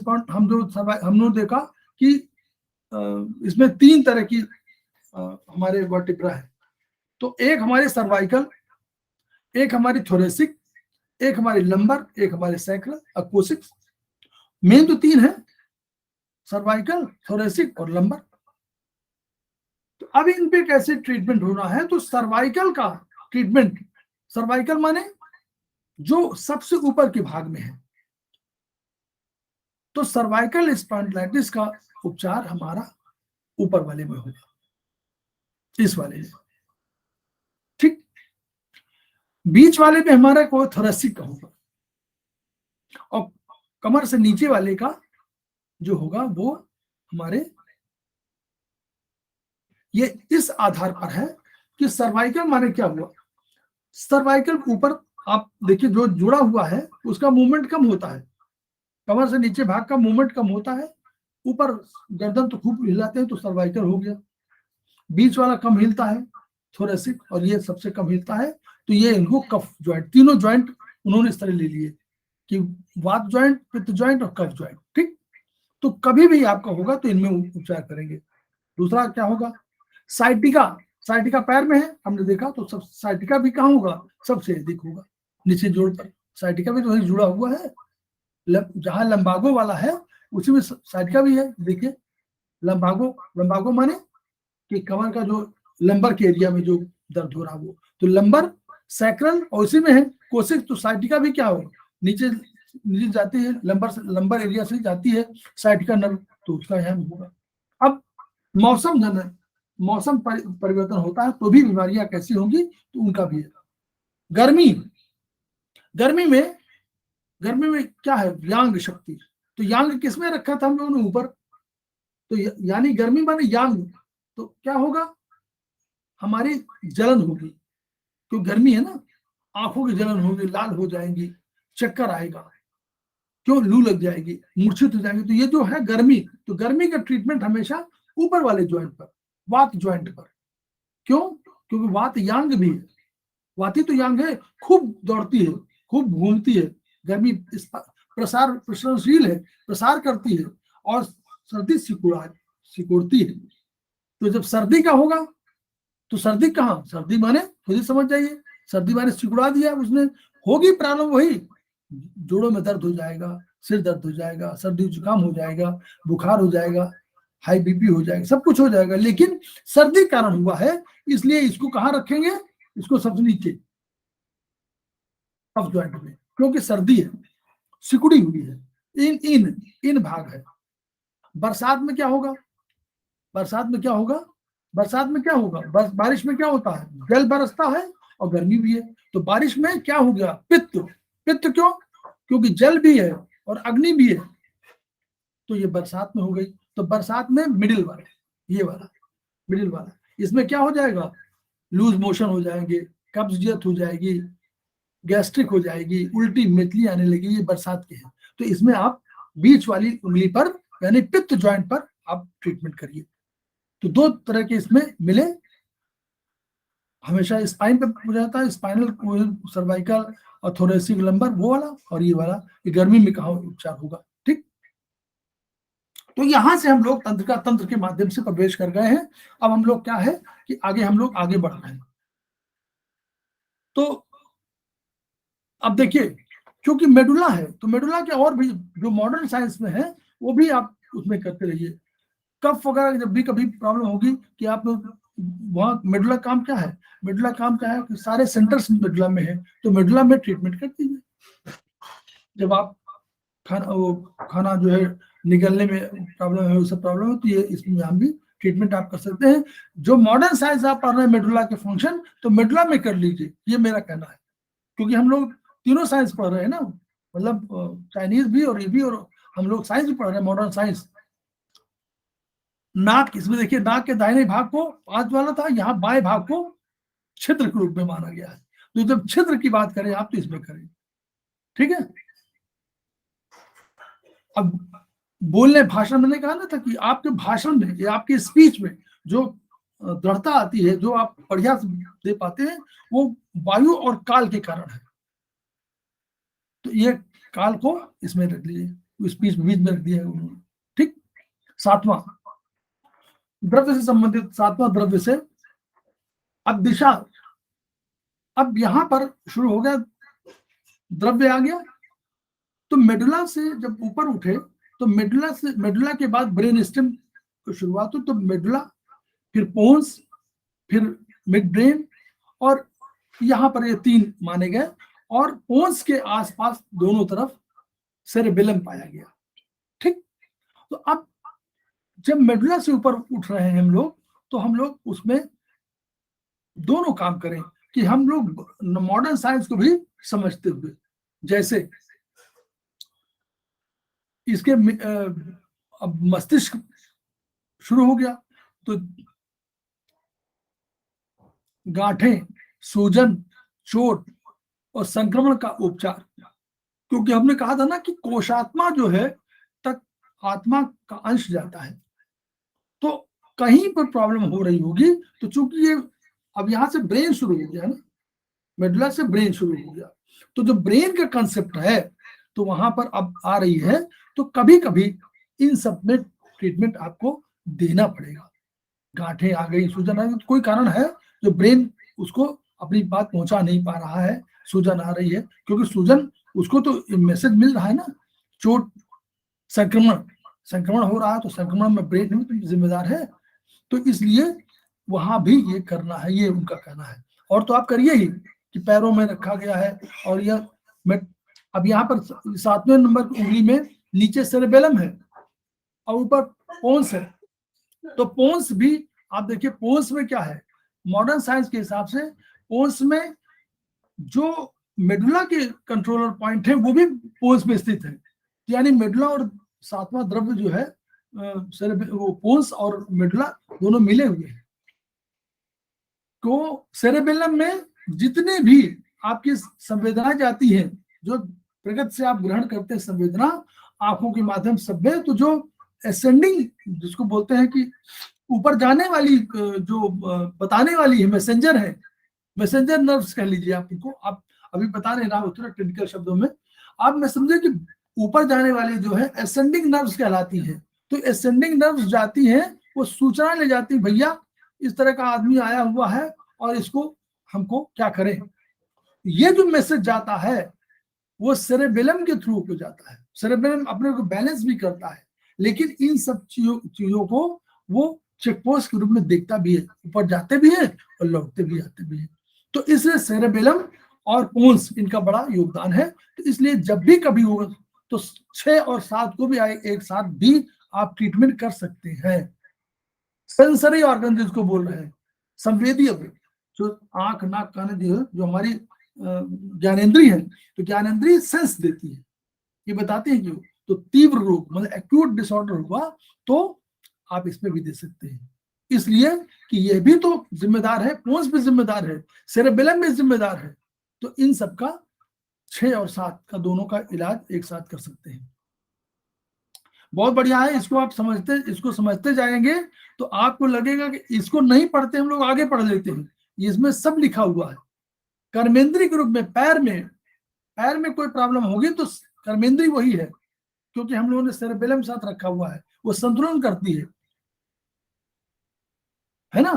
देखा कि इसमें 3 तरह की हमारे वर्टिब्रा है। तो एक हमारे सर्वाइकल, एक हमारी थोरेसिक, एक हमारी लंबर, एक हमारे सैक्रल अकोसिक। मेन तो 3 है, सर्वाइकल, थोरेसिक और लंबर। तो अब इन पे कैसे ट्रीटमेंट होना है? तो सर्वाइकल का ट्रीटमेंट, सर्वाइकल माने जो सबसे ऊपर के भाग में है, तो सर्वाइकल स्पॉन्डिलाइटिस का उपचार हमारा ऊपर वाले में होगा, इस वाले में। ठीक, बीच वाले में हमारा कोई थोरेसिक का होगा और कमर से नीचे वाले का जो होगा वो हमारे, ये इस आधार पर है कि सर्वाइकल माने क्या हुआ। सर्वाइकल ऊपर आप देखिए जो जुड़ा हुआ है उसका मूवमेंट कम होता है, कमर से नीचे भाग का मूवमेंट कम होता है, ऊपर गर्दन तो खूब हिलाते हैं तो सर्वाइकल हो गया। बीच वाला कम हिलता है, थोरेसिक, और ये सबसे कम हिलता है, तो ये इनको कफ ज्वाइंट, तीनों ज्वाइंट उन्होंने इस तरह ले लिए। कि वात ज्वाइंट, पित्त ज्वाइंट और कफ ज्वाइंट, ठीक। तो कभी भी आपका होगा तो इनमें उपचार करेंगे। दूसरा क्या होगा, साइटिका, साइटिका पैर में है हमने देखा, तो सब साइटिका भी कहाँ होगा, सबसे अधिक होगा नीचे जोड़ पर। साइटिका भी तो वही जुड़ा हुआ है, जहां लंबागो वाला है उसी में साइटिका भी है। देखिए लंबागो, लंबागो माने कि कमर का जो लंबर के एरिया में जो दर्द हो रहा है वो, तो लंबर सैक्रल और उसी में है कोशिक, तो साइटिका भी क्या होगा, नीचे नीचे जाती है, लंबर एरिया से जाती है साइटिका नर्व, तो उसका यहाँ होगा। अब मौसम परिवर्तन होता है तो भी बीमारियां कैसी होंगी, तो उनका भी है। गर्मी, गर्मी में क्या है, यांग शक्ति, तो यांग किसमें रखा था हम लोगों ने, ऊपर, तो यानी गर्मी माने यांग, तो क्या होगा, हमारी जलन होगी, क्यों गर्मी है ना, आंखों की जलन होगी, लाल हो जाएंगी, चक्कर आएगा, क्यों लू लग जाएगी, मूर्छित हो जाएंगे, तो ये जो है गर्मी, तो गर्मी का ट्रीटमेंट हमेशा ऊपर वाले ज्वाइंट पर, वात ज्वाइंट पर। क्यों, क्योंकि वात यांग भी है, वाती तो यांग है, खूब दौड़ती है, खूब घूमती है, गर्मी प्रसारशील है, प्रसार करती है, और सर्दी सिकुड़ती है। तो जब सर्दी का होगा, तो सर्दी कहाँ, सर्दी माने खुद ही समझ जाइए, सर्दी माने सिकुड़ा दिया उसने, होगी प्रॉब्लम वही, जोड़ों में दर्द हो जाएगा, सिर दर्द हो जाएगा, सर्दी जुकाम हो जाएगा, बुखार हो जाएगा, हाई बीपी हो जाएगा, सब कुछ हो जाएगा, लेकिन सर्दी कारण हुआ है, इसलिए इसको कहाँ रखेंगे, इसको सबसे नीचे कफ ज्वाइंट में, क्योंकि सर्दी है, सिकुड़ी हुई है, इन भाग है। बरसात में क्या होगा, बरसात में क्या होगा, बरसात में क्या होगा, बारिश में क्या होता है, जल बरसता है और गर्मी भी है, तो बारिश में क्या हो गया, पित्त, पित्त क्यों, क्योंकि जल भी है और अग्नि भी है, तो ये बरसात में हो गई। तो बरसात में मिडिल वाला, ये वाला मिडिल वाला, इसमें क्या हो जाएगा, लूज मोशन हो जाएंगे, कब्जियत हो जाएगी, गैस्ट्रिक हो जाएगी, उल्टी मेतली आने लगेगी, ये बरसात के हैं। तो इसमें आप बीच वाली उंगली पर यानी पित्त ज्वाइंट पर आप ट्रीटमेंट करिए। तो दो तरह के इसमें मिले, हमेशा स्पाइन पे हो जाता है, स्पाइनल सर्वाइकल और थोरेसिक लंबर वो वाला, और ये वाला, ये गर्मी में कहाँ उपचार होगा, ठीक। तो यहां से हम लोग तंत्र के माध्यम से प्रवेश कर गए हैं। अब हम लोग क्या है कि हम लोग आगे बढ़ रहे हैं। तो अब देखिए, क्योंकि मेडुला है, तो मेडुला के और भी जो मॉडर्न साइंस में है वो भी आप उसमें करते रहिए। कफ वगैरह जब भी कभी प्रॉब्लम होगी कि आप वहाँ, मेडुला काम क्या है, मेडुला काम क्या है कि सारे सेंटर्स मेडुला में है, तो मेडुला में ट्रीटमेंट कर दीजिए। जब आप खाना जो है निगलने में प्रॉब्लम है, सब प्रॉब्लम है, तो ये इसमें हम भी ट्रीटमेंट आप कर सकते हैं। जो मॉडर्न साइंस आप पढ़ रहे हैं मेडुला के फंक्शन, तो मेडुला में कर लीजिए, ये मेरा कहना है, क्योंकि हम लोग तीनों साइंस पढ़ रहे हैं ना, मतलब चाइनीज भी और ये भी, और हम लोग साइंस भी पढ़ रहे हैं, मॉडर्न साइंस। नाक, इसमें देखिए नाक के दाहिने भाग को 5 वाला था, यहाँ बाएं भाग को छिद्र के रूप में माना गया है, तो जब छिद्र की बात करें आप तो इसमें करें, ठीक है। अब बोलने भाषण, मैंने कहा ना था कि आपके भाषण में या आपके स्पीच में जो दृढ़ता आती है, जो आप बढ़िया दे पाते हैं, वो वायु और काल के कारण है। तो ये काल को इसमें रख लीजिए, स्पीच बीच में रख दिया है उन्होंने, ठीक। 7वां द्रव्य से संबंधित, 7वां द्रव्य से, अब दिशा, अब यहां पर शुरू हो गया, द्रव्य आ गया, तो मेडुला से जब ऊपर उठे, तो मेडुला के बाद ब्रेन स्टेम की शुरुआत हो, तो मेडुला, फिर पोन्स, फिर मिड ब्रेन, और यहां पर ये 3 माने गए, और पोन्स के आसपास दोनों तरफ सेरेबेलम पाया गया, ठीक। तो अब जब मेडुला से ऊपर उठ रहे हैं हम लोग, तो हम लोग उसमें दोनों काम करें कि हम लोग मॉडर्न साइंस को भी समझते हुए, जैसे इसके अब मस्तिष्क शुरू हो गया, तो गांठें, सूजन, चोट और संक्रमण का उपचार, क्योंकि हमने कहा था ना कि कोशात्मा जो है तक आत्मा का अंश जाता है, तो कहीं पर प्रॉब्लम हो रही होगी, तो चूंकि ये अब यहां से ब्रेन शुरू हो गया ना, मेडुला से ब्रेन शुरू हो गया, तो जो ब्रेन का कंसेप्ट है तो वहां पर अब आ रही है, तो कभी कभी इन सब में ट्रीटमेंट आपको देना पड़ेगा। गांठें आ गई, सूजन आ गई, तो कोई कारण है जो ब्रेन उसको अपनी बात पहुंचा नहीं पा रहा है, सूजन आ रही है, क्योंकि सूजन उसको तो मैसेज मिल रहा है ना, चोट संक्रमण हो रहा है, तो संक्रमण में ब्रेन भी जिम्मेदार है, तो इसलिए वहां भी ये करना है, ये उनका कहना है। और तो आप करिए ही कि पैरों में रखा गया है, और यह मैं अब यहाँ पर 7वें नंबर की उंगली में नीचे सेरेबेलम है और ऊपर पोन्स है, तो पोन्स भी आप देखिए, पोन्स में क्या है, मॉडर्न साइंस के हिसाब से पोन्स में जो मेडुला के कंट्रोलर पॉइंट है वो भी पोन्स में स्थित है, यानी मेडुला और 7वां द्रव्य जो है वो पोन्स और मेडुला दोनों मिले हुए हैं। तो सेरेबेलम में जितने भी आपकी संवेदनाएं जाती हैं, जो प्रगति से आप ग्रहण करते हैं संवेदना आंखों के माध्यम सब में, तो जो एसेंडिंग जिसको बोलते हैं कि ऊपर जाने वाली जो बताने वाली है, मैसेंजर है, मैसेंजर नर्व्स कह लीजिए आप इनको, आप अभी बता रहे ना उतना टेक्निकल शब्दों में, आप मैं समझे कि ऊपर जाने वाली जो है एसेंडिंग नर्व्स कहलाती है। तो एसेंडिंग नर्व्स जाती हैं, वो सूचना ले जाती है, भैया इस तरह का आदमी आया हुआ है और इसको हमको क्या करें। ये जो मैसेज जाता है वो सेरेबेलम के थ्रू को जाता है, सेरेबेलम अपने को बैलेंस भी करता है, लेकिन इन सब चीजों को वो चेकपोस्ट के रूप में देखता भी है, ऊपर जाते भी है और लौटते भी आते भी है। तो इसलिए सेरेबेलम और पोन्स इनका बड़ा योगदान है। तो इसलिए जब भी कभी हो तो 6 और 7 को भी एक साथ भी आप ट्रीटमेंट कर सकते हैं। सेंसरी ऑर्गन जिसको बोल रहे हैं, संवेदी अवयव, जो आंख नाक कान जो हमारी ज्ञानेंद्रिय है, तो ज्ञानेंद्रिय सेंस देती है, ये बताती है क्यों, तो तीव्र रोग मतलब एक्यूट डिसऑर्डर हुआ तो आप इसमें भी दे सकते हैं। इसलिए कि ये भी तो जिम्मेदार है, पोन्स भी जिम्मेदार है, सेरेबेलम भी जिम्मेदार है, तो इन सब का 6 और 7 का दोनों का इलाज एक साथ कर सकते हैं। बहुत बढ़िया है, इसको आप इसको समझते जाएंगे तो आपको लगेगा कि इसको नहीं पढ़ते हम लोग आगे पढ़ लेते हैं, इसमें सब लिखा हुआ है। कर्मेंद्री के रूप में पैर में कोई प्रॉब्लम होगी तो कर्मेंद्री वही है, क्योंकि हम लोगों ने सेरेबेलम साथ रखा हुआ है, वो संतुलन करती है ना,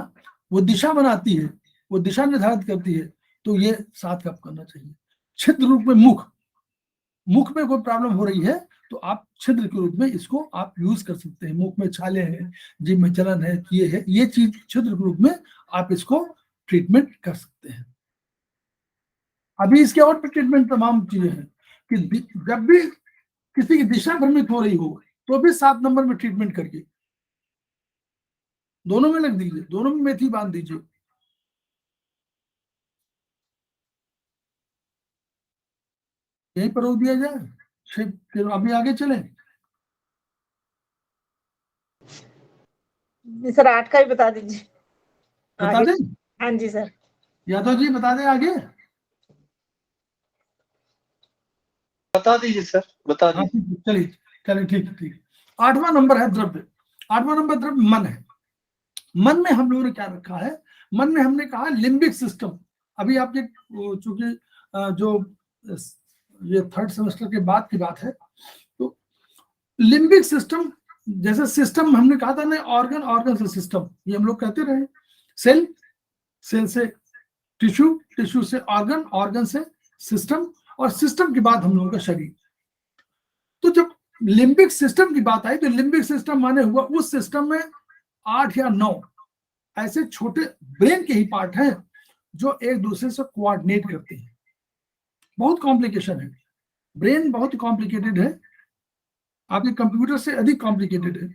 वो दिशा बनाती है, वो दिशा निर्धारित करती है, तो ये साथ का करना चाहिए। छिद्र रूप में मुख में कोई प्रॉब्लम हो रही है तो आप छिद्र के रूप में इसको आप यूज कर सकते हैं। मुख में छाले हैं, जीभ में जलन है, ये चीज छिद्र के रूप में आप इसको ट्रीटमेंट कर सकते हैं। अभी इसके और भी ट्रीटमेंट तमाम चीजें हैं कि जब भी किसी की दिशा भ्रमित हो रही हो तो भी 7 नंबर में ट्रीटमेंट करके दोनों में लग दीजिए, दोनों में मेथी बांध दीजिए। यहीं पर रोक दिया जाए, फिर अभी आगे चले। सर 8 का ही बता दीजिए। बता दें? हाँ जी सर। यादव जी बता दें आगे। बता दीजिए सर, बता दीजिए। चलिए चलिए, ठीक। 8वां नंबर है द्रव्य। 8वां नंबर द्रव्य मन है। मन में हम लोगों ने क्या रखा है, मन में हमने कहा लिम्बिक सिस्टम। अभी आपके चूंकि जो ये 3rd सेमेस्टर के बाद की बात है, तो लिम्बिक सिस्टम जैसे सिस्टम हमने कहा था ना, ऑर्गन से सिस्टम, ये हम लोग कहते रहे। सेल से टिश्यू से ऑर्गन से सिस्टम, और सिस्टम के बाद हम लोगों का शरीर। तो जब लिम्बिक सिस्टम की बात आई तो लिम्बिक सिस्टम माने हुआ उस सिस्टम में 8 या 9 ऐसे छोटे ब्रेन के ही पार्ट हैं जो एक दूसरे से कोऑर्डिनेट करते हैं। बहुत कॉम्प्लिकेशन है, ब्रेन बहुत कॉम्प्लिकेटेड है, आपके कंप्यूटर से अधिक कॉम्प्लिकेटेड है,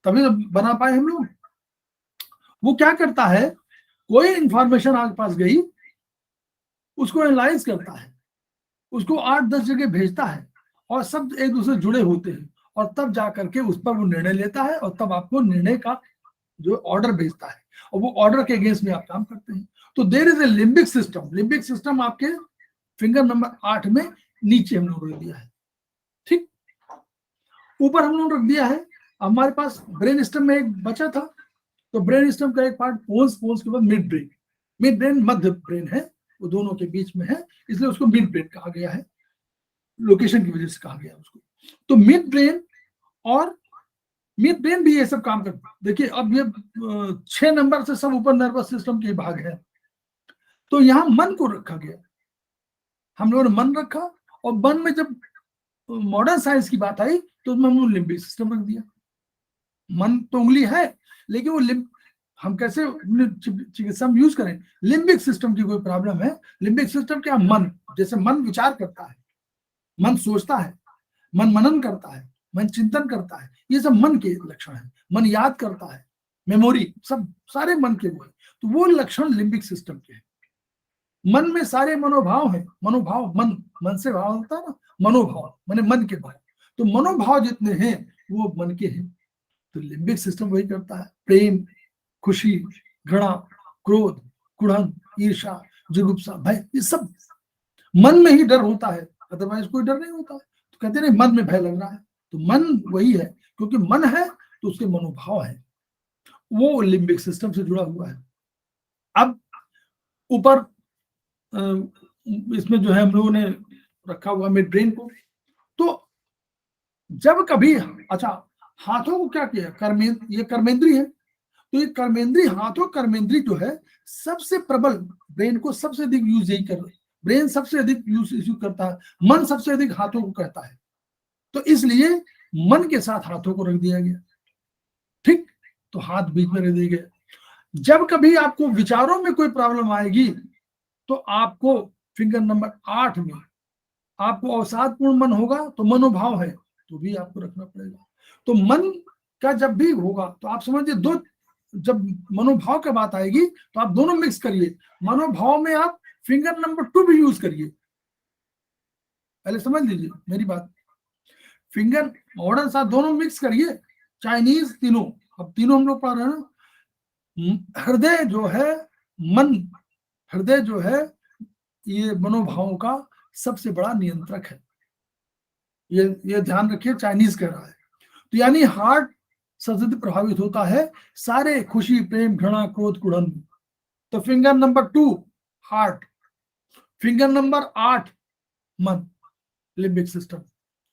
तभी तो बना पाए हम लोग। वो क्या करता है, कोई इंफॉर्मेशन आपके पास गई, उसको एनालाइज करता है, उसको 8-10 जगह भेजता है, और सब एक दूसरे से जुड़े होते हैं, और तब जाकर के उस पर वो निर्णय लेता है, और तब आपको निर्णय का जो ऑर्डर भेजता है, और वो ऑर्डर के अगेंस्ट में आप काम करते हैं। तो there is a limbic system. Limbic system आपके फिंगर नंबर 8 में नीचे हम लोग रख दिया है, ठीक। ऊपर हम लोग रख दिया है, हमारे पास ब्रेन स्टेम में एक बचा था, तो ब्रेन स्टेम का एक पार्ट पोन्स के बाद मिड ब्रेन मध्य ब्रेन है, वो दोनों के बीच में है, इसलिए उसको मिड ब्रेन कहा गया है। लोकेशन की वजह से कहा गया उसको। तो मिड ब्रेन और मिड ब्रेन भी ये सब काम करता है। देखिए अब ये 6 नंबर से सब ऊपर नर्वस सिस्टम के भाग है, तो यहाँ मन को रखा गया, हम लोगों ने मन रखा, और मन में जब मॉडर्न साइंस की बात आई तो उसमें हमने लिम्बिक सिस्टम रख दिया। मन तो उंगली है, लेकिन वो हम कैसे चिकित्सा में यूज करें, लिम्बिक सिस्टम की कोई प्रॉब्लम है। लिम्बिक सिस्टम क्या, मन, जैसे मन विचार करता है, मन सोचता है, मन मनन करता है, मन चिंतन करता है, ये सब मन के लक्षण है। मन याद करता है, मेमोरी, सब सारे मन के वो है, तो वो लक्षण लिम्बिक सिस्टम के हैं। मन में सारे मनोभाव हैं, मनोभाव, मन से भाव होता है ना, मनोभाव माने मन के भाव, तो मनोभाव जितने हैं वो मन के हैं। तो लिम्बिक सिस्टम वही करता है, प्रेम, खुशी, घृणा, क्रोध, कुढ़न, ईर्ष्या, जुगुप्सा, भय, ये सब मन में ही डर होता है, अदरवाइज कोई डर नहीं होता है। तो कहते हैं मन में भय लग रहा है, तो मन वही है, क्योंकि मन है तो उसके मनोभाव है, वो लिम्बिक सिस्टम से जुड़ा हुआ है। अब ऊपर इसमें जो है हम लोगों ने रखा हुआ मिड ब्रेन को। तो जब कभी, अच्छा, हाथों को क्या किया, ये कर्मेंद्री है, तो ये कर्मेंद्री, हाथों कर्मेंद्री जो है सबसे प्रबल, ब्रेन को सबसे अधिक यूज यही कर, ब्रेन सबसे अधिक यूज करता है, मन सबसे अधिक हाथों को कहता है, तो इसलिए मन के साथ हाथों को रख दिया गया। ठीक, तो हाथ बीच में रख दिए गए। जब कभी आपको विचारों में कोई प्रॉब्लम आएगी तो आपको फिंगर नंबर 8 में, आपको अवसादपूर्ण मन होगा तो मनोभाव है तो भी आपको रखना पड़ेगा। तो मन का जब भी होगा तो आप समझिए दो, जब मनोभाव की बात आएगी तो आप दोनों मिक्स करिए। मनोभाव में आप फिंगर नंबर 2 भी यूज करिए, पहले समझ लीजिए मेरी बात। फिंगर मॉडर्न साथ दोनों मिक्स करिए, चाइनीज तीनों, अब तीनों हम लोग पढ़ रहे हैं ना। हृदय जो है, मन, हृदय जो है ये मनोभावों का सबसे बड़ा नियंत्रक है, ये ध्यान रखिए, चाइनीज कह रहा है। तो यानी हार्ट सबसे प्रभावित होता है सारे खुशी, प्रेम, घृणा, क्रोध, कुढ़न। तो finger number 2 heart, finger number 8 मन, लिम्बिक सिस्टम,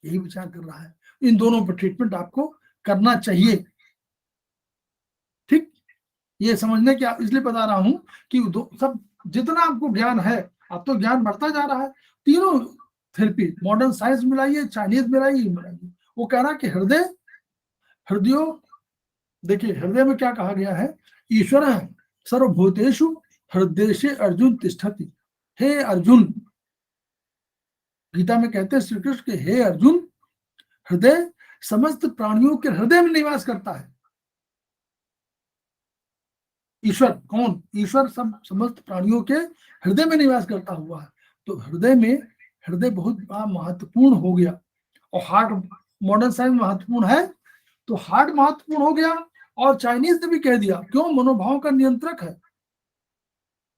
यही विचार कर रहा है। इन दोनों पर ट्रीटमेंट आपको करना चाहिए। ठीक, ये समझने की इसलिए बता रहा हूं कि सब जितना आपको ज्ञान है, अब तो ज्ञान बढ़ता जा रहा है। तीनों थेरेपी, मॉडर्न साइंस मिलाइए, चाइनीज मिलाइए। वो कह रहा कि हृदयों, देखिए हृदय में क्या कहा गया है, ईश्वर सर्वभूतेषु हृदयेषु अर्जुन तिष्ठति। हे अर्जुन, गीता में कहते हैं श्री कृष्ण के, हे अर्जुन, हृदय समस्त प्राणियों के हृदय में निवास करता है। ईश्वर कौन, ईश्वर सब समस्त प्राणियों के हृदय में निवास करता हुआ है। तो हृदय में, हृदय बहुत महत्वपूर्ण हो गया, और हार्ट मॉडर्न साइंस महत्वपूर्ण है तो हार्ट महत्वपूर्ण हो गया। और चाइनीज ने भी कह दिया, क्यों, मनोभाव का नियंत्रक है,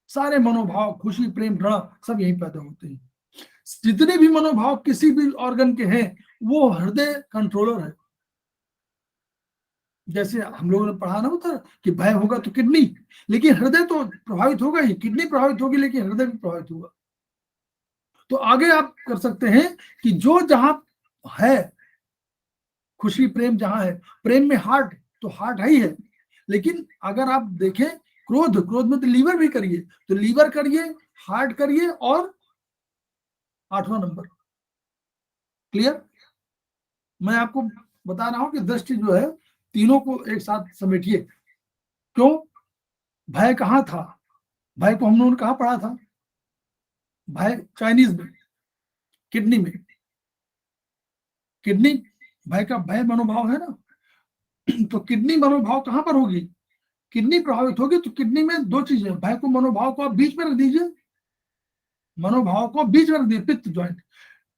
सारे मनोभाव, खुशी, प्रेम, घृणा सब यही पैदा होते हैं। जितने भी मनोभाव किसी भी ऑर्गन के हैं वो हृदय कंट्रोलर है। जैसे हम लोगों ने पढ़ा ना होता कि भय होगा तो किडनी, लेकिन हृदय तो प्रभावित होगा ही, किडनी प्रभावित होगी लेकिन हृदय भी प्रभावित होगा। तो आगे आप कर सकते हैं कि जो जहां है खुशी, प्रेम जहां है, प्रेम में हार्ट, तो हार्ट है ही है, लेकिन अगर आप देखें क्रोध, क्रोध में तो लीवर भी करिए, तो लीवर करिए, हार्ट करिए, और 8वां नंबर। क्लियर, मैं आपको बता रहा हूं कि दृष्टि जो है तीनों को एक साथ समेटिए। क्यों, भय कहाँ था, भय को हम लोगों ने कहाँ पढ़ा था, भय चाइनीज में किडनी में, किडनी भय का, भय मनोभाव है ना, तो किडनी मनोभाव कहां पर होगी, किडनी प्रभावित होगी। तो किडनी में दो चीजें, भय को, मनोभाव को आप बीच में रख दीजिए, मनोभाव को बीच में रख दीजिए, पित्त ज्वाइंट।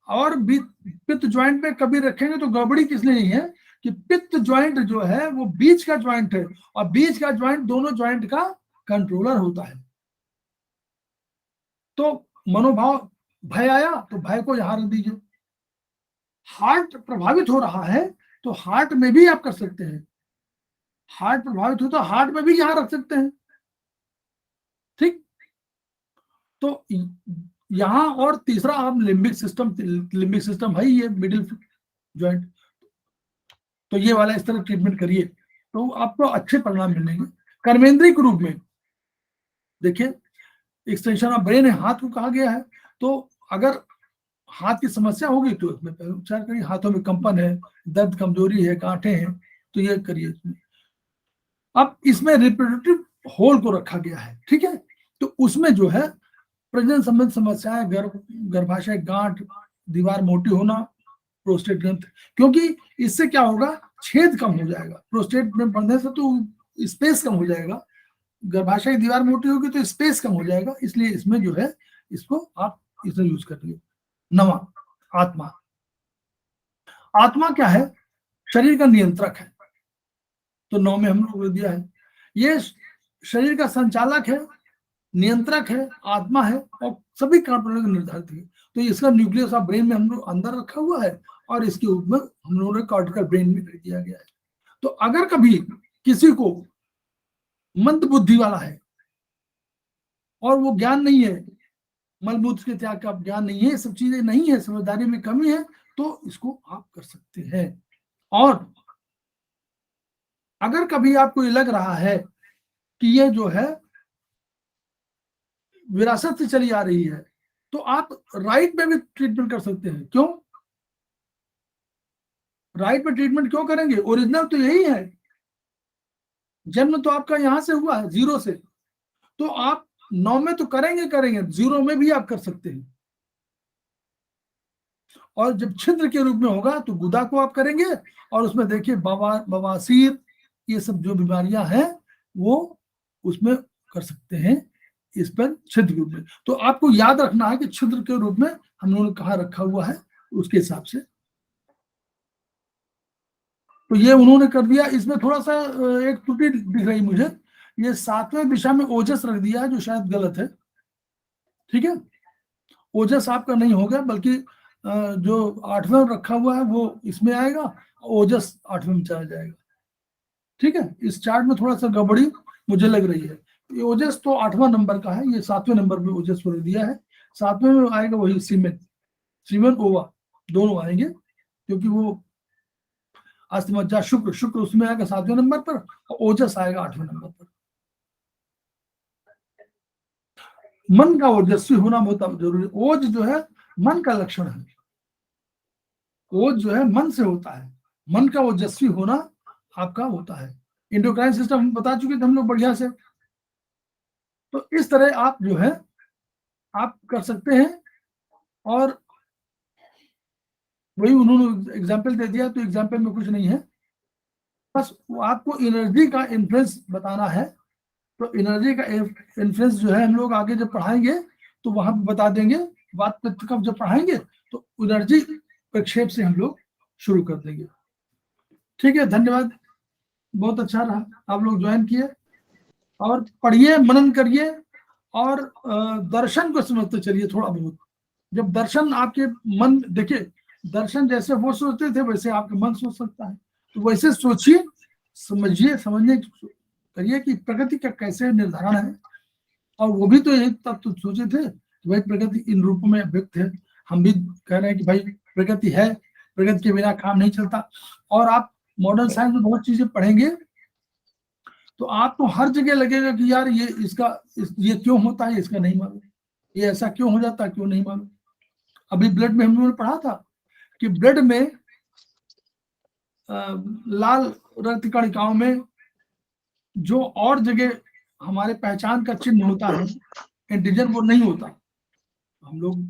और पित्त ज्वाइंट में कभी रखेंगे तो गड़बड़ी किसलिए नहीं है कि पित्त ज्वाइंट जो है वो बीच का ज्वाइंट है, और बीच का ज्वाइंट दोनों ज्वाइंट का कंट्रोलर होता है। तो मनोभाव, भय आया तो भय को यहां रख दीजिए। हार्ट प्रभावित हो रहा है तो हार्ट में भी आप कर सकते हैं, हार्ट प्रभावित हो तो हार्ट में भी यहां रख सकते हैं। ठीक, तो यहाँ और तीसरा आप लिम्बिक सिस्टम है ये मिडिल जॉइंट, तो ये वाला इस तरह ट्रीटमेंट करिए तो आपको अच्छे परिणाम मिलेंगे। कर्मेंद्रीय के रूप में देखिए, एक्सटेंशन ऑफ ब्रेन है, हाथ को कहा गया है, तो अगर हाथ की समस्या होगी तो इसमें उपचार करिए। हाथों में कंपन है, दर्द, कमजोरी है, गांठें हैं, तो ये करिए इसमें। अब इसमें रिप्रोडक्टिव होल को रखा गया है, ठीक है, तो उसमें जो है प्रजनन संबंधी समस्याएं, गर्भाशय गांठ, दीवार मोटी होना, प्रोस्टेट ग्रंथ, क्योंकि इससे क्या होगा, छेद कम हो जाएगा। प्रोस्टेट में बढ़ने से तो स्पेस कम हो जाएगा, गर्भाशय की दीवार मोटी होगी तो स्पेस कम हो जाएगा, इसलिए इसमें जो है इसको आप इसे यूज करिए। 9, आत्मा। आत्मा क्या है, शरीर का नियंत्रक है, तो 9 में हम लोग ने दिया है, ये शरीर का संचालक है, नियंत्रक है, आत्मा है, और सभी कार्यों को निर्धारित है। तो इसका न्यूक्लियस ऑफ ब्रेन में हम लोग अंदर रखा हुआ है, और इसके ऊपर हम लोगों ने कॉर्टिकल ब्रेन में रख दिया गया है। तो अगर कभी किसी को मंद बुद्धि वाला है और वो ज्ञान नहीं है, मलमूत्र के त्याग का ज्ञान नहीं है, सब चीजें नहीं है, समझदारी में कमी है, तो इसको आप कर सकते हैं। और अगर कभी आपको ये लग रहा है कि ये जो है विरासत से चली आ रही है, तो आप राइट में भी ट्रीटमेंट कर सकते हैं। क्यों राइट में ट्रीटमेंट क्यों करेंगे, ओरिजिनल तो यही है, जन्म तो आपका यहां से हुआ है, 0 से, तो आप 9 में तो करेंगे, 0 में भी आप कर सकते हैं। और जब छिद्र के रूप में होगा तो गुदा को आप करेंगे, और उसमें देखिए बवासीर, ये सब जो बीमारियां हैं वो उसमें कर सकते हैं, इस पर छिद्र के रूप में। तो आपको याद रखना है कि छिद्र के रूप में हम लोगों ने कहाँ रखा हुआ है, उसके हिसाब से। तो ये उन्होंने कर दिया। इसमें थोड़ा सा एक त्रुटि दिख रही मुझे, ये 7वें दिशा में ओजस रख दिया है, जो शायद गलत है, ठीक है, ओजस आपका नहीं होगा, बल्कि जो 8वें रखा हुआ है वो इसमें आएगा, ओजस 8वें में चला जाएगा, ठीक है। इस चार्ट में थोड़ा सा गड़बड़ी मुझे लग रही है, ये ओजस तो 8वां नंबर का है, ये 7वें नंबर पे ओजस रख दिया है। 7वें में आएगा वही सीमेन ओवा दोनों आएंगे, क्योंकि वो अस्तमज्जा शुक्र उसमें आएगा 7वें नंबर पर, और ओजस आएगा 8वें नंबर पर। मन का ओजस्वी होना बहुत जरूरी। ओज जो है मन का लक्षण है, ओज जो है मन से होता है, मन का ओजस्वी होना आपका होता है। इंडोक्राइन सिस्टम हम बता चुके थे हम लोग बढ़िया से। तो इस तरह आप जो है आप कर सकते हैं, और वही उन्होंने एग्जाम्पल दे दिया, तो एग्जाम्पल में कुछ नहीं है, बस आपको एनर्जी का इन्फ्लुएंस बताना है। तो एनर्जी का इन्फ्लुएंस जो है हम लोग आगे जब पढ़ाएंगे तो वहां पे बता देंगे, बात कब जब पढ़ाएंगे तो एनर्जी प्रक्षेप से हम लोग शुरू कर देंगे। ठीक है, धन्यवाद, बहुत अच्छा रहा, आप लोग ज्वाइन किए, और पढ़िए, मनन करिए, और दर्शन को समझते चलिए थोड़ा बहुत। जब दर्शन आपके मन, देखिए दर्शन जैसे वो सोचते थे वैसे आपका मन सोच सकता है, तो वैसे सोचिए, समझिए, समझने करिए कि प्रकृति का कैसे निर्धारण है। और वो भी तो एक तब तो सोचे थे कि भाई प्रकृति इन रूपों में व्यक्त है, हम भी कह रहे हैं कि भाई प्रकृति है, प्रकृति के बिना काम नहीं चलता। और आप मॉडर्न साइंस में बहुत चीजें पढ़ेंगे तो आपको हर जगह लगेगा कि यार ये क्यों होता है, इसका नहीं मालूम, ये ऐसा क्यों हो जाता है, क्यों नहीं मालूम। अभी ब्लड में हम लोगों ने पढ़ा था कि ब्लड में लाल रक्त कणिकाओं में जो और जगह हमारे पहचान का चिन्ह होता है, एंटीजन, वो नहीं होता। हम लोग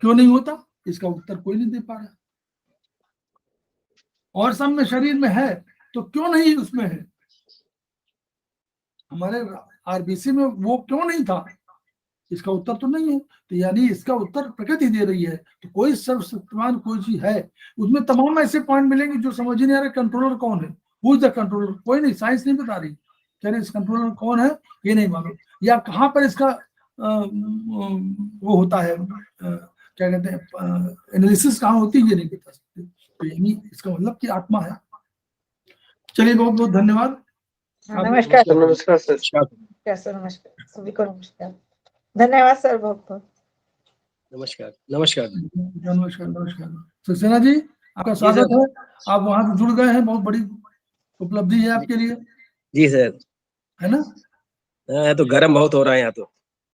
क्यों नहीं होता, इसका उत्तर कोई नहीं दे पा रहा। और सब में शरीर में है तो क्यों नहीं उसमें है, हमारे आरबीसी में वो क्यों नहीं था, इसका उत्तर तो नहीं है। तो यानी इसका उत्तर प्रकृति दे रही है। तो कोई सर्वशक्तिमान कोई चीज है, उसमें तमाम ऐसे पॉइंट मिलेंगे जो समझ ही नहीं आ रहा कंट्रोलर कौन है, हु इज द कंट्रोलर, कोई नहीं, साइंस नहीं बता रही, कह रहे इस कंट्रोलर कौन है ये नहीं मालूम, या कहाँ पर इसका वो होता है, क्या कहते हैं, एनालिसिस कहाँ होती है ये नहीं बता सकते। तो यानी इसका मतलब कि आत्मा है। चलिए, बहुत बहुत धन्यवाद। नमस्कार नमस्कार सर। सर, नमस्कार सभी को, नमस्कार, धन्यवाद सर बहुत बहुत। नमस्कार नमस्कार। नमस्कार नमस्कार। सक्सेना जी आपका स्वागत है, आप वहां से जुड़ गए हैं, बहुत बड़ी उपलब्धि है आपके लिए, जी सर। है ना? तो गर्म बहुत हो रहा है यहाँ तो।